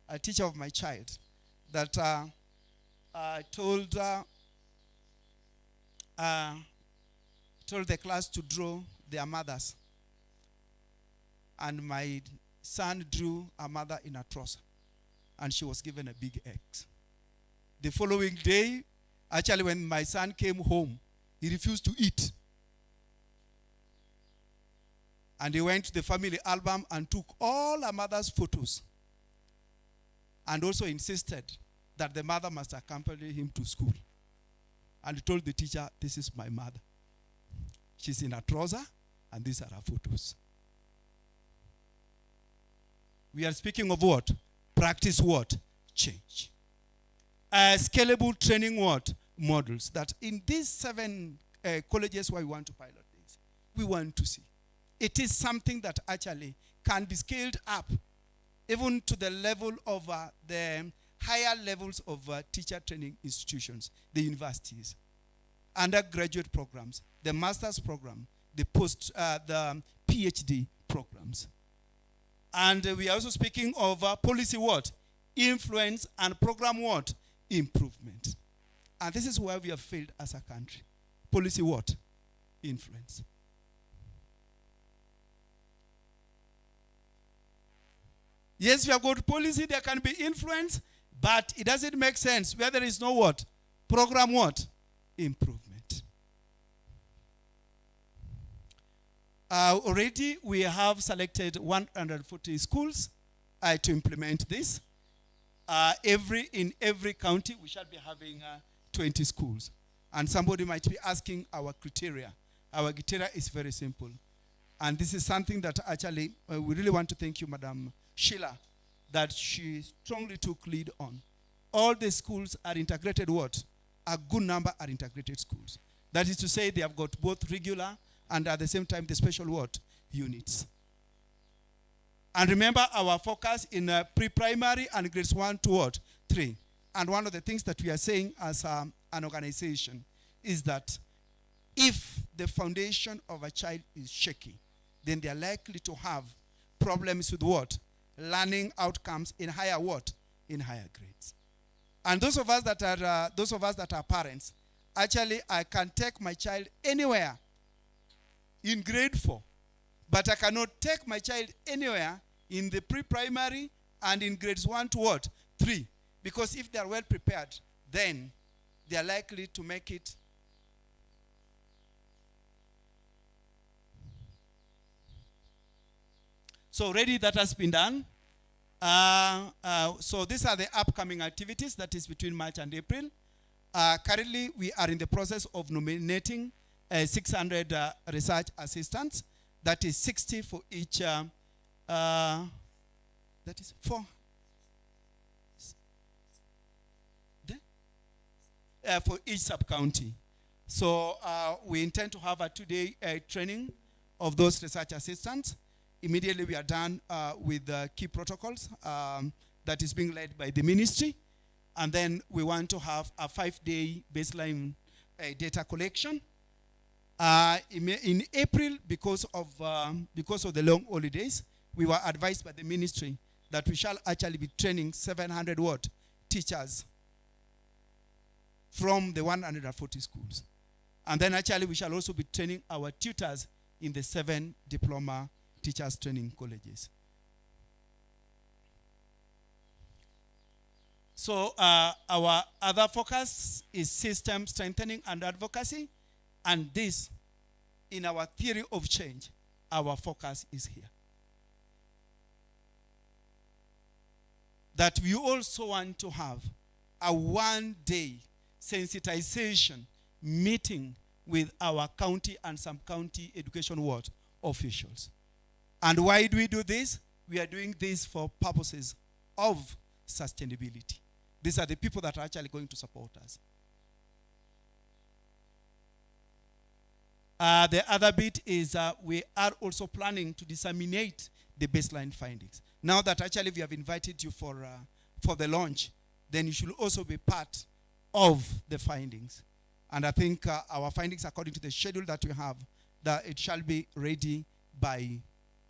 Speaker 12: a teacher of my child that told the class to draw their mothers. And my son drew a mother in a trouser. And she was given a big X. The following day, actually when my son came home, he refused to eat. And he went to the family album and took all her mother's photos. And also insisted that the mother must accompany him to school. And he told the teacher, this is my mother. She's in a trouser, and these are her photos. We are speaking of what? Practice what? Change. Scalable training what? Models. That in these 7 colleges where we want to pilot this, we want to see. It is something that actually can be scaled up even to the level of the higher levels of teacher training institutions, the universities, undergraduate programs, the master's program, the PhD programs. And we are also speaking of policy what? Influence and program what? Improvement. And this is where we have failed as a country. Policy what? Influence. Yes, we have got policy, there can be influence, but it doesn't make sense where there is no what? Program what? Improvement. Already we have selected 140 schools to implement this. In every county we shall be having 20 schools. And somebody might be asking our criteria. Our criteria is very simple. And this is something that actually we really want to thank you, Madam Sheila, that she strongly took lead on. All the schools are integrated what? A good number are integrated schools. That is to say they have got both regular and at the same time the special what? Units. And remember our focus in pre-primary and grades 1 to what? 3. And one of the things that we are saying as an organization is that if the foundation of a child is shaky, then they are likely to have problems with what? Learning outcomes in higher what? In higher grades. And those of us that are parents, actually I can take my child anywhere in grade 4, but I cannot take my child anywhere in the pre-primary and in grades 1 to what? 3. Because if they are well prepared, then they are likely to make it. So already that has been done. So these are the upcoming activities, that is between March and April. Currently, we are in the process of nominating 600 research assistants. That is 60 for each, that is 4. For each sub-county. So we intend to have a 2-day training of those research assistants. Immediately we are done with the key protocols that is being led by the ministry. And then we want to have a 5-day baseline data collection. In April, because of the long holidays, we were advised by the ministry that we shall actually be training 700 teachers from the 140 schools. And then actually we shall also be training our tutors in the 7 diploma teachers training colleges. So our other focus is system strengthening and advocacy. And this, in our theory of change, our focus is here. That we also want to have a 1-day sensitization meeting with our county and sub-county education officials. And why do we do this? We are doing this for purposes of sustainability. These are the people that are actually going to support us. The other bit is we are also planning to disseminate the baseline findings. Now that actually we have invited you for the launch, then you should also be part of the findings. And I think our findings, according to the schedule that we have, that it shall be ready by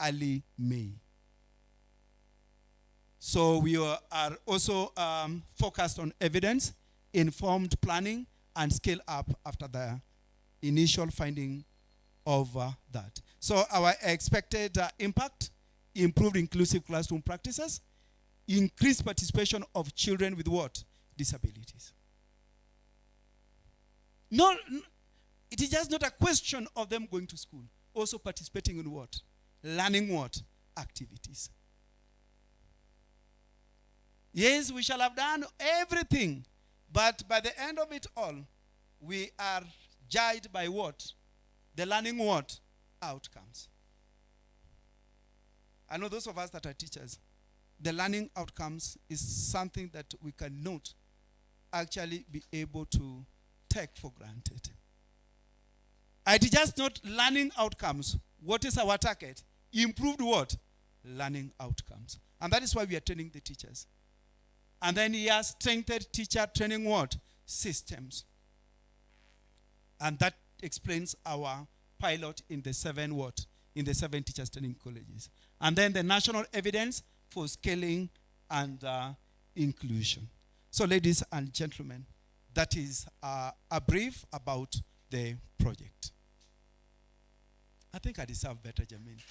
Speaker 12: early May. So we are also focused on evidence-informed planning and scale up after the initial finding of that. So our expected impact: improved inclusive classroom practices, increased participation of children with disabilities. No, it is just not a question of them going to school, also participating in learning activities. Yes, we shall have done everything, but by the end of it all, we are judged by the learning outcomes. I know those of us that are teachers, the learning outcomes is something that we cannot actually be able to take for granted. It is just not learning outcomes. What is our target? Improved learning outcomes. And that is why we are training the teachers. And then he has strengthened teacher training systems. And that explains our pilot in the 7 in the 7 teachers training colleges. And then the national evidence for scaling and inclusion. So ladies and gentlemen, that is a brief about the project. I think I deserve better, Jamin.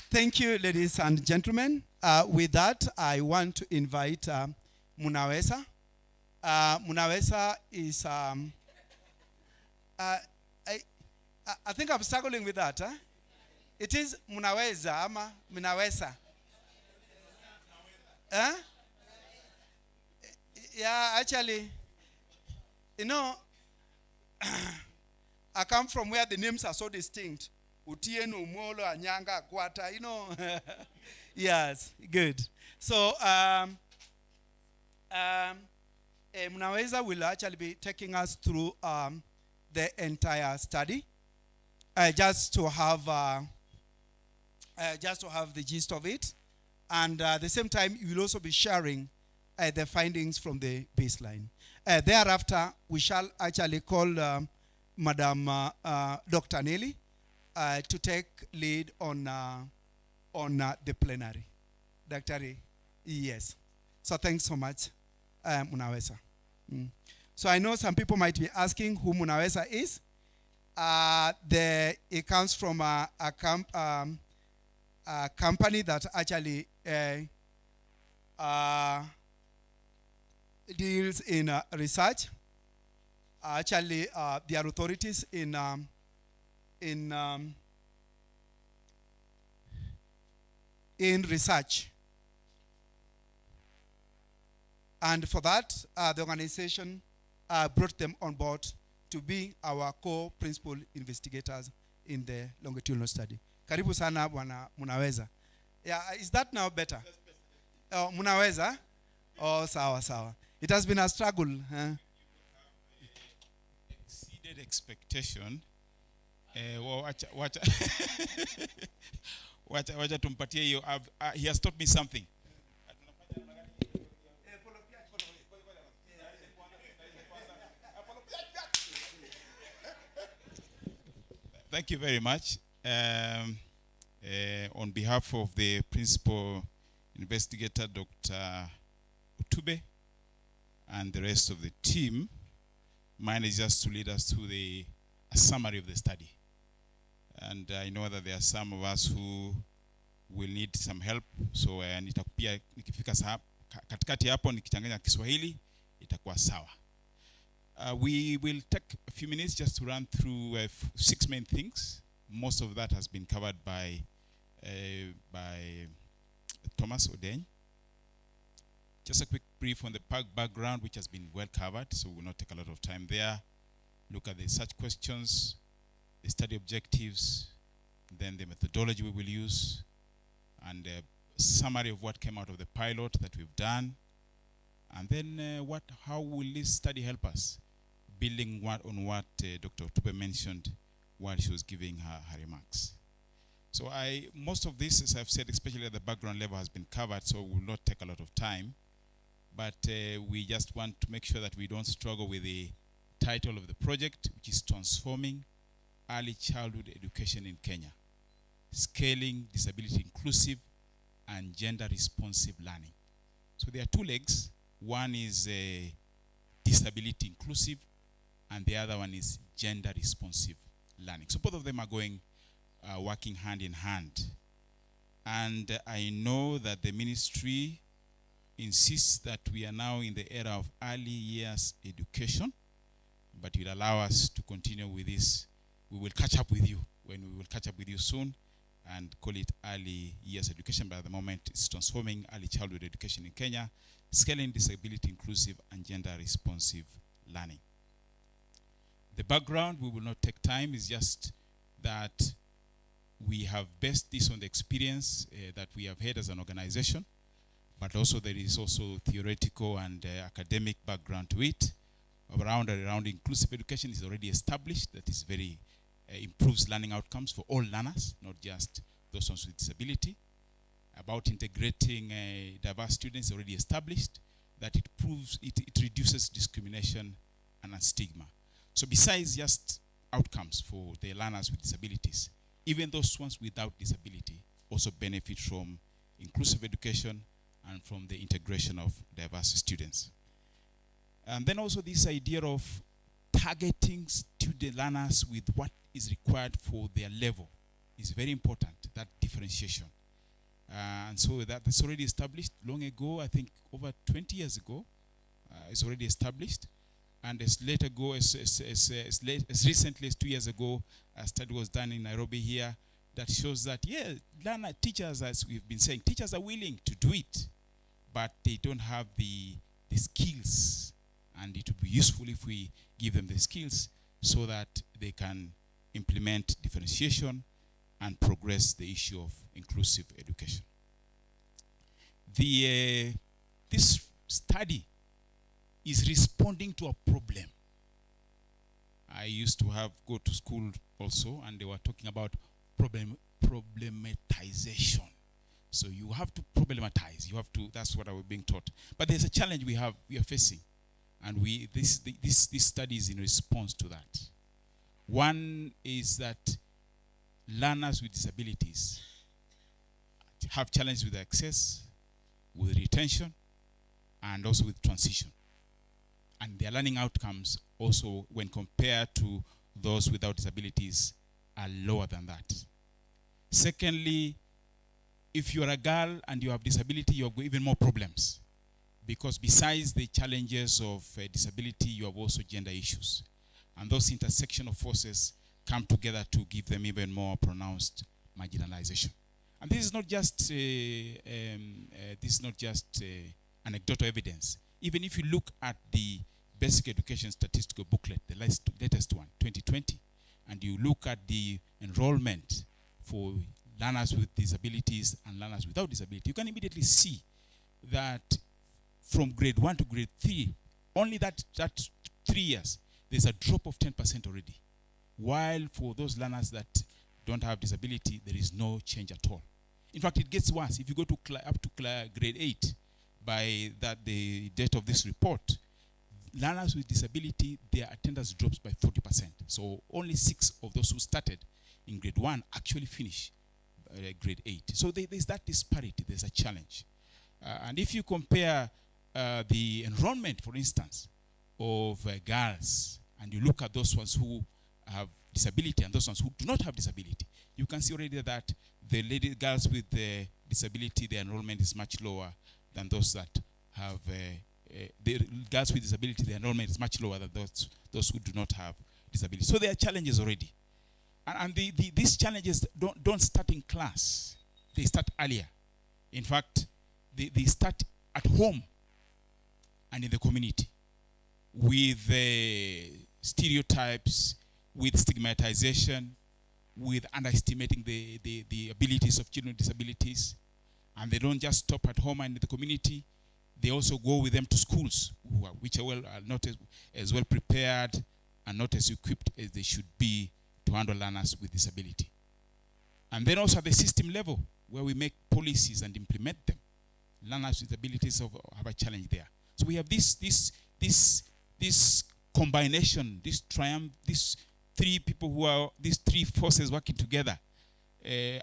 Speaker 12: Thank you, ladies and gentlemen. With that, I want to invite Munawesa. Munawesa is, I think I'm struggling with that. Huh? It is Munaweza, ama Munawesa. Huh? Yeah, actually, you know, I come from where the names are so distinct. Utieno, Molo, Anyanga, Kwata, you know. Yes, good. So, Munaweza will actually be taking us through the entire study, just to have the gist of it, and at the same time, you will also be sharing the findings from the baseline. Thereafter, we shall actually call Madam Dr. Nelly to take lead on the plenary. Dr. Yes. So thanks so much, Munawesa. So I know some people might be asking who Munawesa is. It comes from a company that actually deals in research. Actually, they are authorities in research. And for that, the organization brought them on board to be our co-principal investigators in the longitudinal study. Karibu sana bwana Munaweza. Yeah, is that now better? Munaweza? Oh, sawa sawa. It has been a struggle.
Speaker 14: Exceeded expectation. Wacha tumpatie hiyo. He has taught me something. Thank you very much. On behalf of the principal investigator, Dr. Utube, and the rest of the team, mine is just to lead us through a summary of the study. And I know that there are some of us who will need some help, so nitakupia nikifika katikati hapo nikichanganya Kiswahili itakuwa sawa. We will take a few minutes just to run through 6 main things. Most of that has been covered by Thomas Odeny. Just a quick brief on the background, which has been well covered, so we will not take a lot of time there. Look at the search questions, the study objectives, then the methodology we will use, and a summary of what came out of the pilot that we've done. And then how will this study help us? Building on what Dr. Tube mentioned while she was giving her remarks. So most of this, as I've said, especially at the background level, has been covered, so will not take a lot of time. But we just want to make sure that we don't struggle with the title of the project, which is Transforming Early Childhood Education in Kenya, Scaling Disability Inclusive and Gender Responsive Learning. So there are 2 legs. One is disability inclusive, and the other one is gender responsive learning. So both of them are working hand in hand. And I know that the ministry insists that we are now in the era of early years education, but will allow us to continue with this. We will catch up with you soon and call it early years education, but at the moment it's transforming early childhood education in Kenya, scaling disability inclusive and gender responsive learning. The background, we will not take time, is just that we have based this on the experience that we have had as an organization, but also there is also theoretical and academic background to it. Around inclusive education is already established, that is very improves learning outcomes for all learners, not just those ones with disability. About integrating diverse students already established, that it reduces discrimination and stigma. So besides just outcomes for the learners with disabilities, even those ones without disability also benefit from inclusive education and from the integration of diverse students. And then also this idea of targeting student learners with what is required for their level is very important, that differentiation. And so that's already established long ago, I think over 20 years ago, it's already established. And as recently as 2 years ago, a study was done in Nairobi here that shows that, teachers, as we've been saying, teachers are willing to do it, but they don't have the skills. And it would be useful if we give them the skills so that they can implement differentiation and progress the issue of inclusive education. This study is responding to a problem. I used to go to school also, and they were talking about problematization. So you have to problematize. That's what I was being taught. But there's a challenge we are facing, and this study is in response to that. One is that learners with disabilities have challenges with access, with retention, and also with transition. And their learning outcomes also, when compared to those without disabilities are lower than that. Secondly, if you are a girl and you have disability, you have even more problems, because besides the challenges of disability, you have also gender issues. And those intersection of forces come together to give them even more pronounced marginalization. And this is not just anecdotal evidence. Even if you look at the Basic Education Statistical Booklet, the latest one, 2020, and you look at the enrollment for learners with disabilities and learners without disability, you can immediately see that from grade 1 to grade 3, only that 3 years, there's a drop of 10% already. While for those learners that don't have disability, there is no change at all. In fact, it gets worse. If you go to up to grade 8, by the date of this report, learners with disability, their attendance drops by 40%. So only 6 of those who started in grade 1 actually finish grade 8. So there's that disparity. There's a challenge. And if you compare the enrollment, for instance, of girls, and you look at those ones who have disability and those ones who do not have disability, you can see already that the girls with disability, their enrollment is much lower than those that have the girls with disability, their enrollment is much lower than those who do not have disability. So there are challenges already. And these challenges don't start in class. They start earlier. In fact, they start at home and in the community with stereotypes, with stigmatization, with underestimating the abilities of children with disabilities. And they don't just stop at home and in the community. They also go with them to schools, which are not as well prepared and not as equipped as they should be to handle learners with disability. And then also at the system level, where we make policies and implement them, learners with disabilities have a challenge there. So we have this combination, this triumph, these three forces working together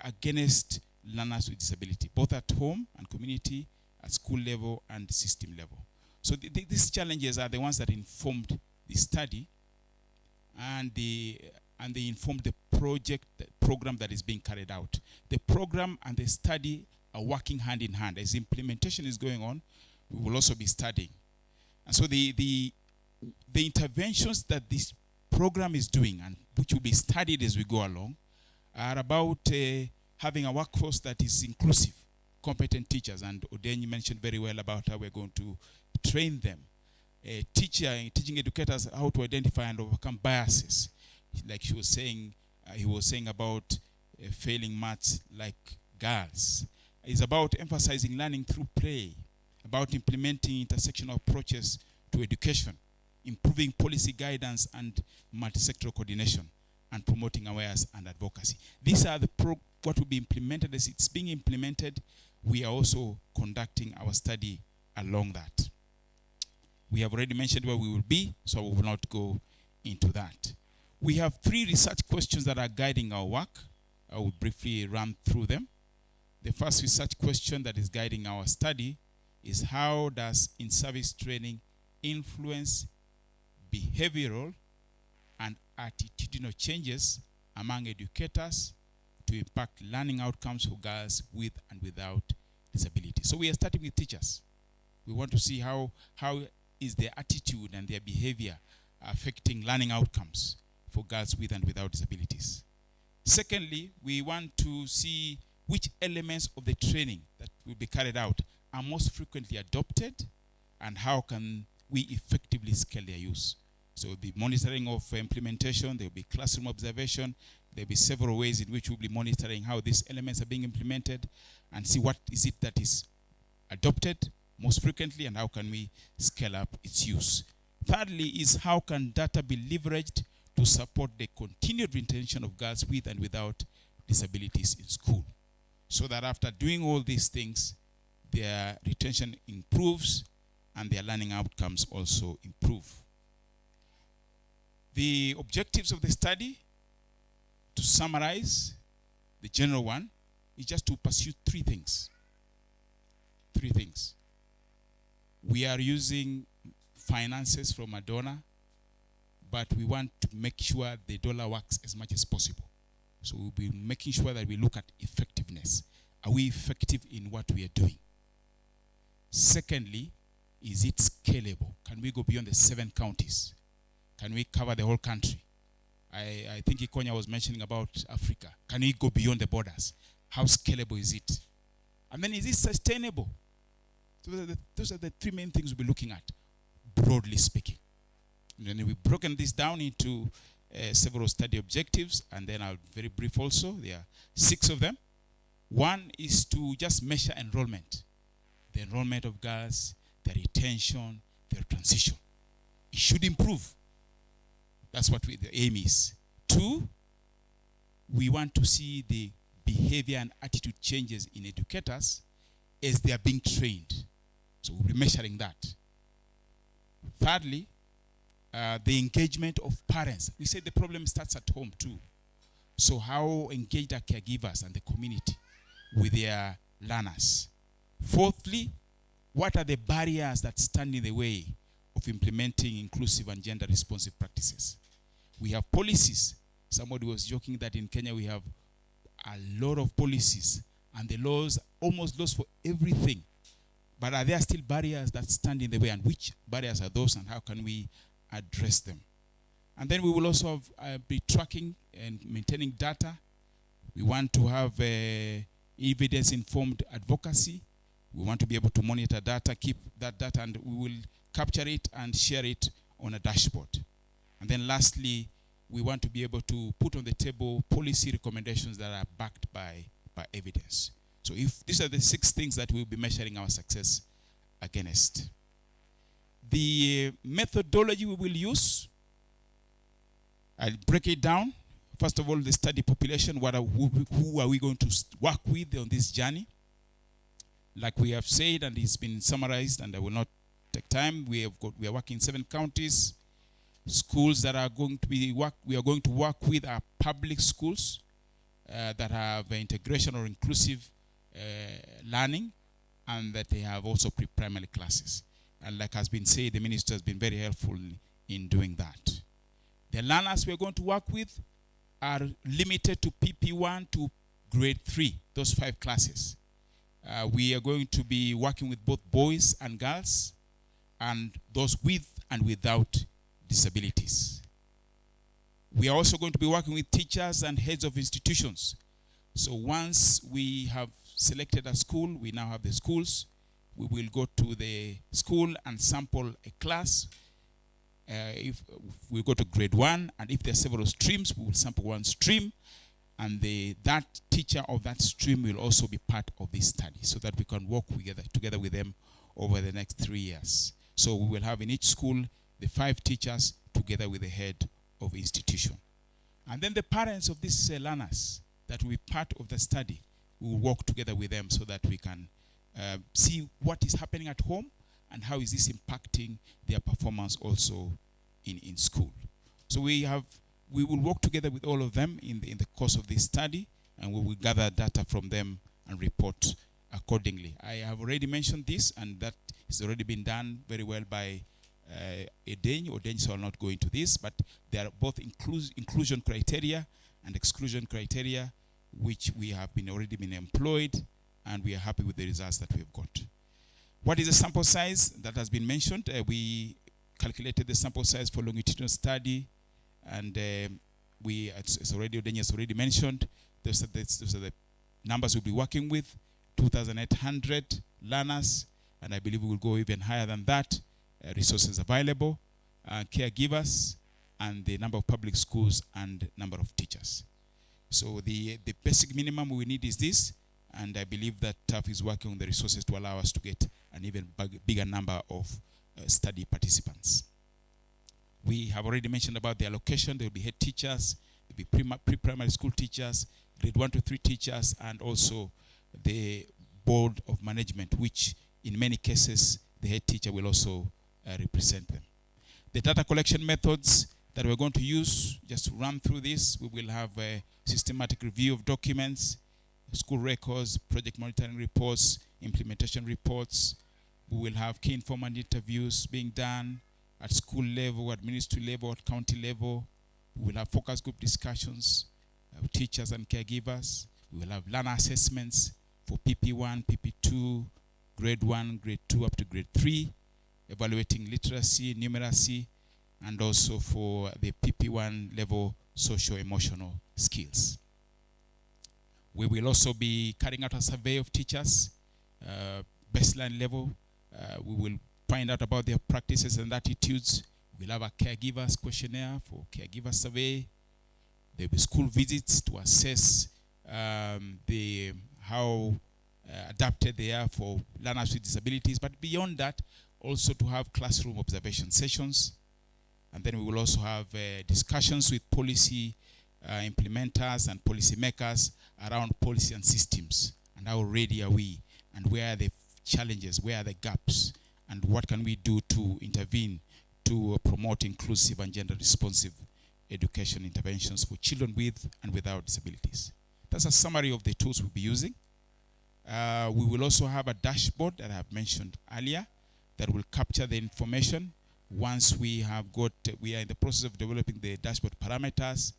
Speaker 14: against learners with disability, both at home and community, at school level and system level. So these challenges are the ones that informed the study, and they informed the program that is being carried out. The program and the study are working hand in hand. As implementation is going on, we will also be studying. And so the interventions that this program is doing, and which will be studied as we go along, are about having a workforce that is inclusive, competent teachers. And Odenyi mentioned very well about how we're going to train them. Teaching educators how to identify and overcome biases. Like he was saying about failing maths like girls. It's about emphasizing learning through play, about implementing intersectional approaches to education, improving policy guidance and multi-sectoral coordination, and promoting awareness and advocacy. These are what will be implemented. As it's being implemented, we are also conducting our study along that. We have already mentioned where we will be, so we will not go into that. We have 3 research questions that are guiding our work. I will briefly run through them. The first research question that is guiding our study is: how does in-service training influence behavioral and attitudinal changes among educators to impact learning outcomes for girls with and without disability? So we are starting with teachers. We want to see how is their attitude and their behavior affecting learning outcomes for girls with and without disabilities. Secondly, we want to see which elements of the training that will be carried out are most frequently adopted, and how can we effectively scale their use. So the monitoring of implementation, there will be classroom observation, there will be several ways in which we'll be monitoring how these elements are being implemented, and see what is it that is adopted most frequently and how can we scale up its use. Thirdly is how can data be leveraged to support the continued retention of girls with and without disabilities in school, so that after doing all these things, their retention improves and their learning outcomes also improve. The objectives of the study, to summarize, the general one, is just to pursue 3 things. 3 things. We are using finances from a donor but we want to make sure the dollar works as much as possible. So we'll be making sure that we look at effectiveness. Are we effective in what we are doing? Secondly, is it scalable? Can we go beyond the 7 counties? Can we cover the whole country? I think Ikonya was mentioning about Africa. Can we go beyond the borders? How scalable is it? And then is it sustainable? So those are the 3 main things we'll be looking at, broadly speaking. And then we've broken this down into several study objectives, and then I'll be very brief also. There are 6 of them. One is to just measure enrollment. The enrollment of girls, their retention, their transition. It should improve. That's what the aim is. 2, we want to see the behavior and attitude changes in educators as they are being trained. So we'll be measuring that. Thirdly, the engagement of parents. We say the problem starts at home too. So how engaged are caregivers and the community with their learners? Fourthly, what are the barriers that stand in the way of implementing inclusive and gender responsive practices? We have policies. Somebody was joking that in Kenya we have a lot of policies and the laws, almost laws for everything. But are there still barriers that stand in the way, and which barriers are those and how can we address them? And then we will also be tracking and maintaining data. We want to have evidence-informed advocacy. We want to be able to monitor data, keep that data, and we will capture it and share it on a dashboard. And then lastly, we want to be able to put on the table policy recommendations that are backed by evidence. So if these are the 6 things that we'll be measuring our success against. The methodology we will use, I'll break it down. First of all, the study population, who are we going to work with on this journey? Like we have said, and it's been summarized, and I will not take time, we are working in 7 counties. Schools that are going to be we are going to work with are public schools that have integration or inclusive learning, and that they have also pre-primary classes. And like has been said, the minister has been very helpful in doing that. The learners we are going to work with are limited to PP1 to grade 3, those 5 classes. We are going to be working with both boys and girls, and those with and without disabilities. We are also going to be working with teachers and heads of institutions. So once we have selected a school, we now have the schools. We will go to the school and sample a class. If we go to grade 1, and if there are several streams, we will sample 1 stream, and that teacher of that stream will also be part of this study, so that we can work together with them over the next 3 years. So we will have in each school the 5 teachers together with the head of institution. And then the parents of these learners that will be part of the study, we will work together with them so that we can see what is happening at home and how is this impacting their performance also in school. So we will work together with all of them in the course of this study, and we will gather data from them and report accordingly. I have already mentioned this, and that has already been done very well by Edeny, so I'll not go into this, but there are both inclusion criteria and exclusion criteria, which we have already been employed, and we are happy with the results that we have got. What is the sample size that has been mentioned? We calculated the sample size for longitudinal study, and Edeny has already mentioned. Those are the numbers we'll be working with, 2,800 learners, and I believe we will go even higher than that. Resources available, caregivers, and the number of public schools and number of teachers. So the basic minimum we need is this, and I believe that TAF is working on the resources to allow us to get an even bigger number of study participants. We have already mentioned about the allocation. There will be head teachers, there will be pre-primary school teachers, grade 1 to 3 teachers, and also the board of management, which in many cases the head teacher will also represent them. The data collection methods that we're going to use, just to run through this, we will have a systematic review of documents, school records, project monitoring reports, implementation reports. We will have key informant interviews being done, at school level, at ministry level, at county level. We will have focus group discussions with teachers and caregivers. We will have learner assessments for PP1, PP2, grade 1, grade 2 up to grade 3, evaluating literacy, numeracy, and also for the PP1 level socio-emotional skills. We will also be carrying out a survey of teachers, baseline level. We will find out about their practices and attitudes. We'll have a caregivers questionnaire for caregiver survey. There'll be school visits to assess how adapted they are for learners with disabilities. But beyond that, also to have classroom observation sessions. And then we will also have discussions with policy implementers and policymakers around policy and systems. And how ready are we? And where are the challenges? Where are the gaps? And what can we do to intervene to promote inclusive and gender responsive education interventions for children with and without disabilities? That's a summary of the tools we'll be using. We will also have a dashboard that I have mentioned earlier that will capture the information. Once we are in the process of developing the dashboard parameters.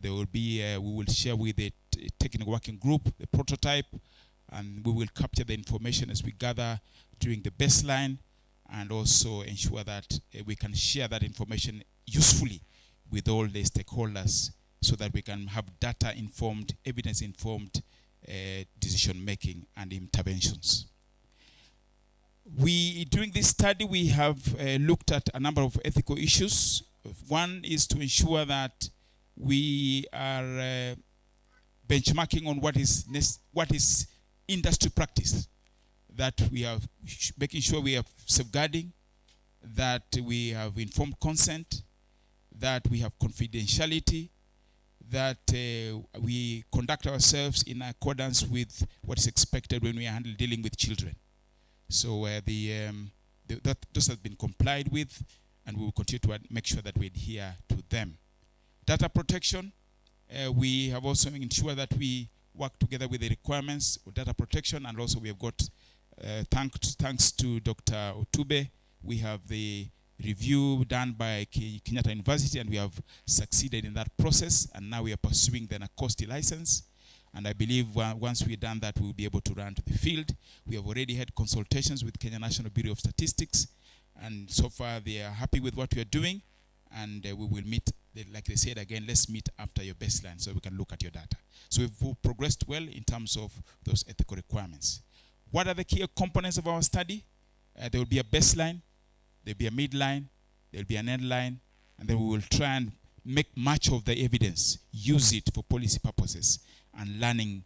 Speaker 14: There will be, we will share with the technical working group the prototype, and we will capture the information as we gather during the baseline, and also ensure that we can share that information usefully with all the stakeholders so that we can have data-informed, evidence-informed decision-making and interventions. During this study, we have looked at a number of ethical issues. One is to ensure that we are benchmarking on what is industry practice, that we are making sure we are safeguarding, that we have informed consent, that we have confidentiality, that we conduct ourselves in accordance with what is expected when we are dealing with children. So those have been complied with, and we will continue to make sure that we adhere to them. Data protection, we have also ensured that we work together with the requirements of data protection, and also we have got, thanks to Dr. Otube, we have the review done by Kenyatta University, and we have succeeded in that process, and now we are pursuing the NACOSTI license. And I believe once we've done that, we'll be able to run to the field. We have already had consultations with Kenya National Bureau of Statistics, and so far they are happy with what we are doing, and we will meet, like they said again, let's meet after your baseline so we can look at your data. So we've progressed well in terms of those ethical requirements. What are the key components of our study? There will be a baseline, there will be a midline, there will be an end line, and then we will try and make much of the evidence, use it for policy purposes, and learning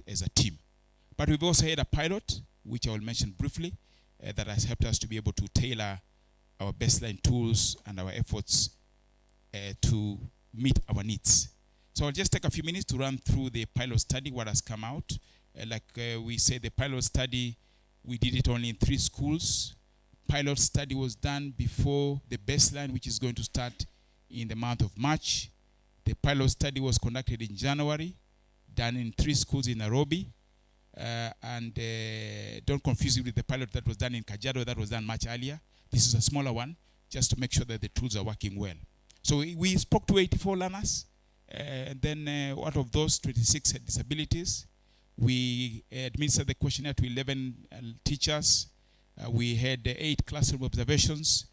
Speaker 14: as a team. But we've also had a pilot, which I will mention briefly, that has helped us to be able to tailor our baseline tools and our efforts to meet our needs. So I'll just take a few minutes to run through the pilot study, what has come out. We said, the pilot study, we did it only in 3 schools. Pilot study was done before the baseline, which is going to start in the month of March. The pilot study was conducted in January, done in 3 schools in Nairobi. Don't confuse it with the pilot that was done in Kajiado, that was done much earlier. This is a smaller one, just to make sure that the tools are working well. So we spoke to 84 learners, and then out of those, 26 had disabilities. We administered the questionnaire to 11 teachers. We had 8 classroom observations.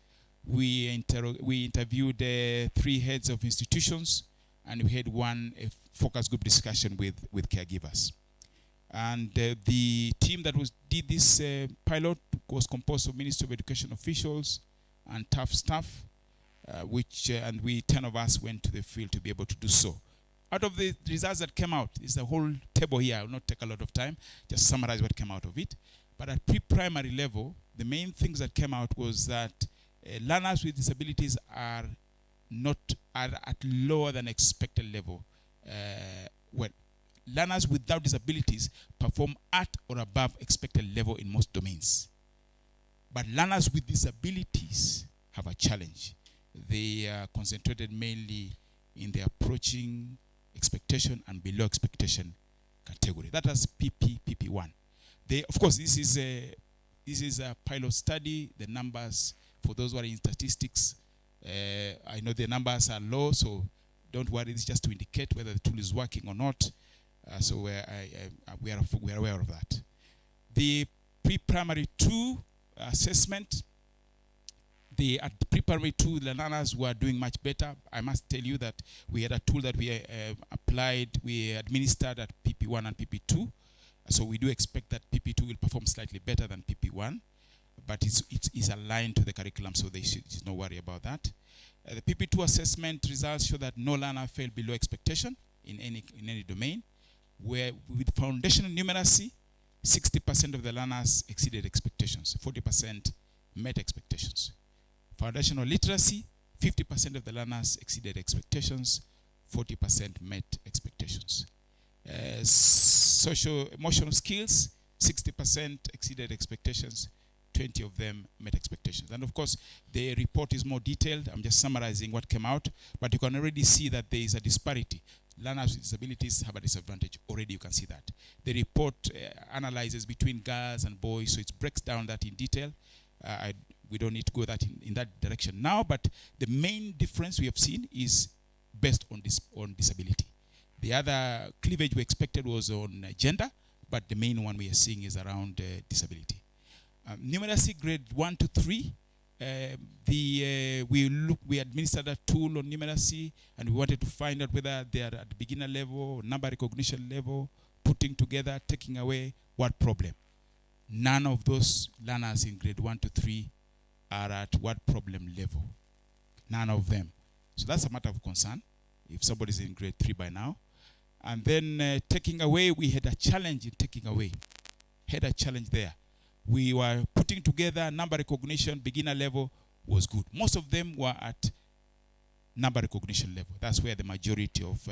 Speaker 14: We interviewed 3 heads of institutions, and we had 1 focus group discussion with caregivers. And the team that did this pilot was composed of Ministry of Education officials and TAF staff, and we 10 of us went to the field to be able to do so. Out of the results that came out, is the whole table here. I will not take a lot of time, just summarize what came out of it. But at pre-primary level, the main things that came out was that learners with disabilities are at lower than expected level. Learners without disabilities perform at or above expected level in most domains. But learners with disabilities have a challenge. They are concentrated mainly in the approaching expectation and below expectation category. That is PP1. Of course, this is a pilot study. The numbers For those who are in statistics, I know the numbers are low, so don't worry. It's just to indicate whether the tool is working or not. So we are aware of that. The pre-primary 2 assessment, at the pre-primary 2, the learners were doing much better. I must tell you that we had a tool that we we administered at PP1 and PP2. So we do expect that PP2 will perform slightly better than PP1, but it's aligned to the curriculum, so there's no worry about that. The PP2 assessment results show that no learner failed below expectation in any domain. Where with foundational numeracy, 60% of the learners exceeded expectations, 40% met expectations. Foundational literacy, 50% of the learners exceeded expectations, 40% met expectations. Social emotional skills, 60% exceeded expectations, 20 of them met expectations. And of course, the report is more detailed. I'm just summarizing what came out, but you can already see that there is a disparity. Learners with disabilities have a disadvantage. Already you can see that. The report analyzes between girls and boys, so it breaks down that in detail. We don't need to go in that direction now, but the main difference we have seen is based on disability. The other cleavage we expected was on gender, but the main one we are seeing is around disability. Numeracy grade 1 to 3. We administered a tool on numeracy, and we wanted to find out whether they are at the beginner level, number recognition level, putting together, taking away, what problem. None of those learners in grade 1 to 3 are at what problem level. None of them. So that's a matter of concern if somebody's in grade 3 by now. And then taking away, we had a challenge in taking away. Had a challenge there. We were putting together number recognition, beginner level was good. Most of them were at number recognition level. That's where the majority of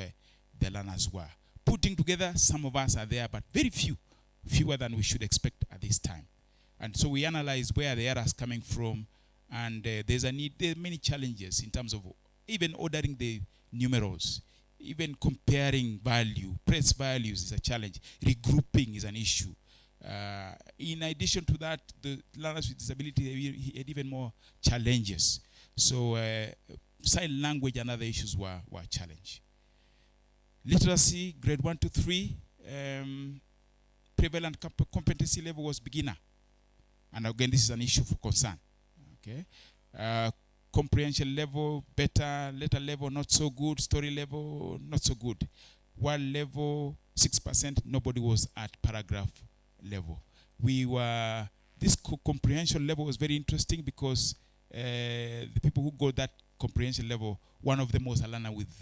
Speaker 14: the learners were. Putting together, some of us are there, but very few, fewer than we should expect at this time. And so we analyze where the errors coming from, and there's a need. There are many challenges in terms of even ordering the numerals, even comparing value. Press values is a challenge. Regrouping is an issue. In addition to that, the learners with disability had even more challenges. So sign language and other issues were a challenge. Literacy, grade 1 to 3, prevalent competency level was beginner. And again, this is an issue for concern. Okay. Comprehension level, better, letter level, not so good, story level, not so good. Word level, 6%, nobody was at paragraph level. This comprehension level was very interesting because the people who got that comprehension level, one of them was a learner with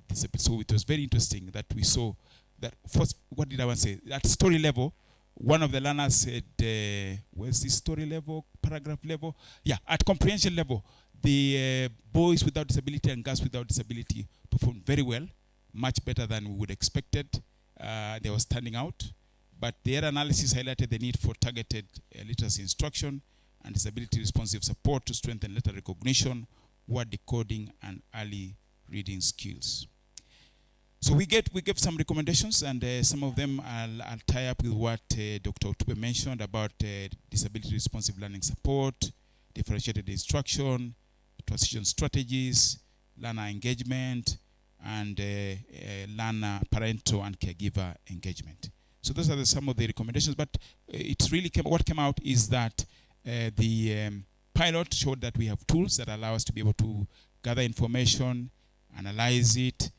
Speaker 14: disability. So it was very interesting that we saw that first, what did I want to say? At story level, one of the learners said, where's the story level, paragraph level? Yeah, at comprehension level, the boys without disability and girls without disability performed very well, much better than we would expected. They were standing out. But their analysis highlighted the need for targeted literacy instruction and disability responsive support to strengthen letter recognition, word decoding, and early reading skills. So we gave some recommendations, and some of them I'll tie up with what Dr. Otube mentioned about disability responsive learning support, differentiated instruction, transition strategies, learner engagement, and learner parental and caregiver engagement. So those are some of the recommendations, but it's really what came out is that the pilot showed that we have tools that allow us to be able to gather information, analyze it,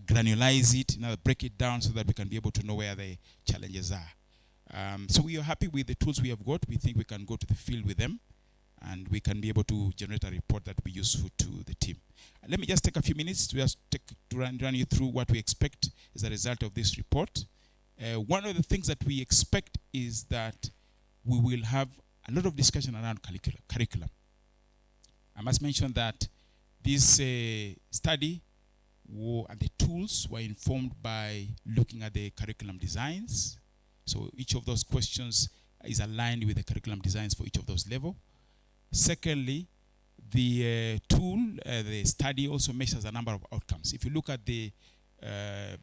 Speaker 14: granularize it, break it down so that we can be able to know where the challenges are. So we are happy with the tools we have got. We think we can go to the field with them, and we can be able to generate a report that will be useful to the team. Let me just take a few minutes to run you through what we expect as a result of this report. One of the things that we expect is that we will have a lot of discussion around curriculum. I must mention that this study and the tools were informed by looking at the curriculum designs. So each of those questions is aligned with the curriculum designs for each of those levels. Secondly, the tool, the study also measures a number of outcomes. If you look at the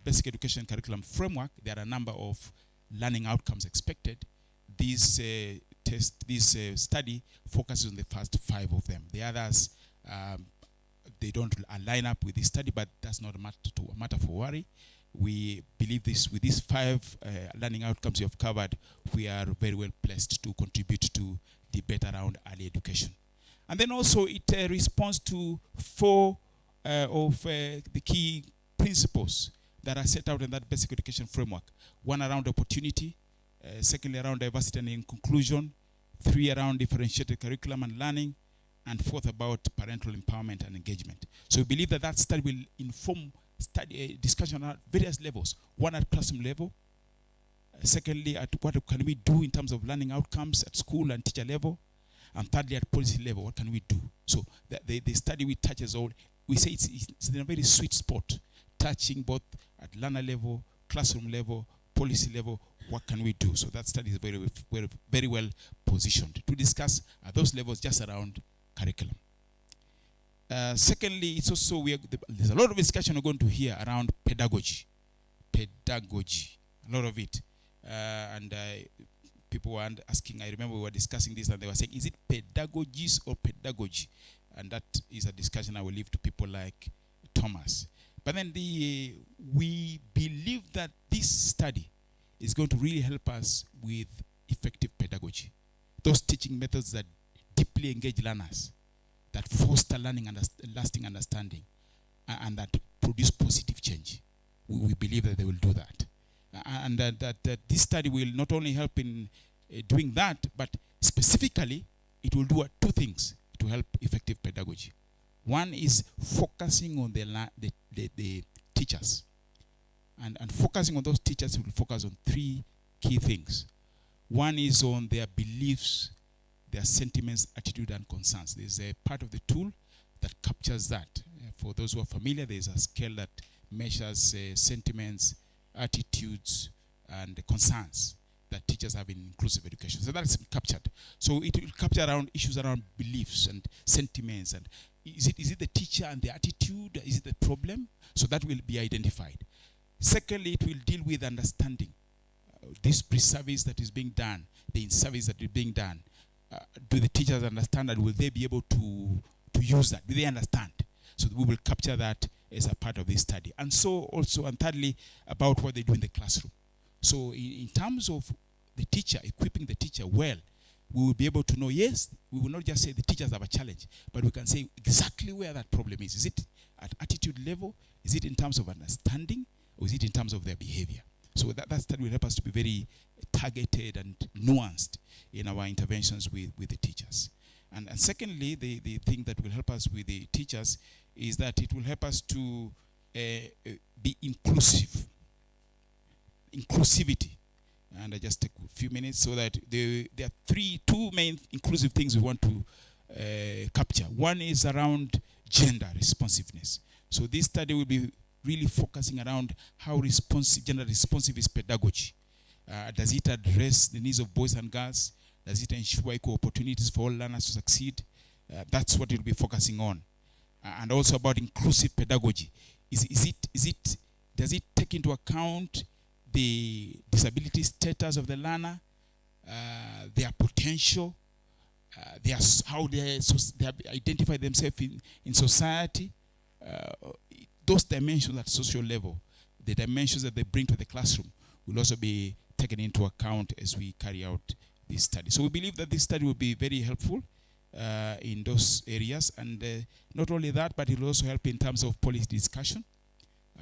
Speaker 14: basic education curriculum framework, there are a number of learning outcomes expected. These study focuses on the first 5 of them. The others, they don't line up with this study, but that's not a matter for worry. We believe this with these 5 learning outcomes you have covered, we are very well placed to contribute to debate around early education. And then also it responds to 4 of the key principles that are set out in that basic education framework. 1 around opportunity, secondly around diversity and inclusion, 3 around differentiated curriculum and learning, and 4th about parental empowerment and engagement. So we believe that that study will inform discussion at various levels. 1 at classroom level, secondly at what can we do in terms of learning outcomes at school and teacher level, and thirdly at policy level, what can we do? So the study we touches all, we say it's in a very sweet spot, touching both at learner level, classroom level, policy level, what can we do? So that study is very well positioned to discuss at those levels just around curriculum. Secondly, it's also there's a lot of discussion we're going to hear around pedagogy. A lot of it. People were asking, I remember we were discussing this and they were saying, is it pedagogies or pedagogy? And that is a discussion I will leave to people like Thomas. But then we believe that this study is going to really help us with effective pedagogy. Those teaching methods that deeply engage learners, that foster learning and lasting understanding, and that produce positive change. We believe that they will do that. And that this study will not only help in doing that, but specifically, it will do 2 things to help effective pedagogy. 1 is focusing on the teachers. And focusing on those teachers, will focus on 3 key things. 1 is on their beliefs, their sentiments, attitude, and concerns. There's a part of the tool that captures that. For those who are familiar, there's a scale that measures sentiments, attitudes, and concerns that teachers have in inclusive education. So that's captured. So it will capture around issues around beliefs and sentiments. And is it the teacher and the attitude? Is it the problem? So that will be identified. Secondly, it will deal with understanding. This pre-service that is being done, the in-service that is being done, do the teachers understand that? Will they be able to use that? Do they understand? So we will capture that as a part of this study. And so also, and thirdly, about what they do in the classroom. So in terms of the teacher, equipping the teacher well, we will be able to know, yes, we will not just say the teachers have a challenge, but we can say exactly where that problem is. Is it at attitude level? Is it in terms of understanding? Or is it in terms of their behavior? So that study will help us to be very targeted and nuanced in our interventions with the teachers. And secondly, the thing that will help us with the teachers is that it will help us to be inclusive. Inclusivity. And I just take a few minutes so that there are 2 main inclusive things we want to capture. 1 is around gender responsiveness. So this study will be really focusing around how gender responsive is pedagogy. Does it address the needs of boys and girls? Does it ensure equal opportunities for all learners to succeed? That's what it will be focusing on. And also about inclusive pedagogy. Does it take into account the disability status of the learner, their potential, how they identify themselves in society? Those dimensions at social level, the dimensions that they bring to the classroom, will also be taken into account as we carry out this study. So we believe that this study will be very helpful in those areas. And not only that, but it will also help in terms of policy discussion.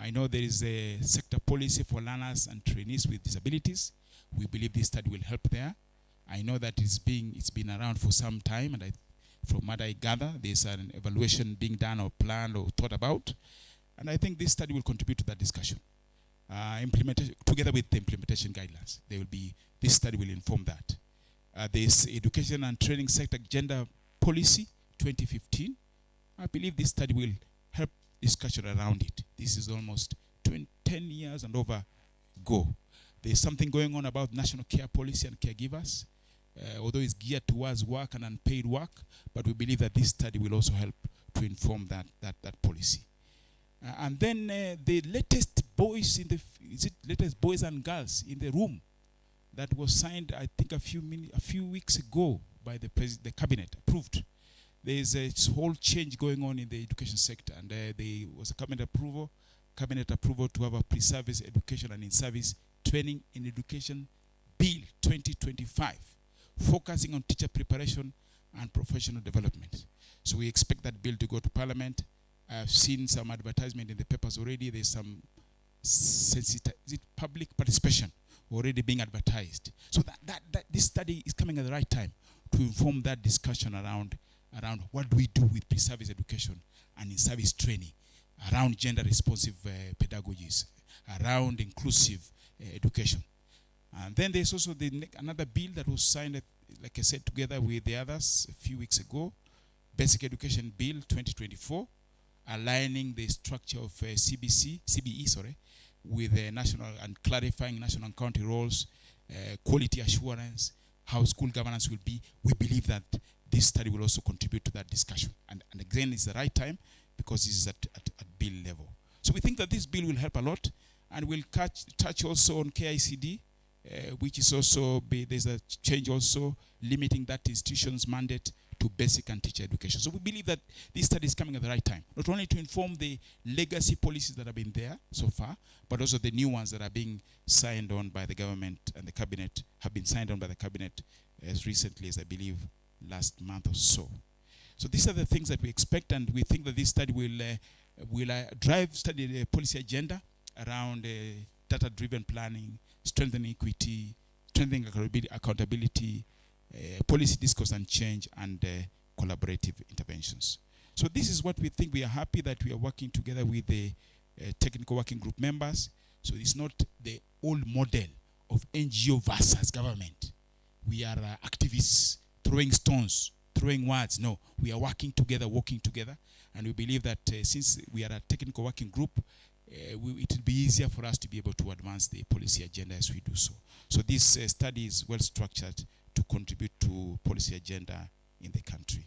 Speaker 14: I know there is a sector policy for learners and trainees with disabilities. We believe this study will help there. I know that it's been around for some time, and from what I gather, there's an evaluation being done or planned or thought about. And I think this study will contribute to that discussion. Implementation, together with the implementation guidelines, this study will inform that. There's Education and Training Sector Gender Policy 2015. I believe this study will help discussion around it. This is almost 10 years and over ago. There's something going on about national care policy and caregivers, although it's geared towards work and unpaid work, but we believe that this study will also help to inform that policy. And then the latest boys boys and girls in the room, that was signed, I think, a few weeks ago by the cabinet, approved. There is a whole change going on in the education sector, and there was a cabinet approval to have a pre-service education and in-service training in education bill 2025, focusing on teacher preparation and professional development. So we expect that bill to go to Parliament. I've seen some advertisement in the papers already. There's some public participation already being advertised. So that this study is coming at the right time to inform that discussion around what do we do with pre-service education and in-service training, around gender-responsive pedagogies, around inclusive education. And then there's also another bill that was signed, like I said, together with the others a few weeks ago, Basic Education Bill 2024, aligning the structure of CBE, with national and clarifying national and county roles, quality assurance, how school governance will be. We believe that this study will also contribute to that discussion. And again, it's the right time because this is at bill level. So we think that this bill will help a lot, and will touch also on KICD, which is also, there's a change also limiting that institution's mandate to basic and teacher education. So we believe that this study is coming at the right time, not only to inform the legacy policies that have been there so far, but also the new ones that are being signed on by the government and the cabinet, have been signed on by the cabinet as recently as, I believe, last month or so. So these are the things that we expect, and we think that this study will drive the policy agenda around data-driven planning, strengthening equity, strengthening accountability, policy discourse and change, and collaborative interventions. So this is what we think. We are happy that we are working together with the technical working group members. So it's not the old model of NGO versus government. We are activists throwing stones, throwing words. No, we are working together, and we believe that since we are a technical working group, it will be easier for us to be able to advance the policy agenda as we do so. So this study is well structured to contribute to policy agenda in the country.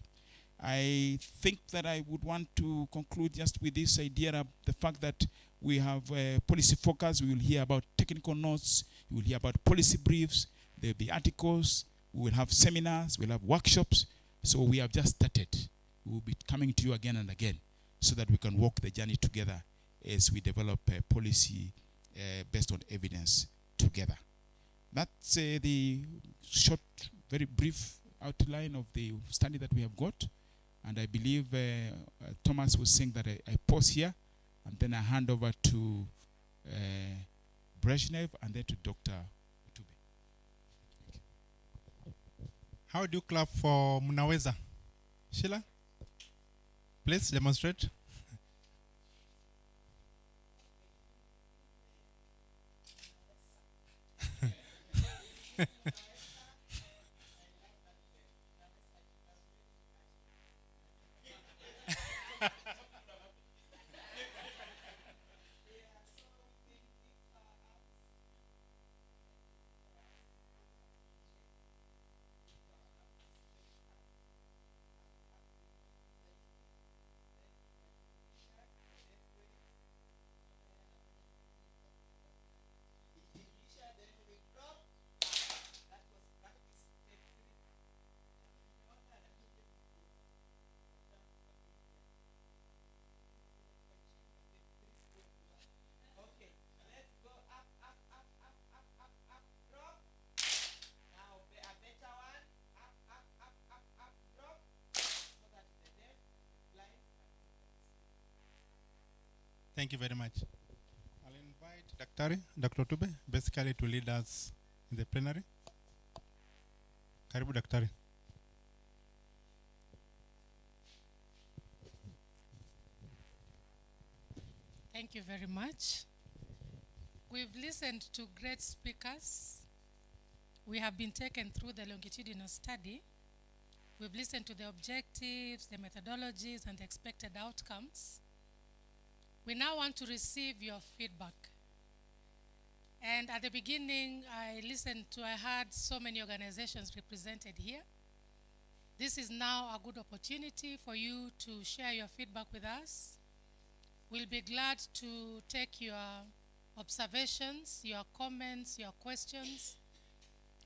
Speaker 14: I think that I would want to conclude just with this idea of the fact that we have policy focus. We will hear about technical notes. We will hear about policy briefs. There will be articles. We will have seminars. We'll have workshops. So we have just started. We will be coming to you again and again so that we can walk the journey together as we develop a policy based on evidence together. That's the short, very brief outline of the study that we have got. And I believe Thomas was saying that I pause here, and then I hand over to Brezhnev, and then to Dr. Utube.
Speaker 1: How do you clap for Munaweza? Sheila, please demonstrate. Thank you very much. I'll invite Dr. Tube, basically to lead us in the plenary. Karibu Daktari.
Speaker 5: Thank you very much. We've listened to great speakers. We have been taken through the longitudinal study. We've listened to the objectives, the methodologies, and the expected outcomes. We now want to receive your feedback. And at the beginning, I heard so many organizations represented here. This is now a good opportunity for you to share your feedback with us. We'll be glad to take your observations, your comments, your questions,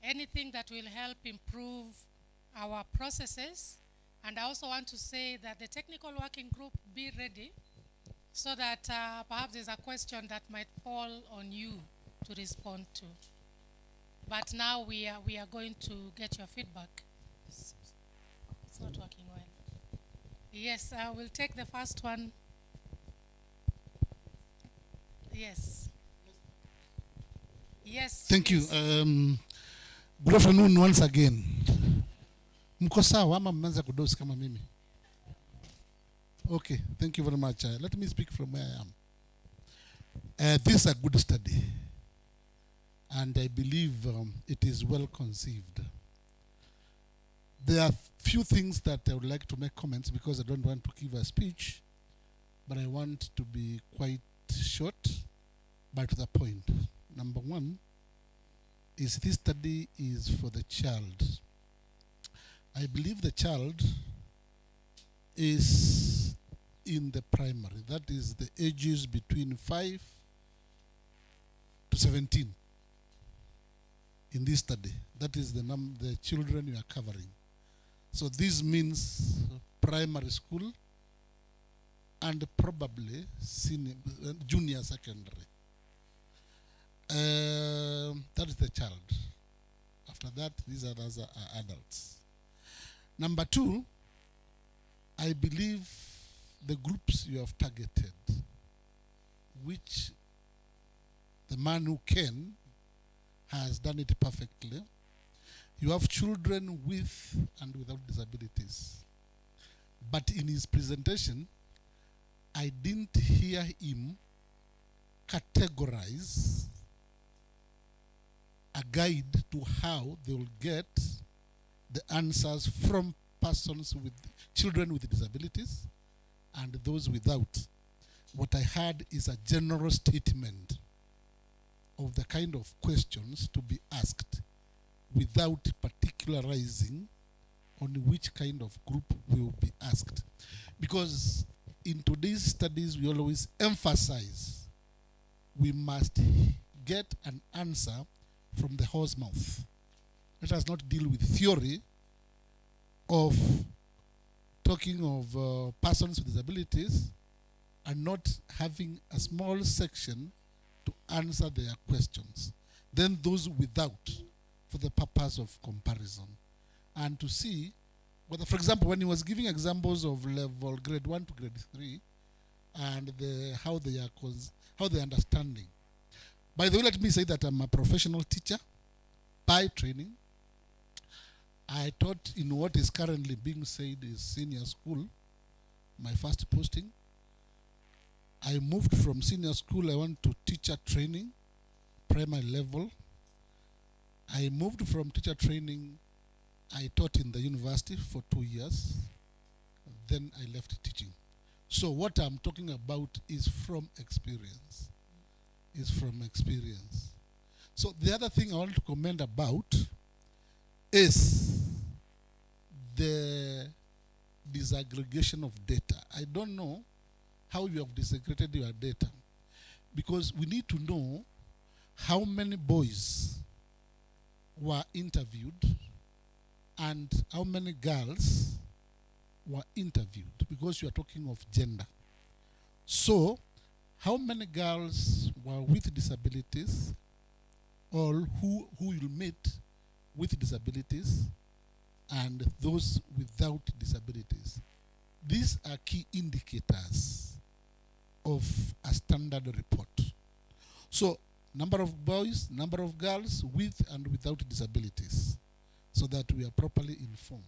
Speaker 5: anything that will help improve our processes. And I also want to say that the technical working group be ready so that perhaps there's a question that might fall on you to respond to. But now we are going to get your feedback. It's not working well. Yes, I will take the first one. Yes. Yes.
Speaker 6: Thank you.
Speaker 5: please.
Speaker 6: Good afternoon once again. Mko sawa ama mmeanza kudosi kama mimi? Okay, thank you very much. Let me speak from where I am. This is a good study, and I believe it is well conceived. There are few things that I would like to make comments because I don't want to give a speech, but I want to be quite short, but to the point. Number one is this study is for the child. I believe the child is in the primary. That is the ages between 5 to 17 in this study. That is the children we are covering. So this means primary school and probably junior secondary. That is the child. After that, these others are adults. Number two, I believe the groups you have targeted, which the man who can has done it perfectly. You have children with and without disabilities. But in his presentation, I didn't hear him categorize a guide to how they will get the answers from persons with children with disabilities and those without. What I heard is a general statement of the kind of questions to be asked without particularizing on which kind of group will be asked. Because in today's studies, we always emphasize we must get an answer from the horse mouth. Let us not deal with theory of talking of persons with disabilities and not having a small section to answer their questions. Then those without, for the purpose of comparison. And to see whether, for example, when he was giving examples of level grade 1 to grade 3 and how they are understanding. By the way, let me say that I'm a professional teacher by training. I taught in what is currently being said is senior school, my first posting. I moved from senior school, I went to teacher training, primary level. I moved from teacher training, I taught in the university for 2 years. Then I left teaching. So what I'm talking about is from experience. So the other thing I want to comment about is the disaggregation of data. I don't know how you have disaggregated your data, because we need to know how many boys were interviewed and how many girls were interviewed, because you are talking of gender. So, how many girls were with disabilities, or who you meet with disabilities, and those without disabilities? These are key indicators of a standard report. So, number of boys, number of girls with and without disabilities, so that we are properly informed.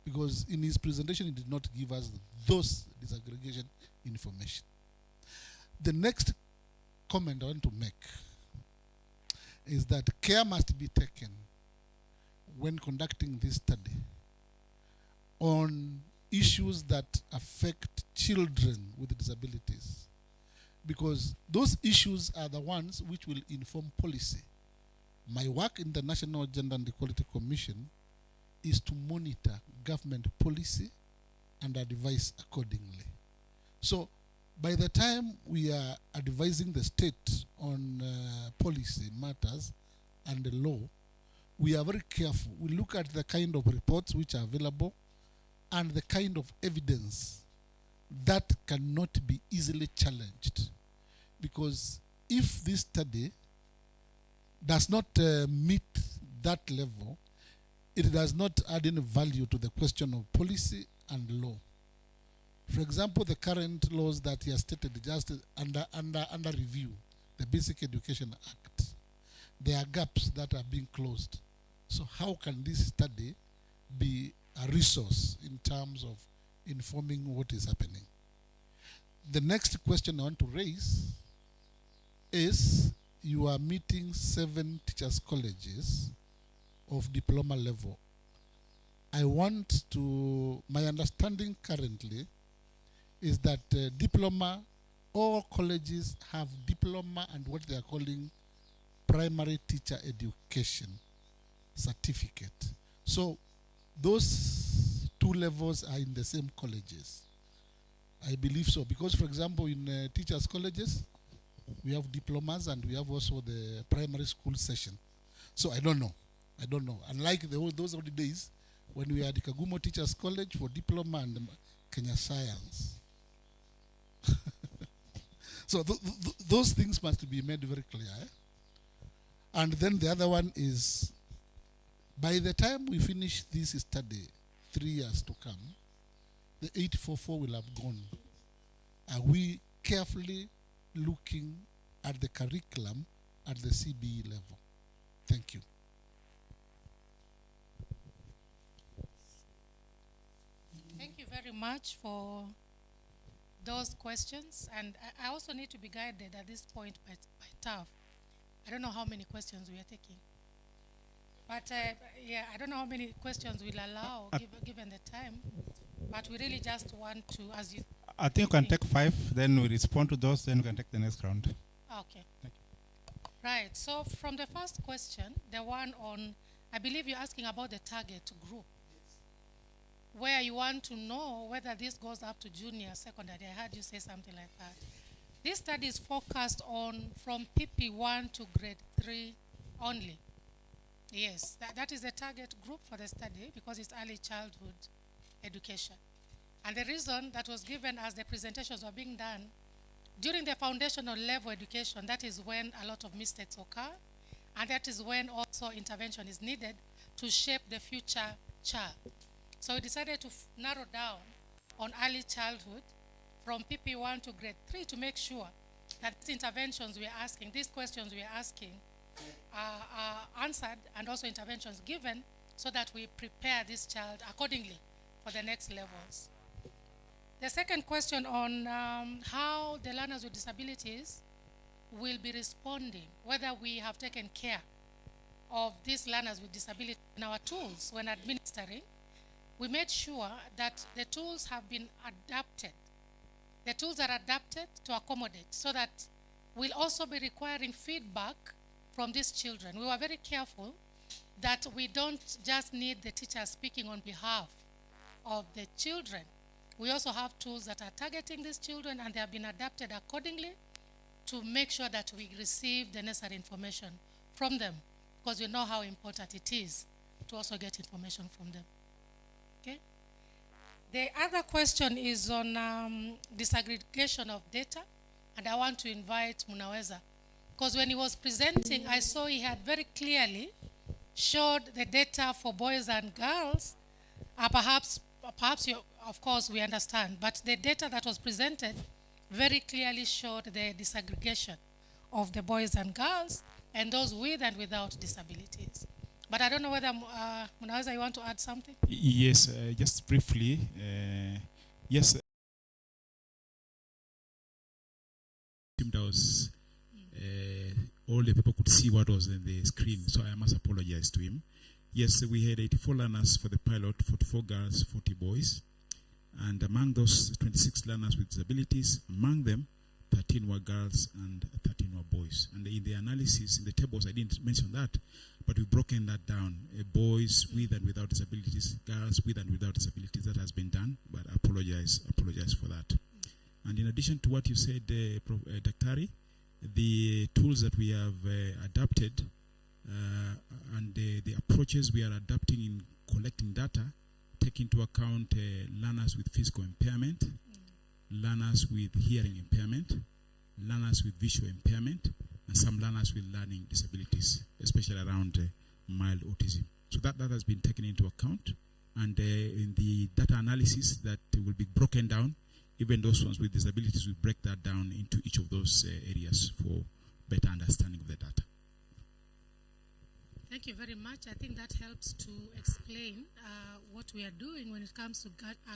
Speaker 6: Because in his presentation, he did not give us those disaggregation information. The next comment I want to make is that care must be taken when conducting this study on issues that affect children with disabilities, because those issues are the ones which will inform policy. My work in the National Gender and Equality Commission is to monitor government policy and advise accordingly. So by the time we are advising the state on policy matters and the law, we are very careful. We look at the kind of reports which are available and the kind of evidence that cannot be easily challenged. Because if this study does not meet that level, it does not add any value to the question of policy and law. For example, the current laws that he has stated just under review, the Basic Education Act, there are gaps that are being closed. So how can this study be a resource in terms of informing what is happening? The next question I want to raise is, you are meeting 7 teachers' colleges of diploma level. I want to, my understanding currently is that diploma, all colleges have diploma and what they are calling primary teacher education certificate. So those 2 levels are in the same colleges. I believe so, because for example in teachers' colleges, we have diplomas and we have also the primary school session. So I don't know. Unlike those old days when we had Kagumo Teachers College for diploma and Kenya Science. So those things must be made very clear. And then the other one is, by the time we finish this study, 3 years to come, the 844 will have gone. Are we carefully looking at the curriculum at the CBE level? Thank you.
Speaker 5: Thank you very much for those questions. And I also need to be guided at this point by TAF. I don't know how many questions we are taking. But yeah, I don't know how many questions we'll allow given the time. But we really just want to, as you...
Speaker 1: I think we can take 5, then we respond to those, then we can take the next round.
Speaker 5: Okay. Right. So from the first question, the one on, I believe you're asking about the target group, where you want to know whether this goes up to junior secondary. I heard you say something like that. This study is focused on from PP1 to grade 3 only. Yes, that is the target group for the study because it's early childhood education. And the reason that was given as the presentations were being done, during the foundational level education, that is when a lot of mistakes occur, and that is when also intervention is needed to shape the future child. So we decided to narrow down on early childhood from PP1 to grade 3 to make sure that these interventions we are asking, these questions we are asking are answered and also interventions given so that we prepare this child accordingly for the next levels. The second question on how the learners with disabilities will be responding, whether we have taken care of these learners with disabilities in our tools when administering, we made sure that the tools have been adapted. The tools are adapted to accommodate so that we'll also be requiring feedback from these children. We were very careful that we don't just need the teacher speaking on behalf of the children. We also have tools that are targeting these children and they have been adapted accordingly to make sure that we receive the necessary information from them because we know how important it is to also get information from them. Okay? The other question is on disaggregation of data, and I want to invite Munaweza because when he was presenting, I saw he had very clearly showed the data for boys and girls. Perhaps you, of course, we understand, but the data that was presented very clearly showed the disaggregation of the boys and girls and those with and without disabilities. But I don't know whether, Munaweza, you want to add something?
Speaker 14: Yes, just briefly. Yes. All the people could see what was in the screen, so I must apologize to him. Yes, we had 84 learners for the pilot, 44 girls, 40 boys. And among those 26 learners with disabilities, among them, 13 were girls and 13 were boys. And in the analysis, in the tables, I didn't mention that, but we've broken that down. Boys with and without disabilities, girls with and without disabilities, that has been done, but I apologize for that. And in addition to what you said, Daktari, the tools that we have adapted and the approaches we are adopting in collecting data take into account learners with physical impairment, learners with hearing impairment, learners with visual impairment, and some learners with learning disabilities, especially around mild autism. So that has been taken into account, and in the data analysis that will be broken down, even those ones with disabilities, we break that down into each of those areas for better understanding of the data.
Speaker 5: Thank you very much. I think that helps to explain what we are doing when it comes to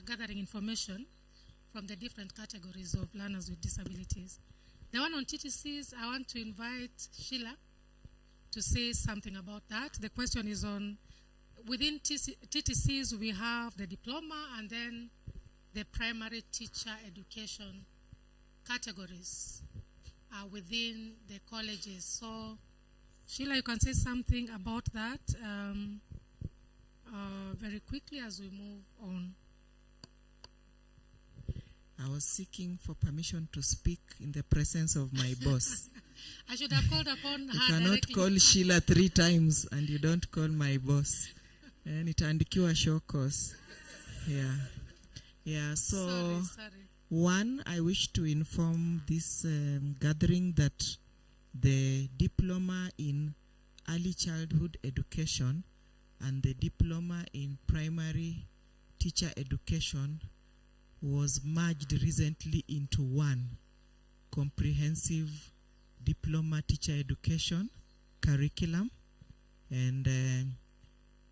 Speaker 5: gathering information from the different categories of learners with disabilities. The one on TTCs, I want to invite Sheila to say something about that. The question is on, within TTCs we have the diploma and then the primary teacher education categories within the colleges. So Sheila, you can say something about that very quickly as we move on.
Speaker 7: I was seeking for permission to speak in the presence of my boss.
Speaker 5: I should have called upon her.
Speaker 7: You cannot
Speaker 5: directly.
Speaker 7: call Sheila 3 times and you don't call my boss. And it nitaandikiwa show cause. Yeah, so
Speaker 5: sorry.
Speaker 7: One, I wish to inform this gathering that the diploma in early childhood education and the diploma in primary teacher education was merged recently into one comprehensive diploma teacher education curriculum. And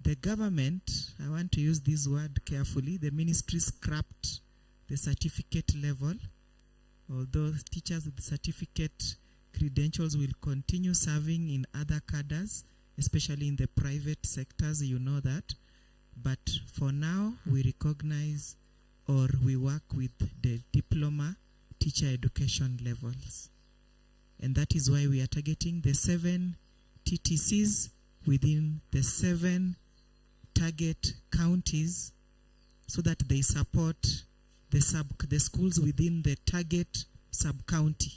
Speaker 7: the government, I want to use this word carefully, the ministry scrapped the certificate level, although teachers with certificate credentials will continue serving in other cadres, especially in the private sectors, you know that. But for now, we recognize or we work with the diploma teacher education levels. And that is why we are targeting the 7 TTCs within the 7 target counties so that they support the schools within the target sub-county,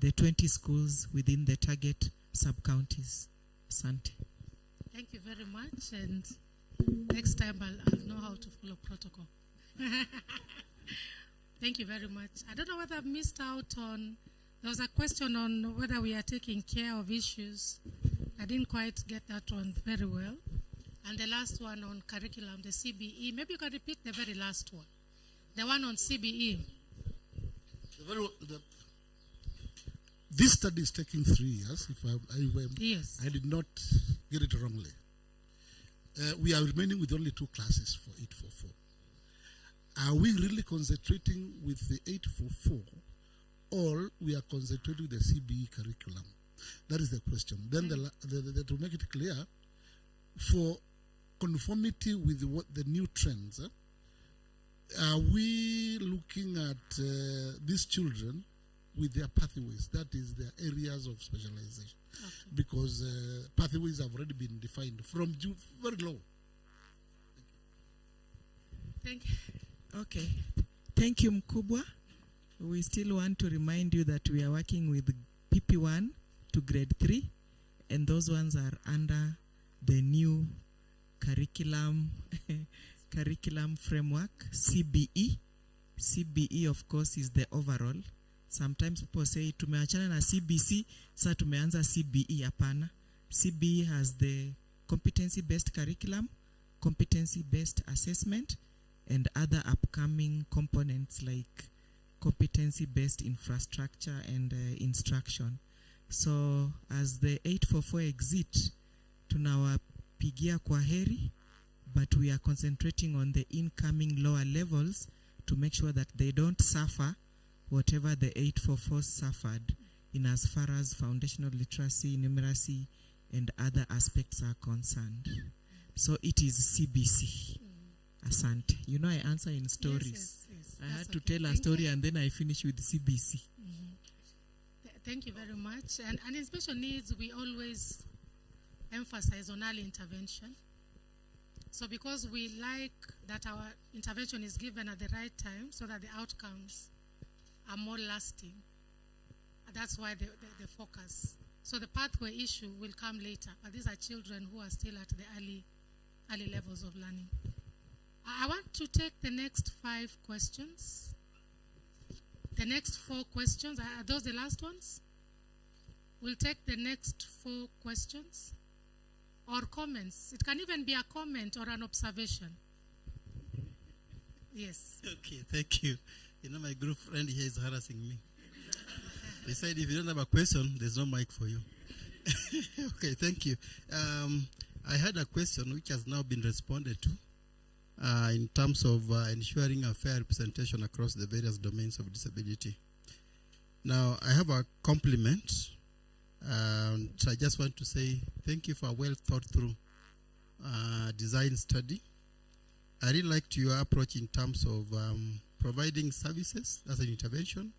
Speaker 7: the 20 schools within the target sub-counties. Asante.
Speaker 5: Thank you very much, and next time I'll know how to follow protocol. Thank you very much. I don't know whether I've missed out on, there was a question on whether we are taking care of issues. I didn't quite get that one very well. And the last one on curriculum, the CBE. Maybe you can repeat the very last one. The one on CBE.
Speaker 6: This study is taking 3 years,
Speaker 5: Yes.
Speaker 6: I did not get it wrongly. We are remaining with only 2 classes for 844. Are we really concentrating with the 844, or we are concentrating with the CBE curriculum? That is the question. Then to make it clear, for conformity with what the new trends, are we looking at these children with their pathways, that is their areas of specialization? Okay. Because pathways have already been defined from very low.
Speaker 5: Thank you.
Speaker 7: Okay. Thank you, Mkubwa. We still want to remind you that we are working with PP1 to grade 3, and those ones are under the new curriculum framework, CBE. CBE, of course, is the overall. Sometimes people say, tumeachana na CBC, sa tumeanza CBE. Hapana. CBE has the competency-based curriculum, competency-based assessment, and other upcoming components like competency-based infrastructure and instruction. So as the 844 exit, tunawapigia kwa heri, but we are concentrating on the incoming lower levels to make sure that they don't suffer whatever the 844 suffered in as far as foundational literacy, numeracy, and other aspects are concerned. So it is CBC. Asante. You know, I answer in stories.
Speaker 5: Yes,
Speaker 7: I had to
Speaker 5: okay.
Speaker 7: tell a story and then I finish with CBC.
Speaker 5: Thank you very much. And in special needs, we always emphasize on early intervention. So because we like that our intervention is given at the right time so that the outcomes are more lasting, that's why the focus. So the pathway issue will come later, but these are children who are still at the early levels of learning. I want to take the next 5 questions. The next 4 questions, are those the last ones? We'll take the next 4 questions or comments. It can even be a comment or an observation. Yes.
Speaker 10: Okay, thank you. You know, my group friend here is harassing me. He said, if you don't have a question, there's no mic for you. Okay, thank you. I had a question which has now been responded to in terms of ensuring a fair representation across the various domains of disability. Now, I have a compliment. And I just want to say thank you for a well thought through design study. I really liked your approach in terms of providing services as an intervention,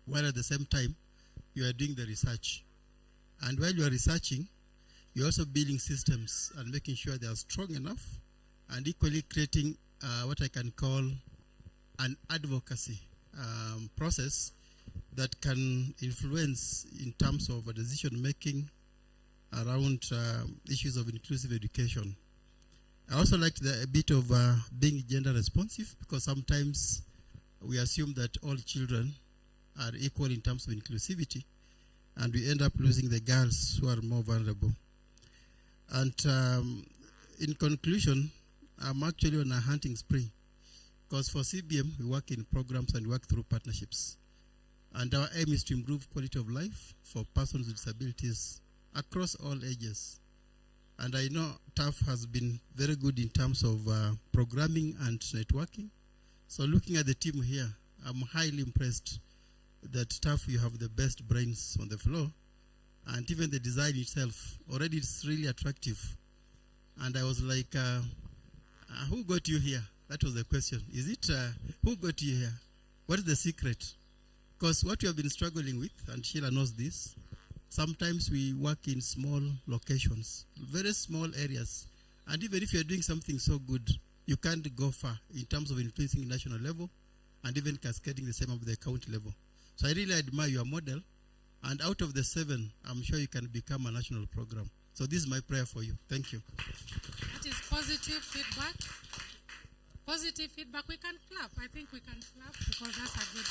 Speaker 10: while at the same time you are doing the research. And while you are researching, you're also building systems and making sure they are strong enough, and equally creating what I can call an advocacy process that can influence in terms of decision making around issues of inclusive education. I also liked a bit of being gender responsive, because sometimes we assume that all children are equal in terms of inclusivity, and we end up losing the girls who are more vulnerable. And in conclusion, I'm actually on a hunting spree, because for CBM we work in programs and work through partnerships. And our aim is to improve quality of life for persons with disabilities across all ages. And I know TAF has been very good in terms of programming and networking. So looking at the team here, I'm highly impressed that TAF, you have the best brains on the floor. And even the design itself, already it's really attractive. And I was like, who got you here? That was the question. Is it, who got you here? What is the secret? Because what we have been struggling with, and Sheila knows this, sometimes we work in small locations, very small areas. And even if you're doing something so good, you can't go far in terms of influencing national level and even cascading the same of the county level. So I really admire your model. And out of the 7, I'm sure you can become a national program. So this is my prayer for you. Thank you.
Speaker 5: That is positive feedback. Positive feedback. We can clap. I think we can clap because that's a good.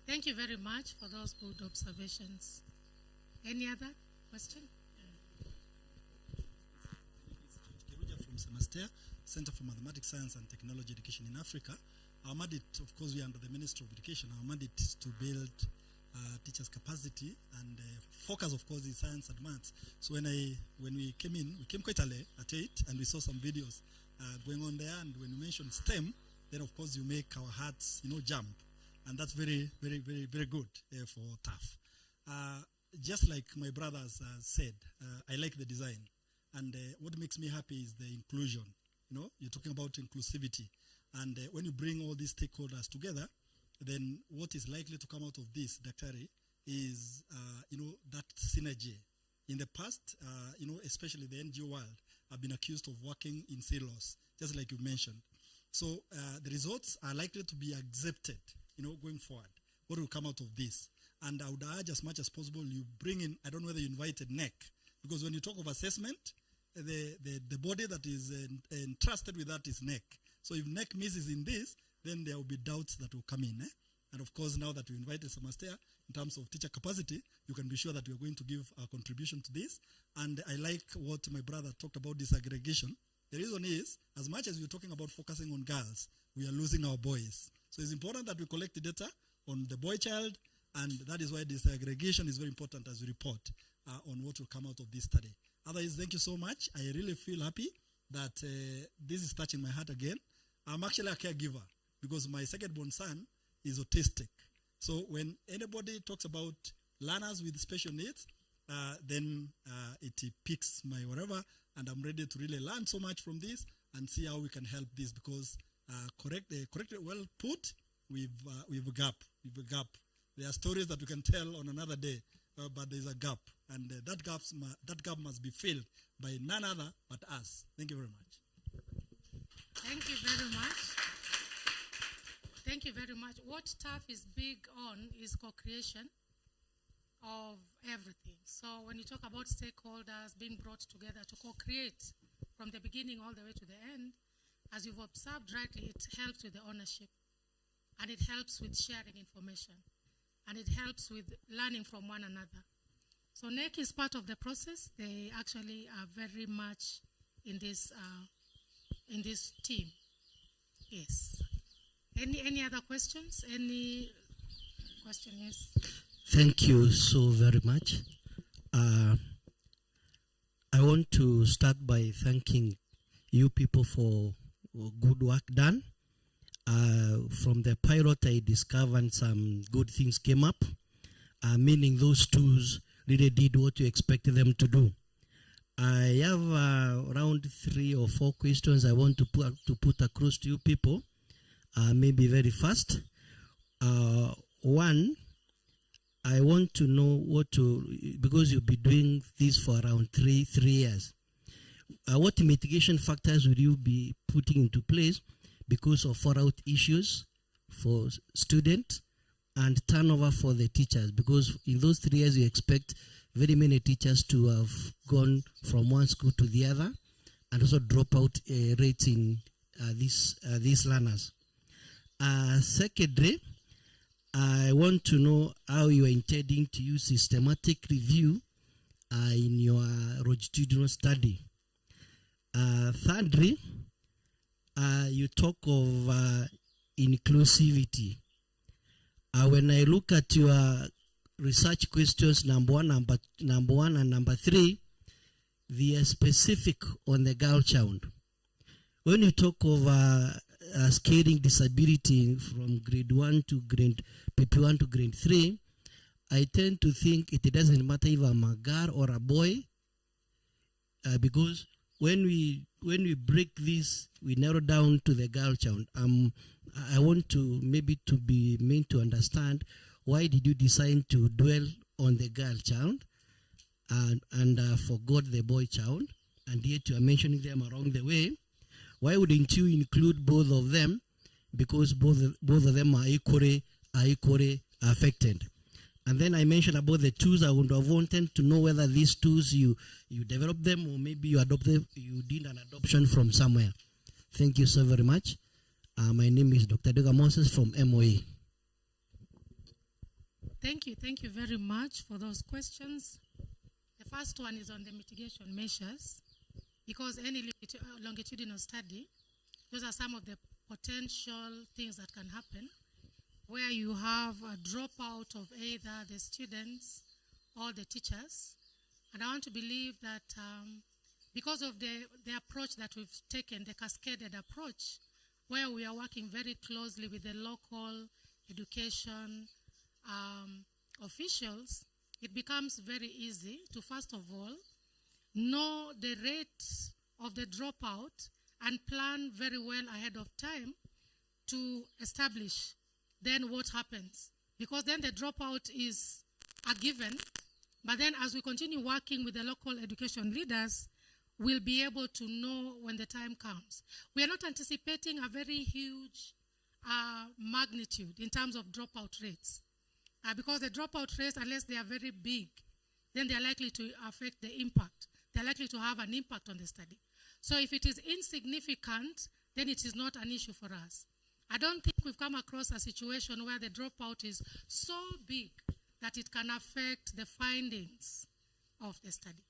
Speaker 5: Thank you very much for those good observations. Any other question?
Speaker 18: From Semastea, Center for Mathematics, Science and Technology Education in Africa. Our mandate, of course, we are under the Ministry of Education. Our mandate is to build teachers' capacity and focus, of course, in science and maths. So when we came in, we came quite early at 8, and we saw some videos going on there. And when you mentioned STEM, then of course you make our hearts, jump. And that's very, very, very, very good for TAF. Just like my brothers said, I like the design. And what makes me happy is the inclusion. You're talking about inclusivity. And when you bring all these stakeholders together, then what is likely to come out of this, Dr. is, that synergy. In the past, especially the NGO world, have been accused of working in silos, just like you mentioned. So the results are likely to be accepted, going forward. What will come out of this? And I would urge as much as possible you bring in, I don't know whether you invited NEC, because when you talk of assessment, the body that is entrusted with that is NEC. So if NEC misses in this, then there will be doubts that will come in. And of course, now that we invited Semastea, in terms of teacher capacity, you can be sure that we are going to give our contribution to this. And I like what my brother talked about, disaggregation. The reason is, as much as we're talking about focusing on girls, we are losing our boys. So it's important that we collect the data on the boy child, and that is why disaggregation is very important as we report on what will come out of this study. Otherwise, thank you so much. I really feel happy that this is touching my heart again. I'm actually a caregiver because my second-born son is autistic. So when anybody talks about learners with special needs, then it picks my whatever, and I'm ready to really learn so much from this and see how we can help this, because correctly well put, we've a gap. We've a gap. There are stories that we can tell on another day, but there's a gap, and that gap must be filled by none other but us. Thank you very much.
Speaker 5: Thank you very much. Thank you very much. What TAF is big on is co-creation of everything. So when you talk about stakeholders being brought together to co-create from the beginning all the way to the end, as you've observed rightly, it helps with the ownership, and it helps with sharing information, and it helps with learning from one another. So NEC is part of the process. They actually are very much in this team. Yes. Any other questions? Any question? Yes.
Speaker 13: Thank you so very much. I want to start by thanking you people for good work done. From the pilot, I discovered some good things came up, meaning those tools really did what you expected them to do. I have around 3 or 4 questions I want to put across to you people, maybe very fast. One, I want to know because you'll be doing this for around 3 years. What mitigation factors will you be putting into place because of fallout issues for students and turnover for the teachers? Because in those 3 years, you expect very many teachers to have gone from one school to the other, and also dropout rates in these learners. Secondly, I want to know how you are intending to use systematic review in your longitudinal study. Thirdly, you talk of inclusivity. When I look at your research questions, number one and number 3, they are specific on the girl child. When you talk of scaling disability from grade 1 to grade PP1 to grade 3, I tend to think it doesn't matter if I'm a girl or a boy, because when we break this, we narrow down to the girl child. I want to be made to understand, why did you decide to dwell on the girl child and forgot the boy child, and yet you are mentioning them along the way? Why wouldn't you include both of them? Because both of them are equally affected. And then I mentioned about the tools. I would have wanted to know whether these tools you developed them, or maybe you did an adoption from somewhere. Thank you so very much. My name is Dr. Dega Moses from MOE.
Speaker 5: Thank you very much for those questions. The first one is on the mitigation measures, because any longitudinal study, those are some of the potential things that can happen, where you have a dropout of either the students or the teachers. And I want to believe that because of the approach that we've taken, the cascaded approach, where we are working very closely with the local education officials, it becomes very easy to, first of all, know the rate of the dropout and plan very well ahead of time to establish then what happens. Because then the dropout is a given, but then as we continue working with the local education leaders, we'll be able to know when the time comes. We are not anticipating a very huge magnitude in terms of dropout rates, because the dropout rates, unless they are very big, then they are likely to affect the impact. They're likely to have an impact on the study. So if it is insignificant, then it is not an issue for us. I don't think we've come across a situation where the dropout is so big that it can affect the findings of the study.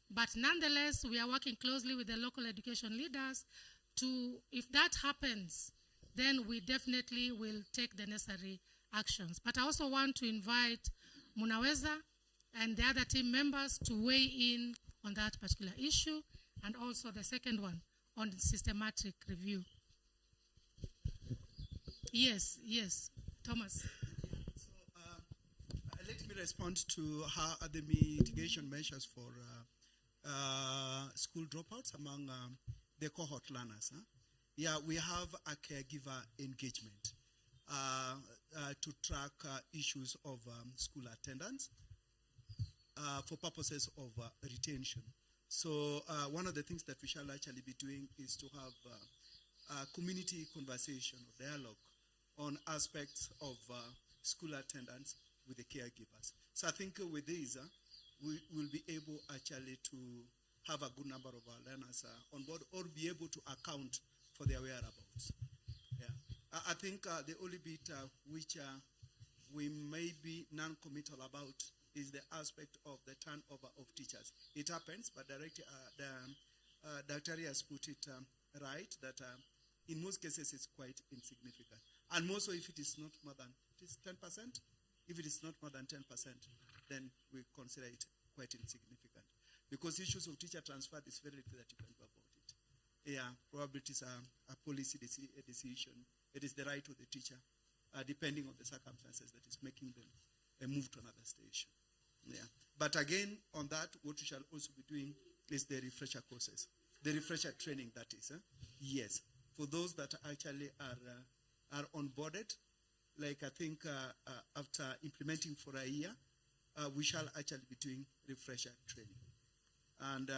Speaker 5: But nonetheless, we are working closely with the local education leaders to, if that happens, then we definitely will take the necessary actions. But I also want to invite Munaweza and the other team members to weigh in on that particular issue, and also the second one on the systematic review. Yes, Thomas.
Speaker 12: Let me respond to how the mitigation measures for school dropouts among the cohort learners. Yeah, we have a caregiver engagement to track issues of school attendance for purposes of retention. So one of the things that we shall actually be doing is to have community conversation or dialogue on aspects of school attendance
Speaker 19: with the caregivers. So I think with this, we will be able actually to have a good number of our learners on board, or be able to account for their whereabouts. Yeah, I think the only bit which we may be non-committal about is the aspect of the turnover of teachers. It happens, but Dr. has put it right, that in most cases it's quite insignificant. And more so if it is not more than, it is 10%. If it is not more than 10%, then we consider it quite insignificant. Because issues of teacher transfer, there's very little that you can do about it. Yeah, probably it is a policy decision. It is the right of the teacher, depending on the circumstances, that is making them move to another station. Yeah. But again, on that, what we shall also be doing is the refresher courses. The refresher training, that is. Yes. For those that actually are onboarded, like I think after implementing for a year, we shall actually be doing refresher training. And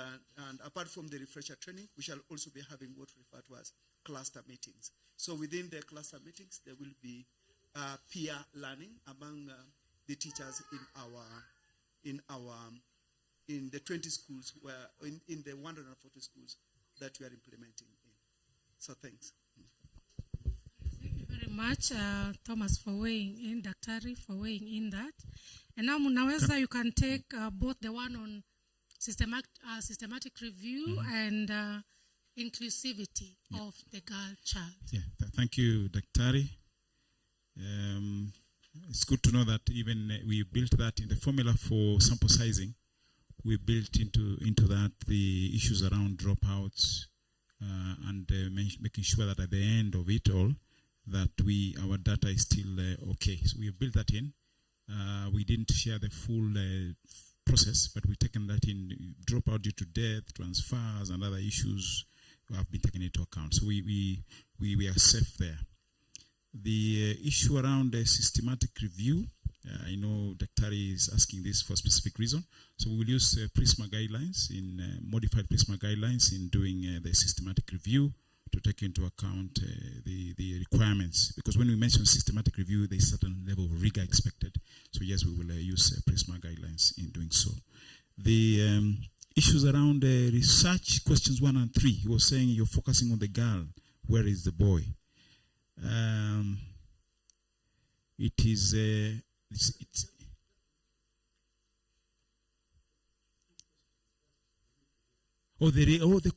Speaker 19: apart from the refresher training, we shall also be having what we refer to as cluster meetings. So within the cluster meetings, there will be peer learning among the teachers in the 20 schools, where in the 140 schools that we are implementing in. So thanks.
Speaker 5: Thank you very much, Thomas, for weighing in, Daktari, for weighing in that. And now, Munaweza, you can take both the one on systematic review and inclusivity of the girl child.
Speaker 14: Yeah, thank you, Daktari. It's good to know that even we built that in the formula for sample sizing. We built into that the issues around dropouts and making sure that at the end of it all, that our data is still okay. So we have built that in. We didn't share the full process, but we've taken that in. Dropout due to death, transfers, and other issues have been taken into account. So we are safe there. The issue around the systematic review, I know Daktari is asking this for a specific reason. So we will use PRISMA guidelines, modified PRISMA guidelines in doing the systematic review to take into account the requirements. Because when we mention systematic review, there is a certain level of rigor expected. So yes, we will use PRISMA guidelines in doing so. The issues around research questions 1 and 3, he was saying you're focusing on the girl. Where is the boy? It is the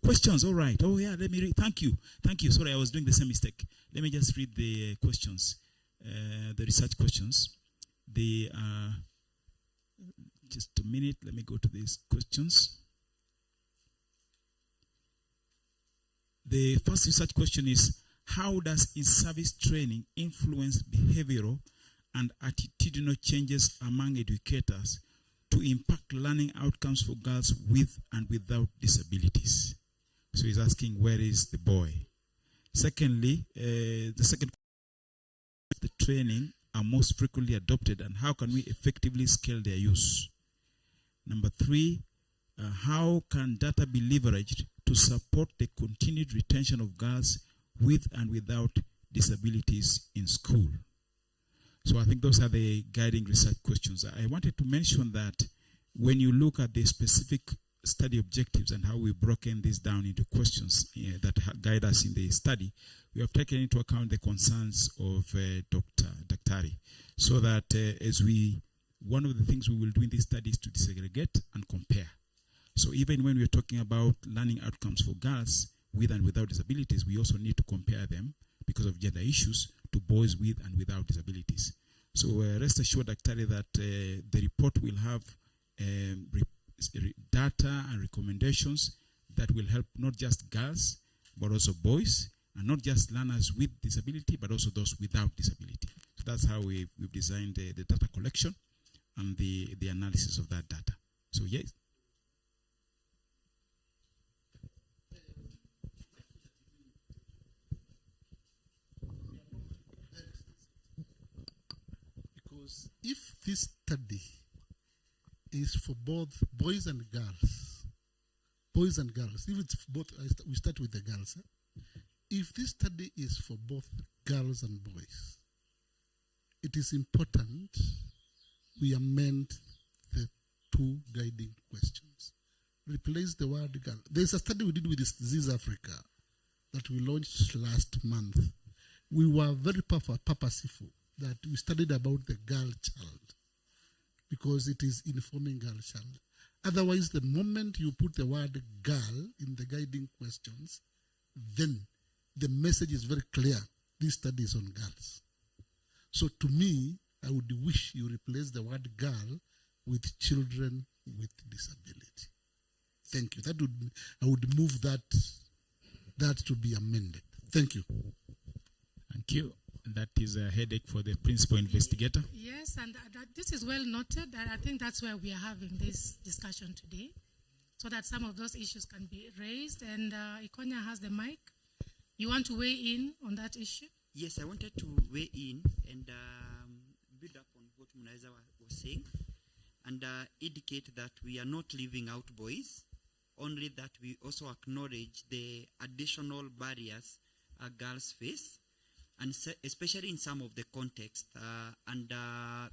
Speaker 14: questions. All right. Oh yeah, let me read. Thank you. Sorry, I was doing the same mistake. Let me just read the questions, the research questions. Just a minute, let me go to these questions. The first research question is, how does in-service training influence behavioral and attitudinal changes among educators to impact learning outcomes for girls with and without disabilities? So he's asking, where is the boy? Secondly, the second question, the training are most frequently adopted and how can we effectively scale their use? Number 3, how can data be leveraged to support the continued retention of girls with and without disabilities in school? So I think those are the guiding research questions. I wanted to mention that when you look at the specific study objectives and how we've broken this down into questions that guide us in the study, we have taken into account the concerns of Dr. Daktari. So that one of the things we will do in this study is to disaggregate and compare. So even when we're talking about learning outcomes for girls with and without disabilities, we also need to compare them because of gender issues to boys with and without disabilities. So rest assured, Daktari, that the report will have data and recommendations that will help not just girls, but also boys, and not just learners with disability, but also those without disability. So that's how we've designed the data collection and the analysis of that data. So yes.
Speaker 6: Because if this study is for both boys and girls, if it's for both, we start with the girls. If this study is for both girls and boys, it is important we amend the two guiding questions. Replace the word girl. There's a study we did with Disease Africa that we launched last month. We were very purposeful that we studied about the girl child because it is informing girl child. Otherwise, the moment you put the word girl in the guiding questions, then the message is very clear. This study is on girls. So to me, I would wish you replace the word girl with children with disability. Thank you. I would move that to be amended. Thank you.
Speaker 14: Thank you. That is a headache for the principal investigator.
Speaker 5: Yes, and this is well noted. I think that's why we are having this discussion today, so that some of those issues can be raised. And Ikonya has the mic. You want to weigh in on that issue?
Speaker 16: Yes, I wanted to weigh in and build up on what Munaiza was saying and indicate that we are not leaving out boys, only that we also acknowledge the additional barriers girls face, and especially in some of the context.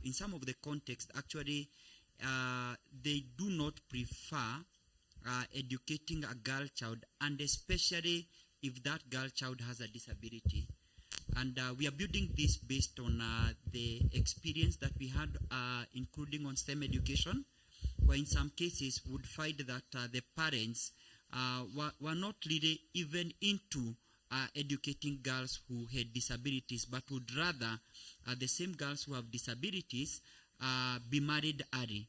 Speaker 16: In some of the context, actually, they do not prefer educating a girl child, and especially if that girl child has a disability. And we are building this based on the experience that we had, including on STEM education, where in some cases would find that the parents were not really even into educating girls who had disabilities, but would rather the same girls who have disabilities be married early.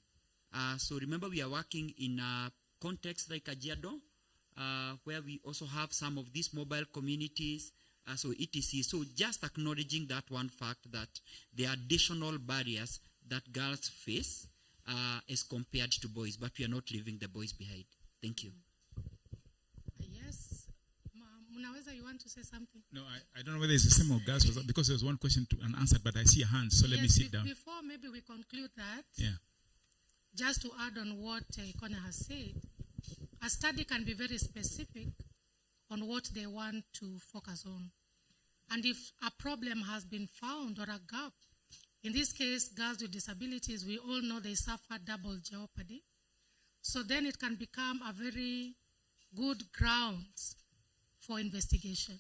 Speaker 16: So remember, we are working in a context like Kajiado, where we also have some of these mobile communities, so etc. So just acknowledging that one fact, that there are additional barriers that girls face as compared to boys, but we are not leaving the boys behind. Thank you.
Speaker 5: Yes. Munaweza, you want to say something?
Speaker 14: No, I don't know whether it's the same or girls, because there was one question to unanswered, but I see a hand, so let me sit down.
Speaker 5: Before maybe we conclude that,
Speaker 14: yeah.
Speaker 5: Just to add on what Ikona has said, a study can be very specific on what they want to focus on. And if a problem has been found or a gap, in this case, girls with disabilities, we all know they suffer double jeopardy. So then it can become a very good grounds for investigation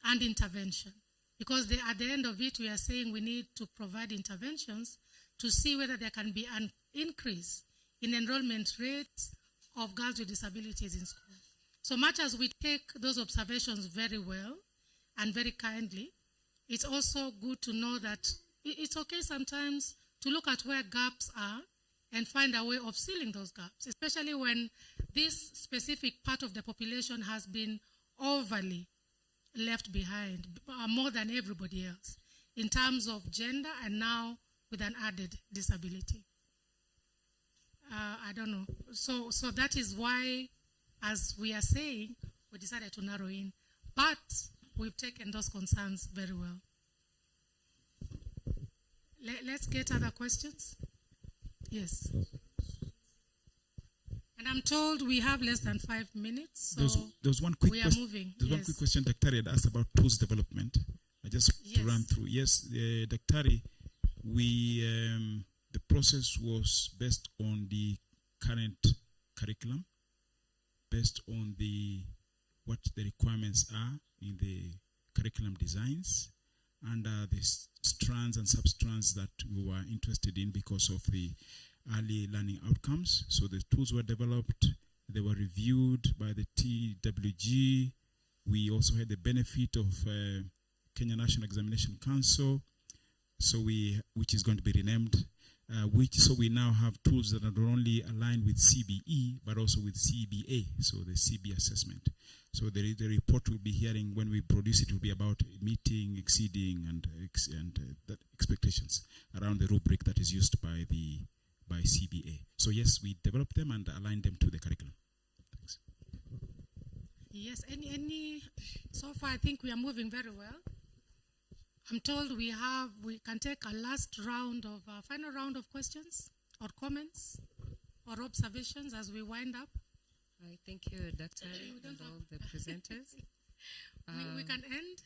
Speaker 5: and intervention. Because at the end of it, we are saying we need to provide interventions to see whether there can be an increase in enrollment rates of girls with disabilities in school. So much as we take those observations very well and very kindly, it's also good to know that it's okay sometimes to look at where gaps are and find a way of filling those gaps, especially when this specific part of the population has been overly left behind, more than everybody else, in terms of gender and now with an added disability. I don't know. So that is why, as we are saying, we decided to narrow in. But we've taken those concerns very well. Let's get other questions. Yes. And I'm told we have less than 5 minutes, so
Speaker 14: there's one quick
Speaker 5: we are moving.
Speaker 14: There's one quick question Daktari had asked about tools development. I just to run through. Yes, Daktari, the process was based on the current curriculum, based on what the requirements are in the curriculum designs, and the strands and substrands that we were interested in because of the early learning outcomes. So the tools were developed, they were reviewed by the TWG. We also had the benefit of Kenya National Examination Council, which is going to be renamed, so we now have tools that are not only aligned with CBE, but also with CBA, so the CB assessment. So the report we'll be hearing when we produce it will be about meeting, exceeding, and that expectations around the rubric that is used by CBA. So yes, we developed them and aligned them to the curriculum. Thanks.
Speaker 5: Yes, so far I think we are moving very well. I'm told we can take a final round of questions or comments or observations as we wind up.
Speaker 9: Thank you, Dr. and all the presenters.
Speaker 5: We can end?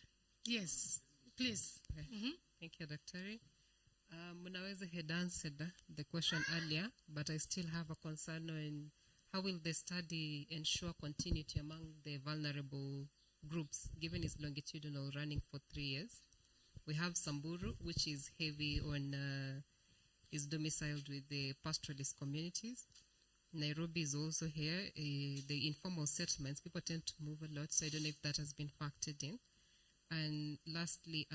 Speaker 5: Yes, please.
Speaker 9: Okay. Thank you, Dr.
Speaker 2: Munaweza had answered the question earlier, but I still have a concern on how will the study ensure continuity among the vulnerable groups, given its longitudinal running for 3 years. We have Samburu, which is heavy on, is domiciled with the pastoralist communities. Nairobi is also here. The informal settlements, people tend to move a lot, so I don't know if that has been factored in. And lastly,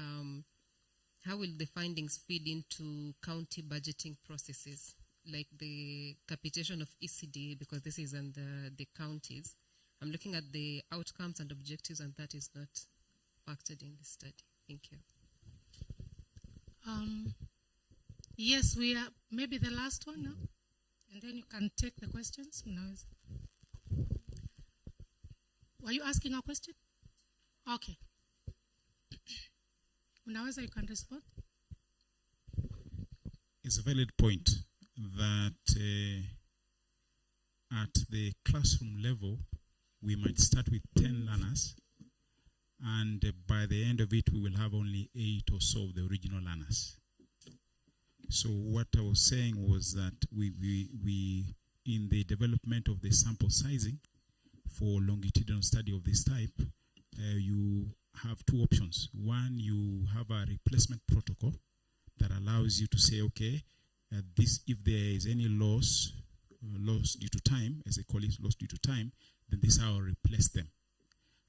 Speaker 2: how will the findings feed into county budgeting processes, like the capitation of ECD, because this is under the counties? I'm looking at the outcomes and objectives, and that is not factored in the study. Thank you.
Speaker 5: Yes, we are maybe the last one now, and then you can take the questions. Were you asking a question? Okay. Unaweza, you can respond.
Speaker 14: It's a valid point that at the classroom level, we might start with 10 learners, and by the end of it, we will have only 8 or so of the original learners. So what I was saying was that we in the development of the sample sizing for longitudinal study of this type, you have 2 options. One, you have a replacement protocol that allows you to say, okay, this, if there is any loss due to time, as they call it, loss due to time, then this is how I'll replace them.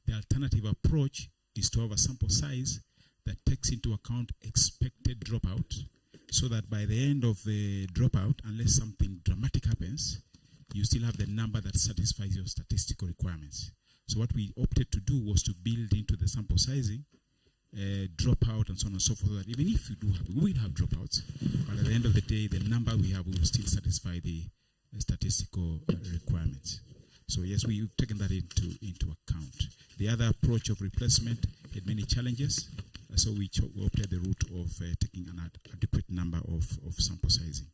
Speaker 14: The alternative approach is to have a sample size that takes into account expected dropout, so that by the end of the dropout, unless something dramatic happens, you still have the number that satisfies your statistical requirements. So what we opted to do was to build into the sample sizing dropout and so on and so forth, so that even if we will have dropouts, but at the end of the day, the number we have will still satisfy the statistical requirements. So yes, we've taken that into account. The other approach of replacement had many challenges, so we opted the route of taking an adequate number of sample sizing.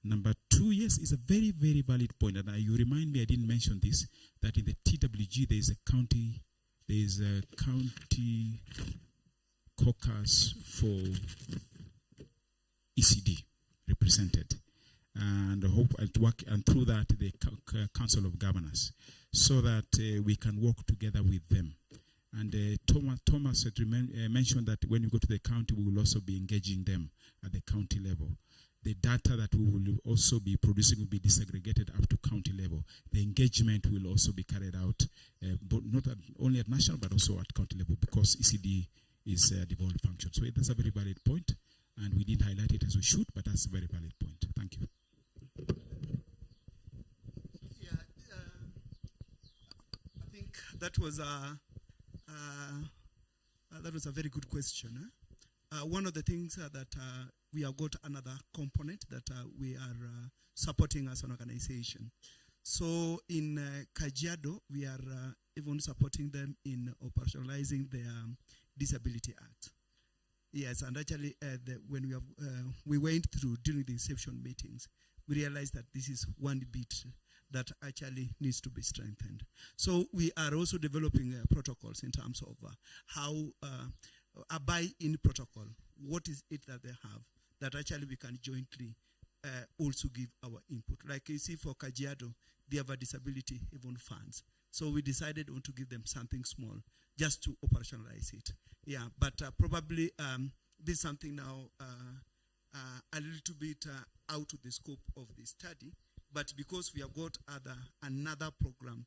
Speaker 14: Number 2, yes, is a very, very valid point, and you remind me, I didn't mention this, that in the TWG there is a county caucus for ECD represented, and hope to work, and through that the Council of Governors, so that we can work together with them. And Thomas had mentioned that when we go to the county, we will also be engaging them at the county level. The data that we will also be producing will be disaggregated up to county level. The engagement will also be carried out, but not only at national, but also at county level, because ECD is a devolved function. So that's a very valid point, and we didn't highlight it as we should, but that's a very valid point. Thank you.
Speaker 12: Yeah, I think that was a very good question. One of the things that we have got another component that we are supporting as an organization. So in Kajiado, we are even supporting them in operationalizing their Disability Act. Yes, and actually when we went through during the inception meetings, we realized that this is one bit that actually needs to be strengthened. So we are also developing protocols in terms of how a buy-in protocol, what is it that they have that actually we can jointly also give our input. Like you see for Kajiado, they have a disability even funds. So we decided on to give them something small just to operationalize it. Yeah, but probably this is something now a little bit out of the scope of the study, but because we have got another program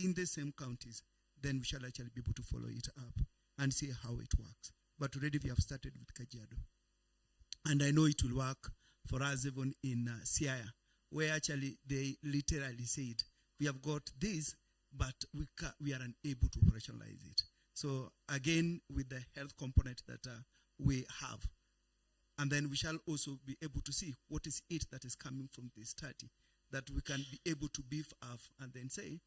Speaker 12: in the same counties, then we shall actually be able to follow it up and see how it works. But already we have started with Kajiado. And I know it will work for us even in Siaya, where actually they literally said, we have got this, but we are unable to operationalize it. So again, with the health component that we have, and then we shall also be able to see what is it that is coming from this study, that we can be able to beef up and then say,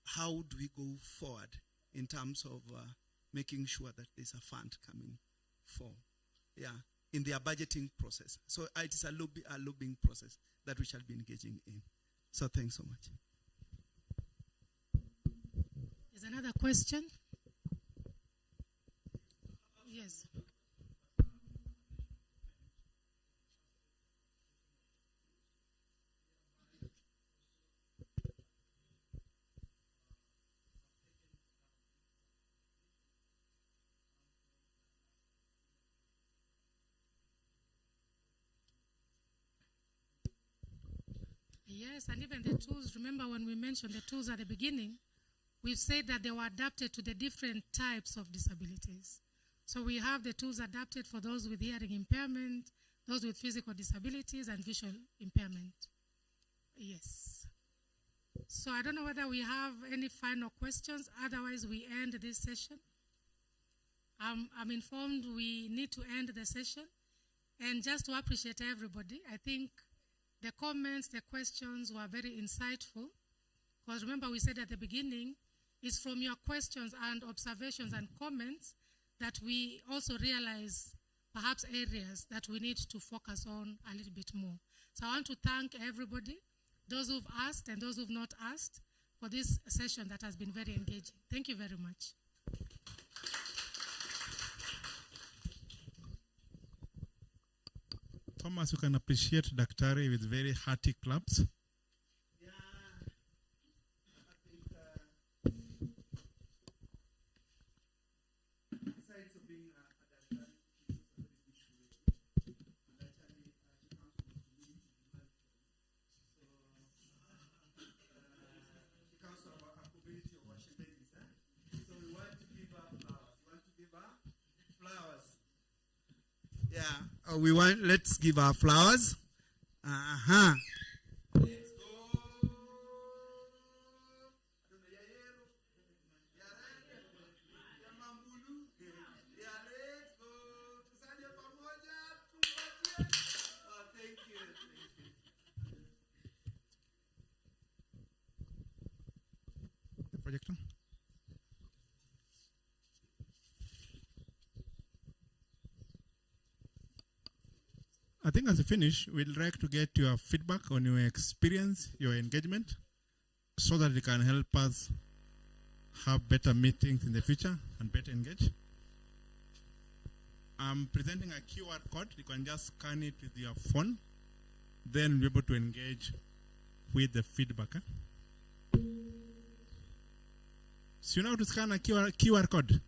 Speaker 12: how do we go forward in terms of making sure that there's a fund coming for, in their budgeting process. So it is a lobbying process that we shall be engaging in. So thanks so much.
Speaker 5: There's another question. Yes. Yes, and even the tools. Remember when we mentioned the tools at the beginning, we've said that they were adapted to the different types of disabilities. So we have the tools adapted for those with hearing impairment, those with physical disabilities, and visual impairment. Yes. So I don't know whether we have any final questions. Otherwise, we end this session. I'm informed we need to end the session. And just to appreciate everybody, I think the comments, the questions were very insightful. Because remember, we said at the beginning, it's from your questions and observations and comments that we also realize perhaps areas that we need to focus on a little bit more. So I want to thank everybody, those who've asked and those who've not asked, for this session that has been very engaging. Thank you very much.
Speaker 1: Thomas, you can appreciate Daktari with very hearty claps.
Speaker 12: Yeah, let's give our flowers. Uh-huh.
Speaker 1: The projector. I think as we finish, we'd like to get your feedback on your experience, your engagement, so that it can help us have better meetings in the future and better engage. I'm presenting a QR code. You can just scan it with your phone, then be able to engage with the feedback. So you know how to scan a QR code?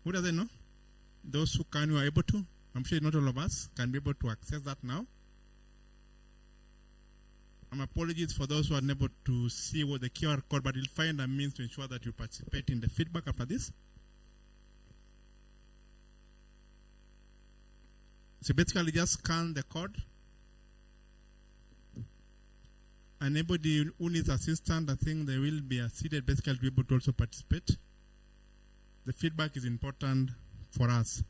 Speaker 1: Who doesn't know? Those who can, who are able to. I'm sure not all of us can be able to access that now. Apologies for those who are unable to see what the QR code, but you'll find a means to ensure that you participate in the feedback after this. So basically just scan the code. Anybody who needs assistance, I think they will be seated basically to be able to also participate. The feedback is important for us.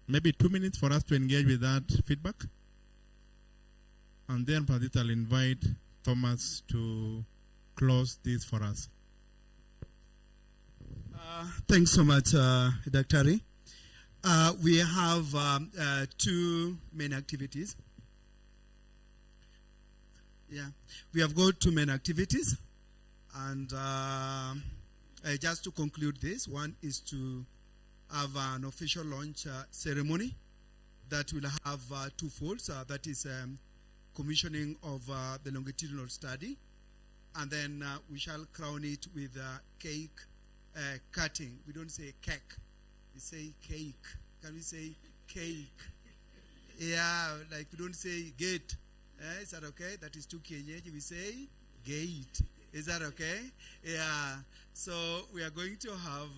Speaker 1: Maybe 2 minutes for us to engage with that feedback. And then perhaps I'll invite Thomas to close this for us.
Speaker 12: Thanks so much, Daktari. We have two main activities. Yeah, we have got two main activities. And just to conclude this, one is to have an official launch ceremony that will have two folds. That is commissioning of the longitudinal study. And then we shall crown it with cake cutting. We don't say cake, we say cake. Can we say cake? Yeah, like we don't say gate. Is that okay? That is too Kenyeji. We say gate. Is that okay? Yeah. So we are going to have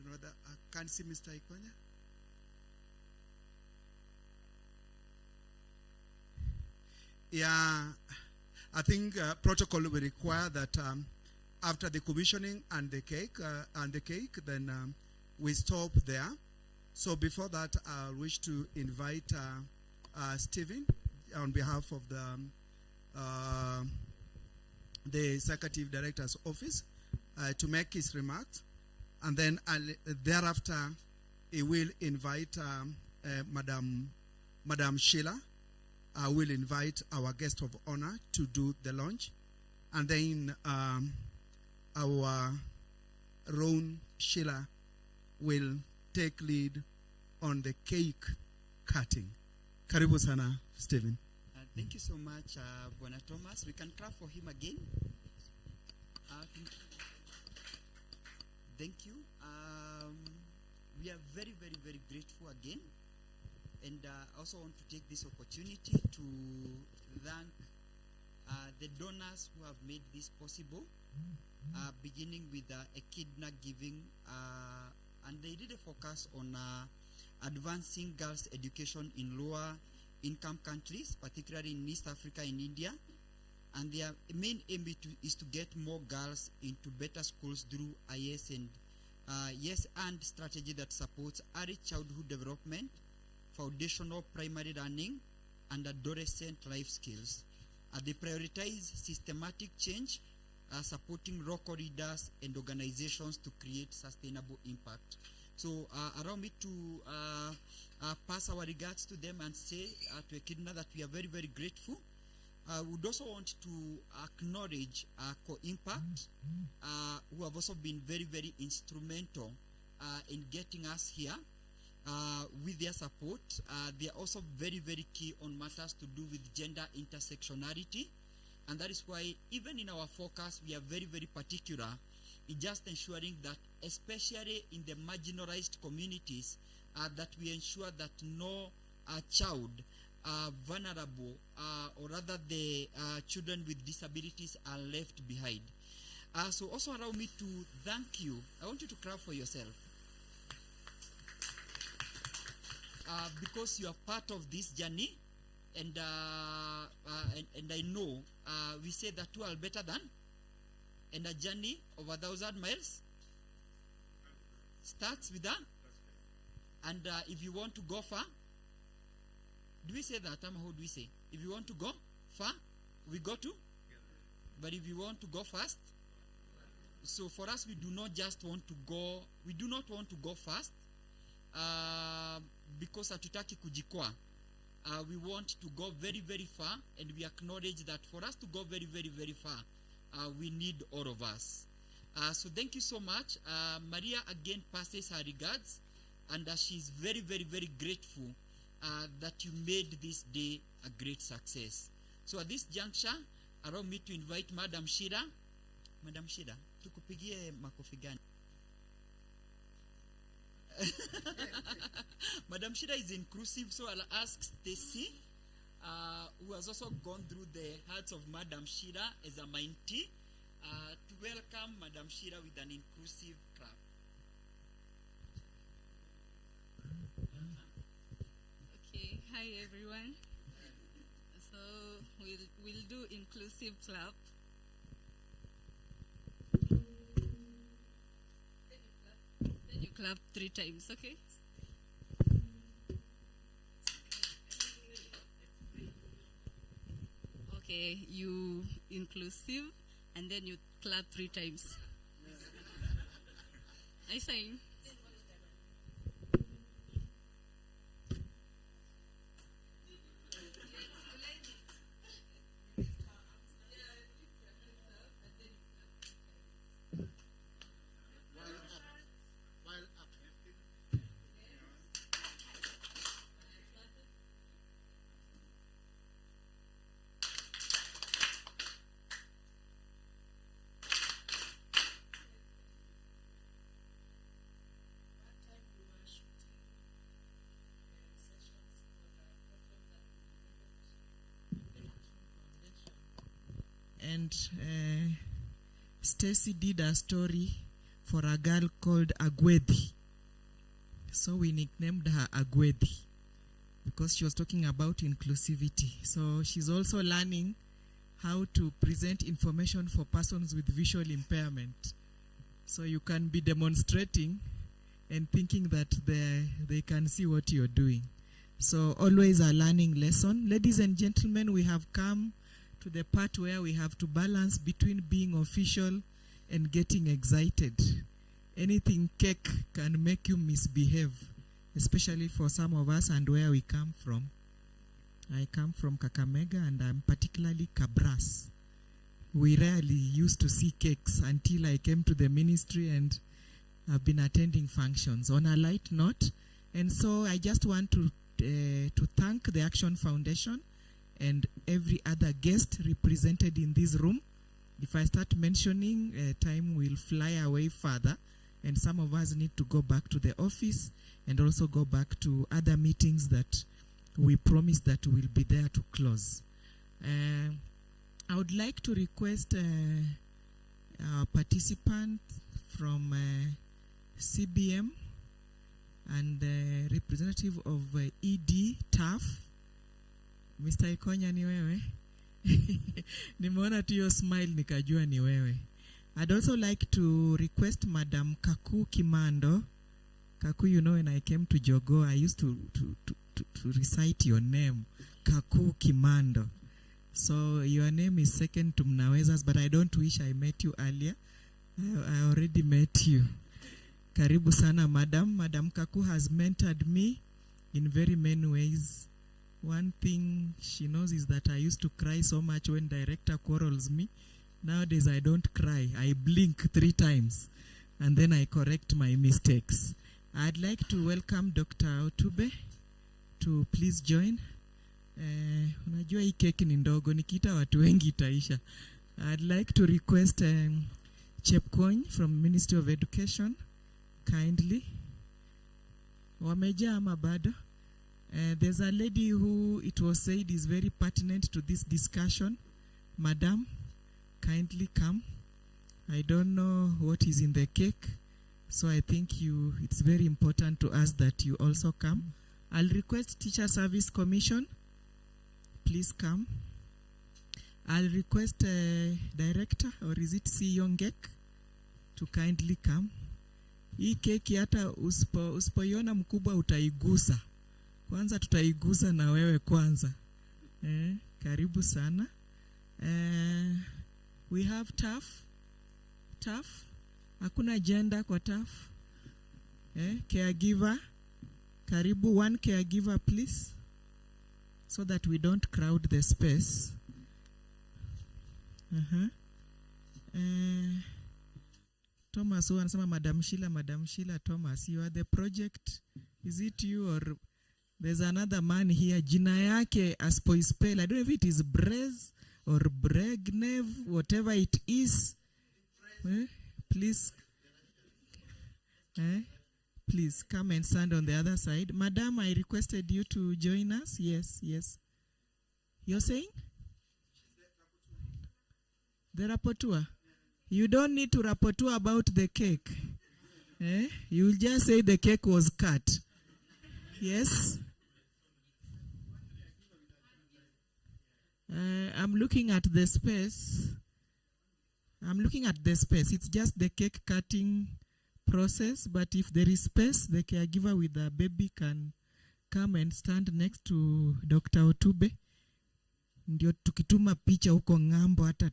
Speaker 12: I can't see Mr. Ikonya. Yeah, I think protocol will require that after the commissioning and the cake, then we stop there. So before that, I wish to invite Stephen on behalf of the Executive Director's Office to make his remarks. And then thereafter, he will invite Madam Sheila. I will invite our guest of honor to do the launch. And then our Ron Sheila will take lead on the cake cutting. Karibu sana, Stephen.
Speaker 16: Thank you so much, Bwana Thomas. We can clap for him again. Thank you. We are very, very, very grateful again And I also want to take this opportunity to thank the donors who have made this possible, beginning with Echidna Giving, and they did a focus on advancing girls' education in lower income countries, particularly in East Africa and India. And their main aim is to get more girls into better schools through IECE and yes, and strategy that supports early childhood development, foundational primary learning, and adolescent life skills. They prioritize systematic change, supporting local leaders and organizations to create sustainable impact. So allow me to pass our regards to them and say to Echidna that we are very, very grateful. We would also want to acknowledge Co-Impact, who have also been very, very instrumental in getting us here with their support. They are also very, very key on matters to do with gender intersectionality. And that is why even in our focus, we are very, very particular in just ensuring that, especially in the marginalized communities, that we ensure that no child vulnerable, or rather the children with disabilities are left behind. So also allow me to thank you. I want you to clap for yourself. Because you are part of this journey, and I know we say that two are better than, and a journey of 1,000 miles starts with that. And if you want to go far, do we say that? How do we say? If you want to go far, we go to. But if you want to go fast, so for us, we do not just want to go. We do not want to go fast because hatutaki kujikwa. We want to go very, very far, and we acknowledge that for us to go very, very, very far, we need all of us. So thank you so much. Maria again passes her regards, and she's very, very, very grateful that you made this day a great success. So at this juncture, allow me to invite Madam Shira. Madam Shira, tukupigie makofi gani? Madam Shira is inclusive, so I'll ask Stacy, who has also gone through the hearts of Madam Shira as a mentee, to welcome Madam Shira with an inclusive clap.
Speaker 3: Okay, hi everyone. So we'll do inclusive clap. Then you clap 3 times, okay? Okay, you inclusive, and then you clap 3 times. I saying?
Speaker 7: And Stacy did a story for a girl called Agwedi. So we nicknamed her Agwedi because she was talking about inclusivity. So she's also learning how to present information for persons with visual impairment. So you can be demonstrating and thinking that they can see what you're doing. So always a learning lesson. Ladies and gentlemen, we have come to the part where we have to balance between being official and getting excited. Anything cake can make you misbehave, especially for some of us and where we come from. I come from Kakamega, and I'm particularly Kabras. We rarely used to see cakes until I came to the ministry, and I've been attending functions on a light note. And so I just want to thank the Action Foundation and every other guest represented in this room. If I start mentioning, time will fly away further. and some of us need to go back to the office and also go back to other meetings that we promised that we'll be there to close. I would like to request our participant from CBM and the representative of ED TAF, Mr. Ikonya, ni wewe? Nimeona tu your smile nikajua ni wewe. I'd also like to request Madam Kaku Kimando. Kaku, you know, when I came to Jogo, I used to recite your name, Kaku Kimando. So your name is second to Mnaweza's, but I don't wish I met you earlier. I already met you. Karibu sana, Madam. Madam Kaku has mentored me in very many ways. One thing she knows is that I used to cry so much when director quarrels me. Nowadays I don't cry. I blink 3 times and then I correct my mistakes. I'd like to welcome Dr. Otube to please join. Unajua hii keki ni ndogo, nikiita watu wengi itaisha. I'd like to request Chepkony from Ministry of Education kindly. Wameja ama bado? There's a lady who it was said is very pertinent to this discussion. Madam, kindly come. I don't know what is in the cake, so I think it's very important to us that you also come. I'll request Teacher Service Commission, please come. I'll request Director, or is it C. Yongek, to kindly come. Hii keki hata usipoiona mkubwa utaigusa. Kwanza tutaigusa na wewe kwanza. Karibu sana. We have TAF. Hakuna gender kwa TAF. Caregiver. Karibu, one caregiver please, so that we don't crowd the space. Thomas, who anasema Madam Sheila Thomas, you are the project. Is it you or there's another man here? Jina yake aspoispell. I don't know if it is Brez or Bregnev, whatever it is. Please. Please come and stand on the other side. Madam, I requested you to join us. Yes. You're saying? The rapporteur. You don't need to rapporteur about the cake. You will just say the cake was cut. Yes? I'm looking at the space. It's just the cake cutting process, but if there is space, the caregiver with the baby can come and stand next to Dr. Otube. Ndio tukituma picha huko ngambo hata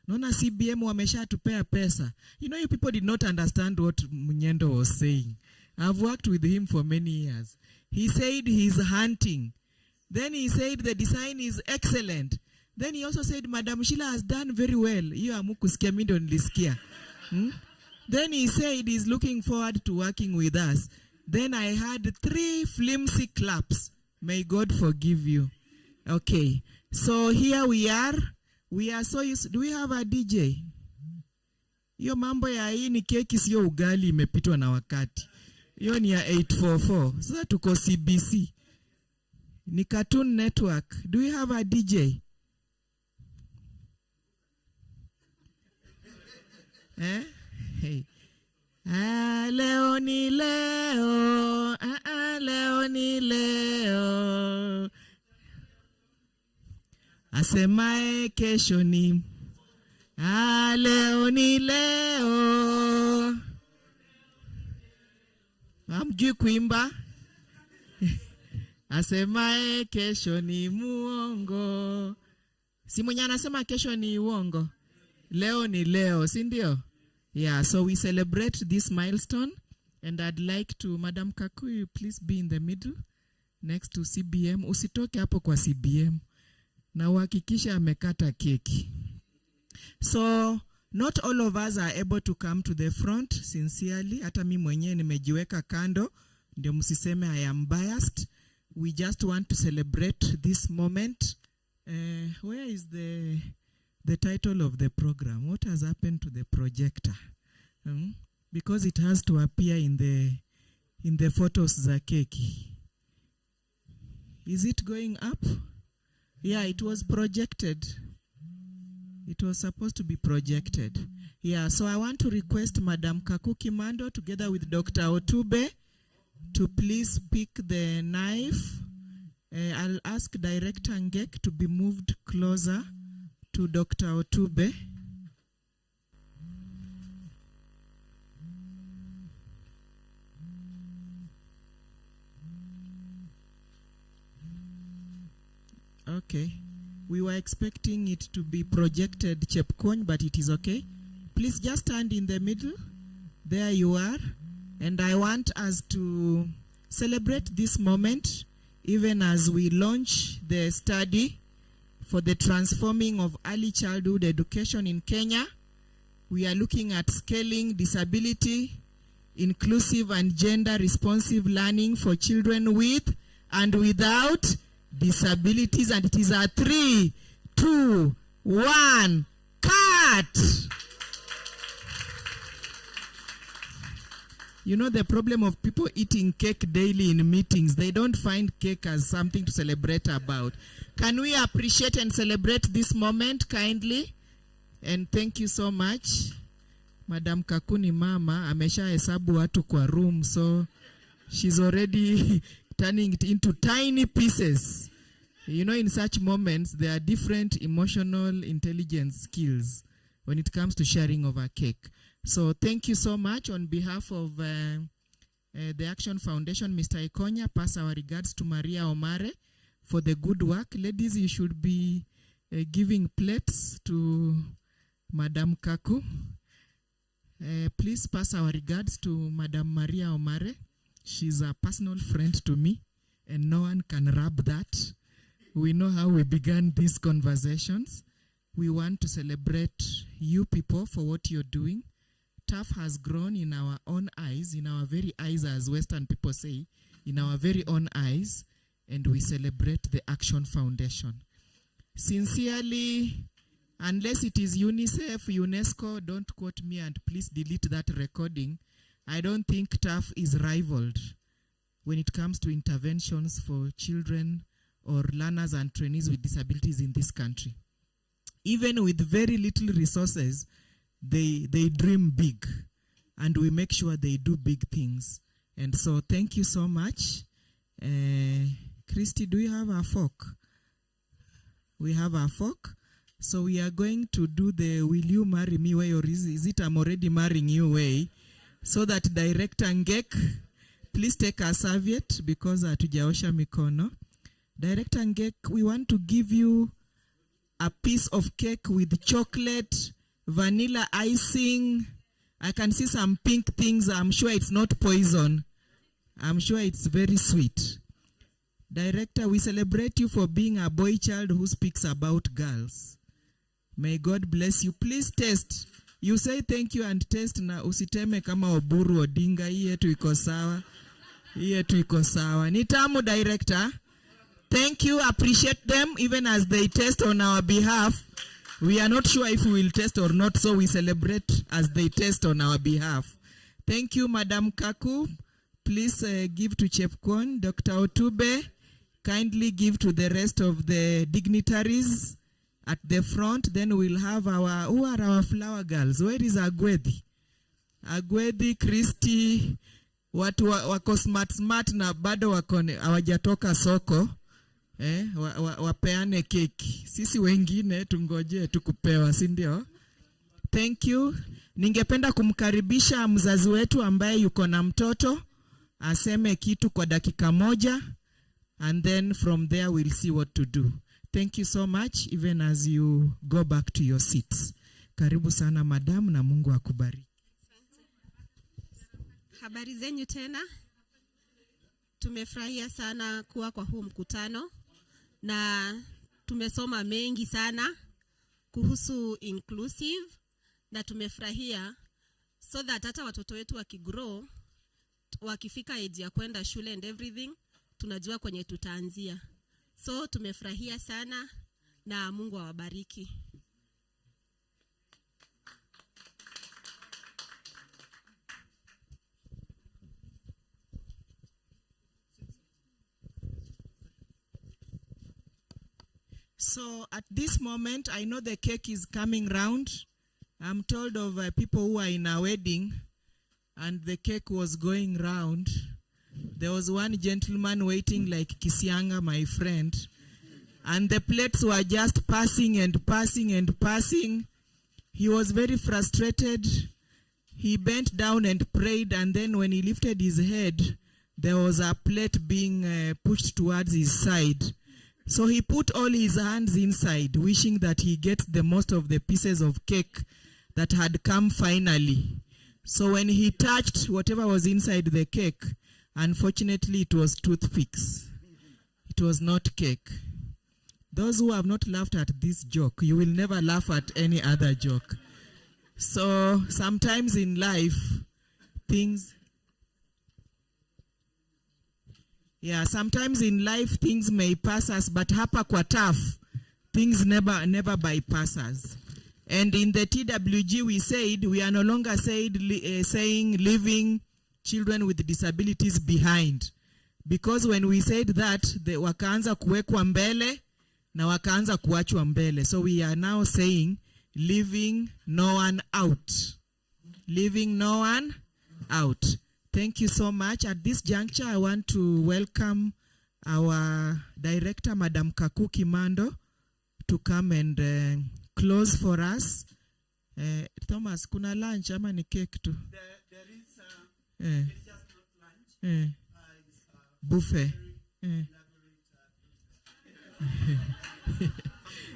Speaker 7: naona CBM wamesha tupea pesa. You know, you people did not understand what Munyendo was saying. I've worked with him for many years. He said he's hunting. Then he said the design is excellent. Then he also said Madam Sheila has done very well. Hiyo amukusikia, mimi ndo nilisikia. Then he said he's looking forward to working with us. Then I had 3 flimsy claps. May God forgive you. Okay. So here we are. We are so used. Do we have a DJ? Hiyo mambo ya hii ni keki sio ugali imepitwa na wakati. Hiyo ni ya 844. Sasa tuko CBC. Ni Cartoon Network. Do we have a DJ? Hey. Leo ni leo. Leo ni leo. Asemae kesho ni. Leo ni leo. Hamjui kuimba? Asemae kesho ni muongo. Si mwenye anasema kesho ni uongo. Leo ni leo, si ndio? Yeah, so we celebrate this milestone, and I'd like to, Madam Kaku, please be in the middle next to CBM. Usitoke hapo kwa CBM. Na uhakikisha amekata keki. So not all of us are able to come to the front sincerely. Hata mimi mwenyewe nimejiweka kando ndio msiseme I am biased. We just want to celebrate this moment. Where is the title of the program? What has happened to the projector? because it has to appear in the photos za keki. Is it going up? Yeah, it was projected. It was supposed to be projected. Yeah, so I want to request Madam Kakuki Mando together with Dr. Otube to please pick the knife. I'll ask Director Ngek to be moved closer to Dr. Otube. Okay. We were expecting it to be projected, Chepkony, but it is okay. Please just stand in the middle. There you are. And I want us to celebrate this moment, even as we launch the study for the transforming of early childhood education in Kenya. We are looking at scaling disability, inclusive and gender-responsive learning for children with and without disabilities, and it is a 3, 2, 1, cut! You know the problem of people eating cake daily in meetings, they don't find cake as something to celebrate about. Can we appreciate and celebrate this moment kindly? And thank you so much. Madam Kakuni mama, amesha hesabu watu kwa room, so she's already turning it into tiny pieces. You know, in such moments, there are different emotional intelligence skills when it comes to sharing of a cake. So thank you so much on behalf of the Action Foundation. Mr. Ikonya, pass our regards to Maria Omare for the good work. Ladies, you should be giving plates to Madam Kaku. Please pass our regards to Madam Maria Omare. She's a personal friend to me, and no one can rub that. We know how we began these conversations. We want to celebrate you people for what you're doing. TAF has grown in our own eyes, in our very eyes, as Western people say, in our very own eyes, and we celebrate the Action Foundation. Sincerely, unless it is UNICEF, UNESCO, don't quote me and please delete that recording. I don't think TAF is rivaled when it comes to interventions for children or learners and trainees with disabilities in this country. Even with very little resources, they dream big, and we make sure they do big things. And so thank you so much. Christy, do you have a fork? We have a fork. So we are going to do the will you marry me way, or is it I'm already marrying you way? So that Director Ngek, please take a serviette because hatujaosha mikono. Director Ngek, we want to give you a piece of cake with chocolate, vanilla icing. I can see some pink things. I'm sure it's not poison. I'm sure it's very sweet. Director, we celebrate you for being a boy child who speaks about girls. May God bless you. Please taste. You say thank you and taste na usiteme kama Oburu Odinga. Hii yetu iko sawa. Hii yetu iko sawa. Ni tamu, Director. Thank you. Appreciate them even as they taste on our behalf. We are not sure if we will taste or not, so we celebrate as they taste on our behalf. Thank you, Madam Kaku. Please give to Chepkony. Dr. Otube, kindly give to the rest of the dignitaries at the front. Then we'll have who are our flower girls? Where is Agwedi? Agwedi, Christy, watu wako smart na bado hawajatoka soko. Wapeane keki. Sisi wengine tungoje tukupewa, si ndio? Thank you. Ningependa kumkaribisha mzazi wetu ambaye yuko na mtoto aseme kitu kwa dakika moja, and then from there we'll see what to do. Thank you so much, even as you go back to your seats. Karibu sana madam, na Mungu akubariki.
Speaker 11: Habari zenyu tena. Tumefurahia sana kuwa kwa huu mkutano na tumesoma mengi sana kuhusu inclusive, na tumefurahia so that hata watoto wetu wakigrow, wakifika age ya kwenda shule and everything, tunajua kwenye tutaanzia. So tumefurahia sana na Mungu awabariki.
Speaker 7: So at this moment, I know the cake is coming round. I'm told of people who are in a wedding and the cake was going round. There was one gentleman waiting like Kisianga, my friend, and the plates were just passing and passing and passing. He was very frustrated. He bent down and prayed, and then when he lifted his head, there was a plate being pushed towards his side. So he put all his hands inside, wishing that he gets the most of the pieces of cake that had come finally. So when he touched whatever was inside the cake, unfortunately it was toothpicks. It was not cake. Those who have not laughed at this joke, you will never laugh at any other joke. So sometimes in life, sometimes in life things may pass us, but hapa kwa tough, things never bypass us. And in the TWG we said, we are no longer saying leaving children with disabilities behind. Because when we said that, wakaanza kuwekwa mbele na wakaanza kuachwa mbele. So we are now saying, leaving no one out. Leaving no one out. Thank you so much. At this juncture, I want to welcome our director, Madam Kaku Kimando, to come and close for us. Thomas, kuna lunch ama ni cake tu? There is just not lunch. Buffet.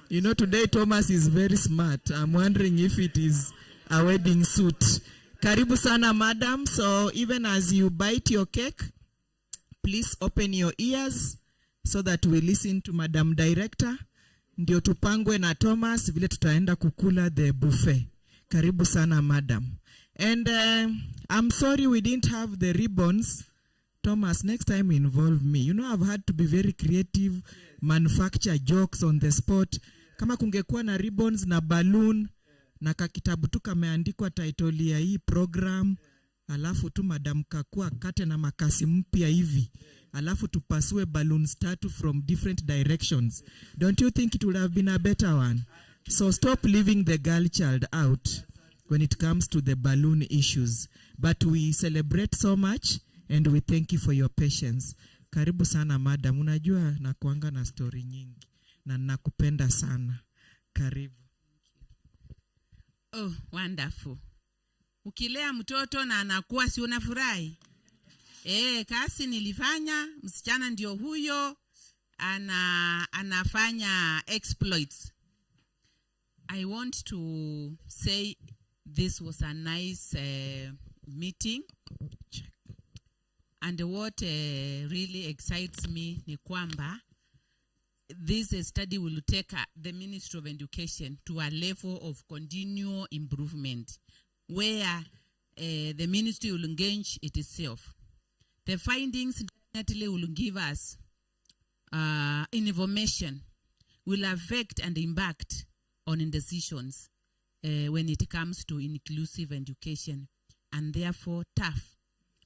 Speaker 7: You know, today Thomas is very smart. I'm wondering if it is a wedding suit. Karibu sana, madam. So even as you bite your cake, please open your ears so that we listen to Madam Director. Ndio tupangwe na Thomas vile tutaenda kukula the buffet. Karibu sana, madam. And I'm sorry we didn't have the ribbons. Thomas, next time involve me. You know, I've had to be very creative, manufacture jokes on the spot. Kama kungekuwa na ribbons na balloon, na kakitabu tu kameandikwa title ya hii program, alafu tu Madam Kakua kate na makasi mpya hivi, alafu tupasue balloons tatu from different directions. Don't you think it would have been a better one? So stop leaving the girl child out when it comes to the balloon issues. But we celebrate so much and we thank you for your patience. Karibu sana, madam. Unajua nakuanga na story nyingi na nakupenda sana. Karibu.
Speaker 4: Oh, wonderful. Ukilea mtoto na anakuwa si unafurahi? Kasi nilifanya, msichana ndio huyo, anafanya exploits. I want to say this was a nice meeting. And what really excites me ni kwamba this study will take the Ministry of Education to a level of continual improvement where the ministry will engage itself. The findings definitely will give us information, will affect and impact on decisions when it comes to inclusive education, and therefore TAF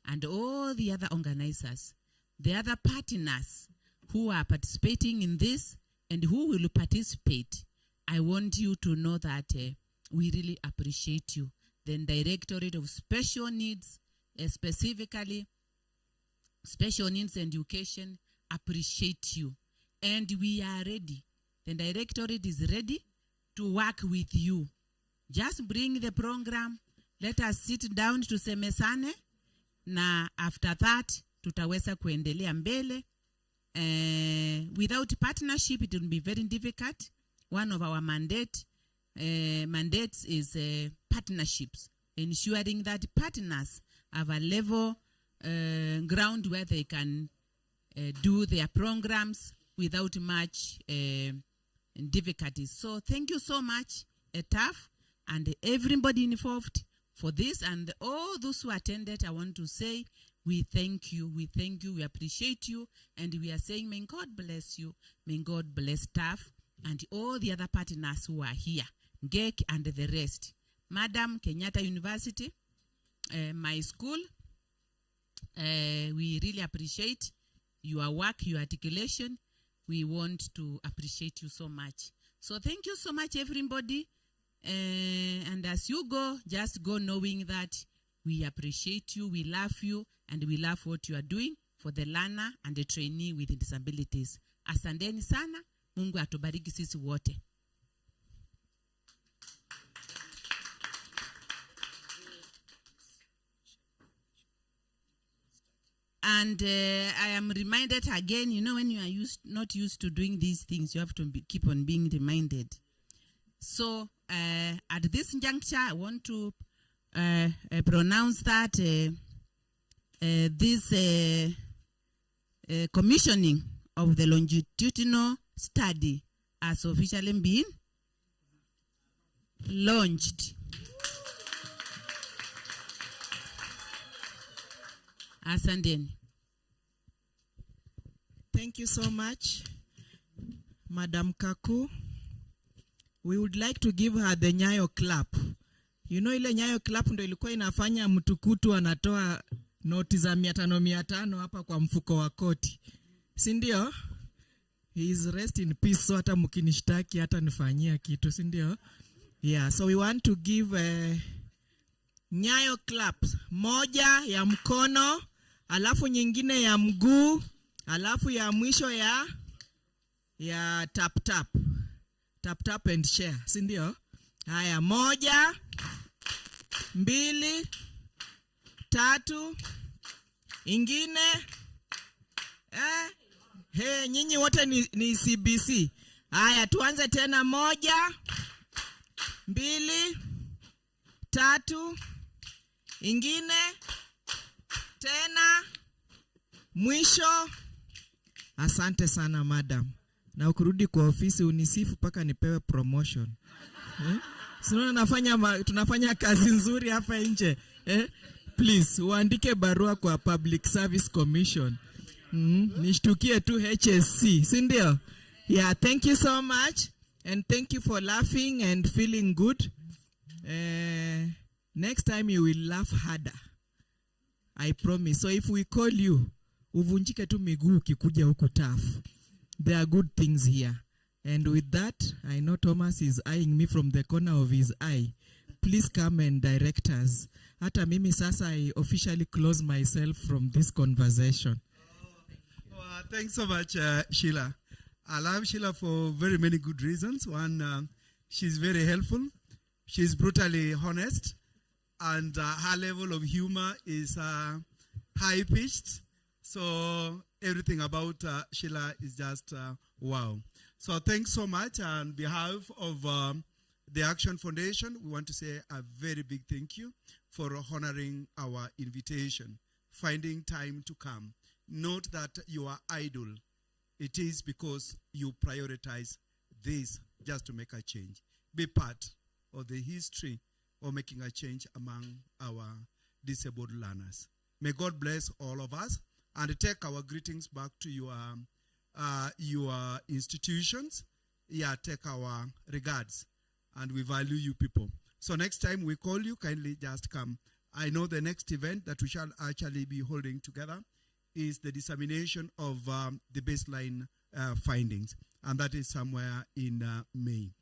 Speaker 4: and all the other organizers, the other partners who are participating in this and who will participate, I want you to know that we really appreciate you. The Directorate of Special Needs, specifically Special Needs Education, appreciate you. And we are ready. The Directorate is ready to work with you. Just bring the program. Let us sit down tusemesane. Na after that, tutaweza kuendelea mbele. Without partnership, it will be very difficult. One of our mandates is partnerships, ensuring that partners have a level ground where they can do their programs without much difficulties. So thank you so much, TAF, and everybody involved for this, and all those who attended. I want to say we thank you, we appreciate you, and we are saying may God bless you, may God bless TAF and all the other partners who are here, GEC and the rest. Madam, Kenyatta University, my school, we really appreciate your work, your articulation. we want to appreciate you so much. So thank you so much, everybody. And as you go, just go knowing that we appreciate you, we love you, and we love what you are doing for the learner and the trainee with disabilities. Asanteni sana. Mungu atubariki sisi wote. And I am reminded again, you know, when you are not used to doing these things, you have to keep on being reminded. So at this juncture, I want to pronounce that this commissioning of the longitudinal study has officially been launched. Asanteni.
Speaker 7: Thank you so much, Madam Kaku. We would like to give her the Nyayo clap. You know ile Nyayo clap ndo ilikuwa inafanya mtukutu anatoa noti za 500 hapa kwa mfuko wa koti. Si ndio? He is rest in peace, so hata mkinishtaki hata nifanyia kitu, si ndio? Yeah, so we want to give Nyayo claps. Moja ya mkono, alafu nyingine ya mguu, alafu ya mwisho ya tap tap. Tap tap and share, si ndio? Haya, 1, 2, 3. Ingine nyinyi wote ni CBC. Haya, tuanze tena. 1, 2, 3. Ingine tena, mwisho. Asante sana madam. Na ukirudi kwa ofisi unisifu paka nipewe promotion. Sino tunafanya kazi nzuri hapa nje. Please, uandike barua kwa Public Service Commission. Nishtukie tu HSC, si ndio? Yeah, thank you so much. And thank you for laughing and feeling good. Next time you will laugh harder. I promise. So if we call you, uvunjike tu miguu ukikuja huku TAF. There are good things here. And with that, I know Thomas is eyeing me from the corner of his eye. Please come and direct us. Hata mimi sasa I officially close myself from this conversation.
Speaker 12: Thanks so much, Sheila. I love Sheila for very many good reasons. One, she's very helpful. She's brutally honest. And her level of humor is high-pitched. So everything about Sheila is just wow. So thanks so much. On behalf of the Action Foundation, we want to say a very big thank you for honoring our invitation, finding time to come. Note that you are idle. It is because you prioritize this just to make a change. Be part of the history of making a change among our disabled learners. May God bless all of us and take our greetings back to your institutions. Yeah, take our regards, and we value you people. So next time we call you, kindly just come. I know the next event that we shall actually be holding together is the dissemination of the baseline findings, and that is somewhere in May.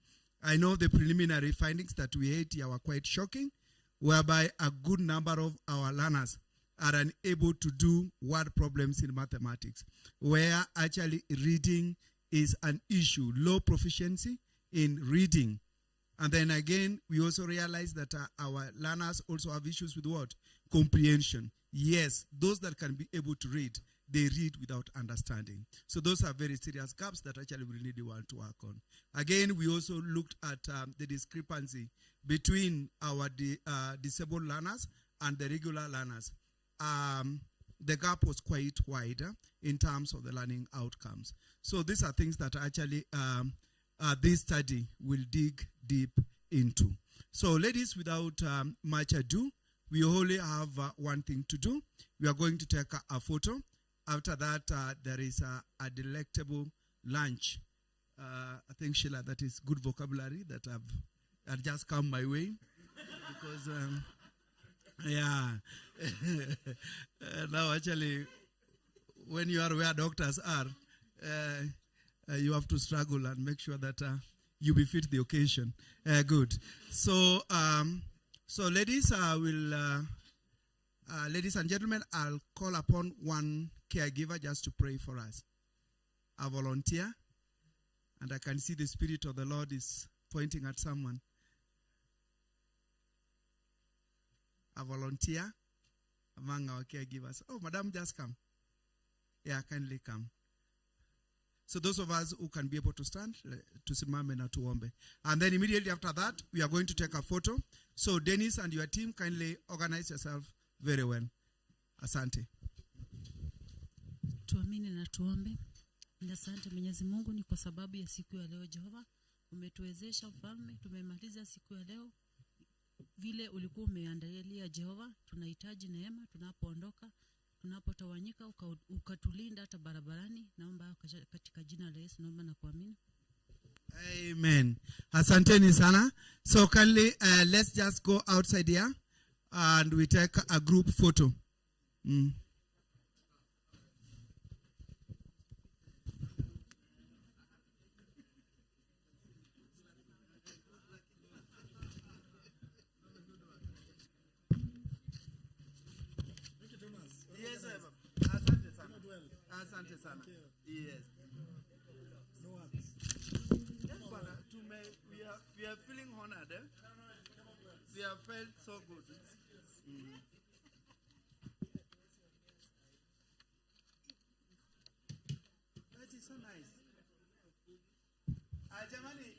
Speaker 12: I know the preliminary findings that we had here were quite shocking, whereby a good number of our learners are unable to do word problems in mathematics, where actually reading is an issue, low proficiency in reading. And then again, we also realize that our learners also have issues with what? Comprehension. Yes, those that can be able to read, they read without understanding. So those are very serious gaps that actually we really want to work on. Again, we also looked at the discrepancy between our disabled learners and the regular learners. The gap was quite wider in terms of the learning outcomes. So these are things that actually this study will dig deep into. So ladies, without much ado, we only have one thing to do. We are going to take a photo. After that, there is a delectable lunch. I think, Sheila, that is good vocabulary that have just come my way. Because, yeah. Now, actually, when you are where doctors are, you have to struggle and make sure that you befit the occasion. Good. So, ladies, ladies and gentlemen, I'll call upon one caregiver just to pray for us. A volunteer, and I can see the Spirit of the Lord is pointing at someone. A volunteer among our caregivers. Oh, madam, just come. Yeah, kindly come. So those of us who can be able to stand, tusimame na tuombe. And then immediately after that, we are going to take a photo. So Dennis and your team, kindly organize yourself very well. Asante.
Speaker 15: Tuamini na tuombe. Asante Mwenyezi Mungu, ni kwa sababu ya siku ya leo Jehova. Umetuwezesha Mfalme, tumemaliza siku ya leo vile ulikuwa umeandalia Jehova. Tunahitaji neema tunapoondoka, tunapotawanyika, ukatulinda hata barabarani. Naomba katika jina la Yesu naomba na kuamini.
Speaker 12: Amen. Asanteni sana. So kindly let's just go outside here and we take a group photo. Asante sana. Yes. We are feeling honored. We have felt so good. That is so nice. Jamani,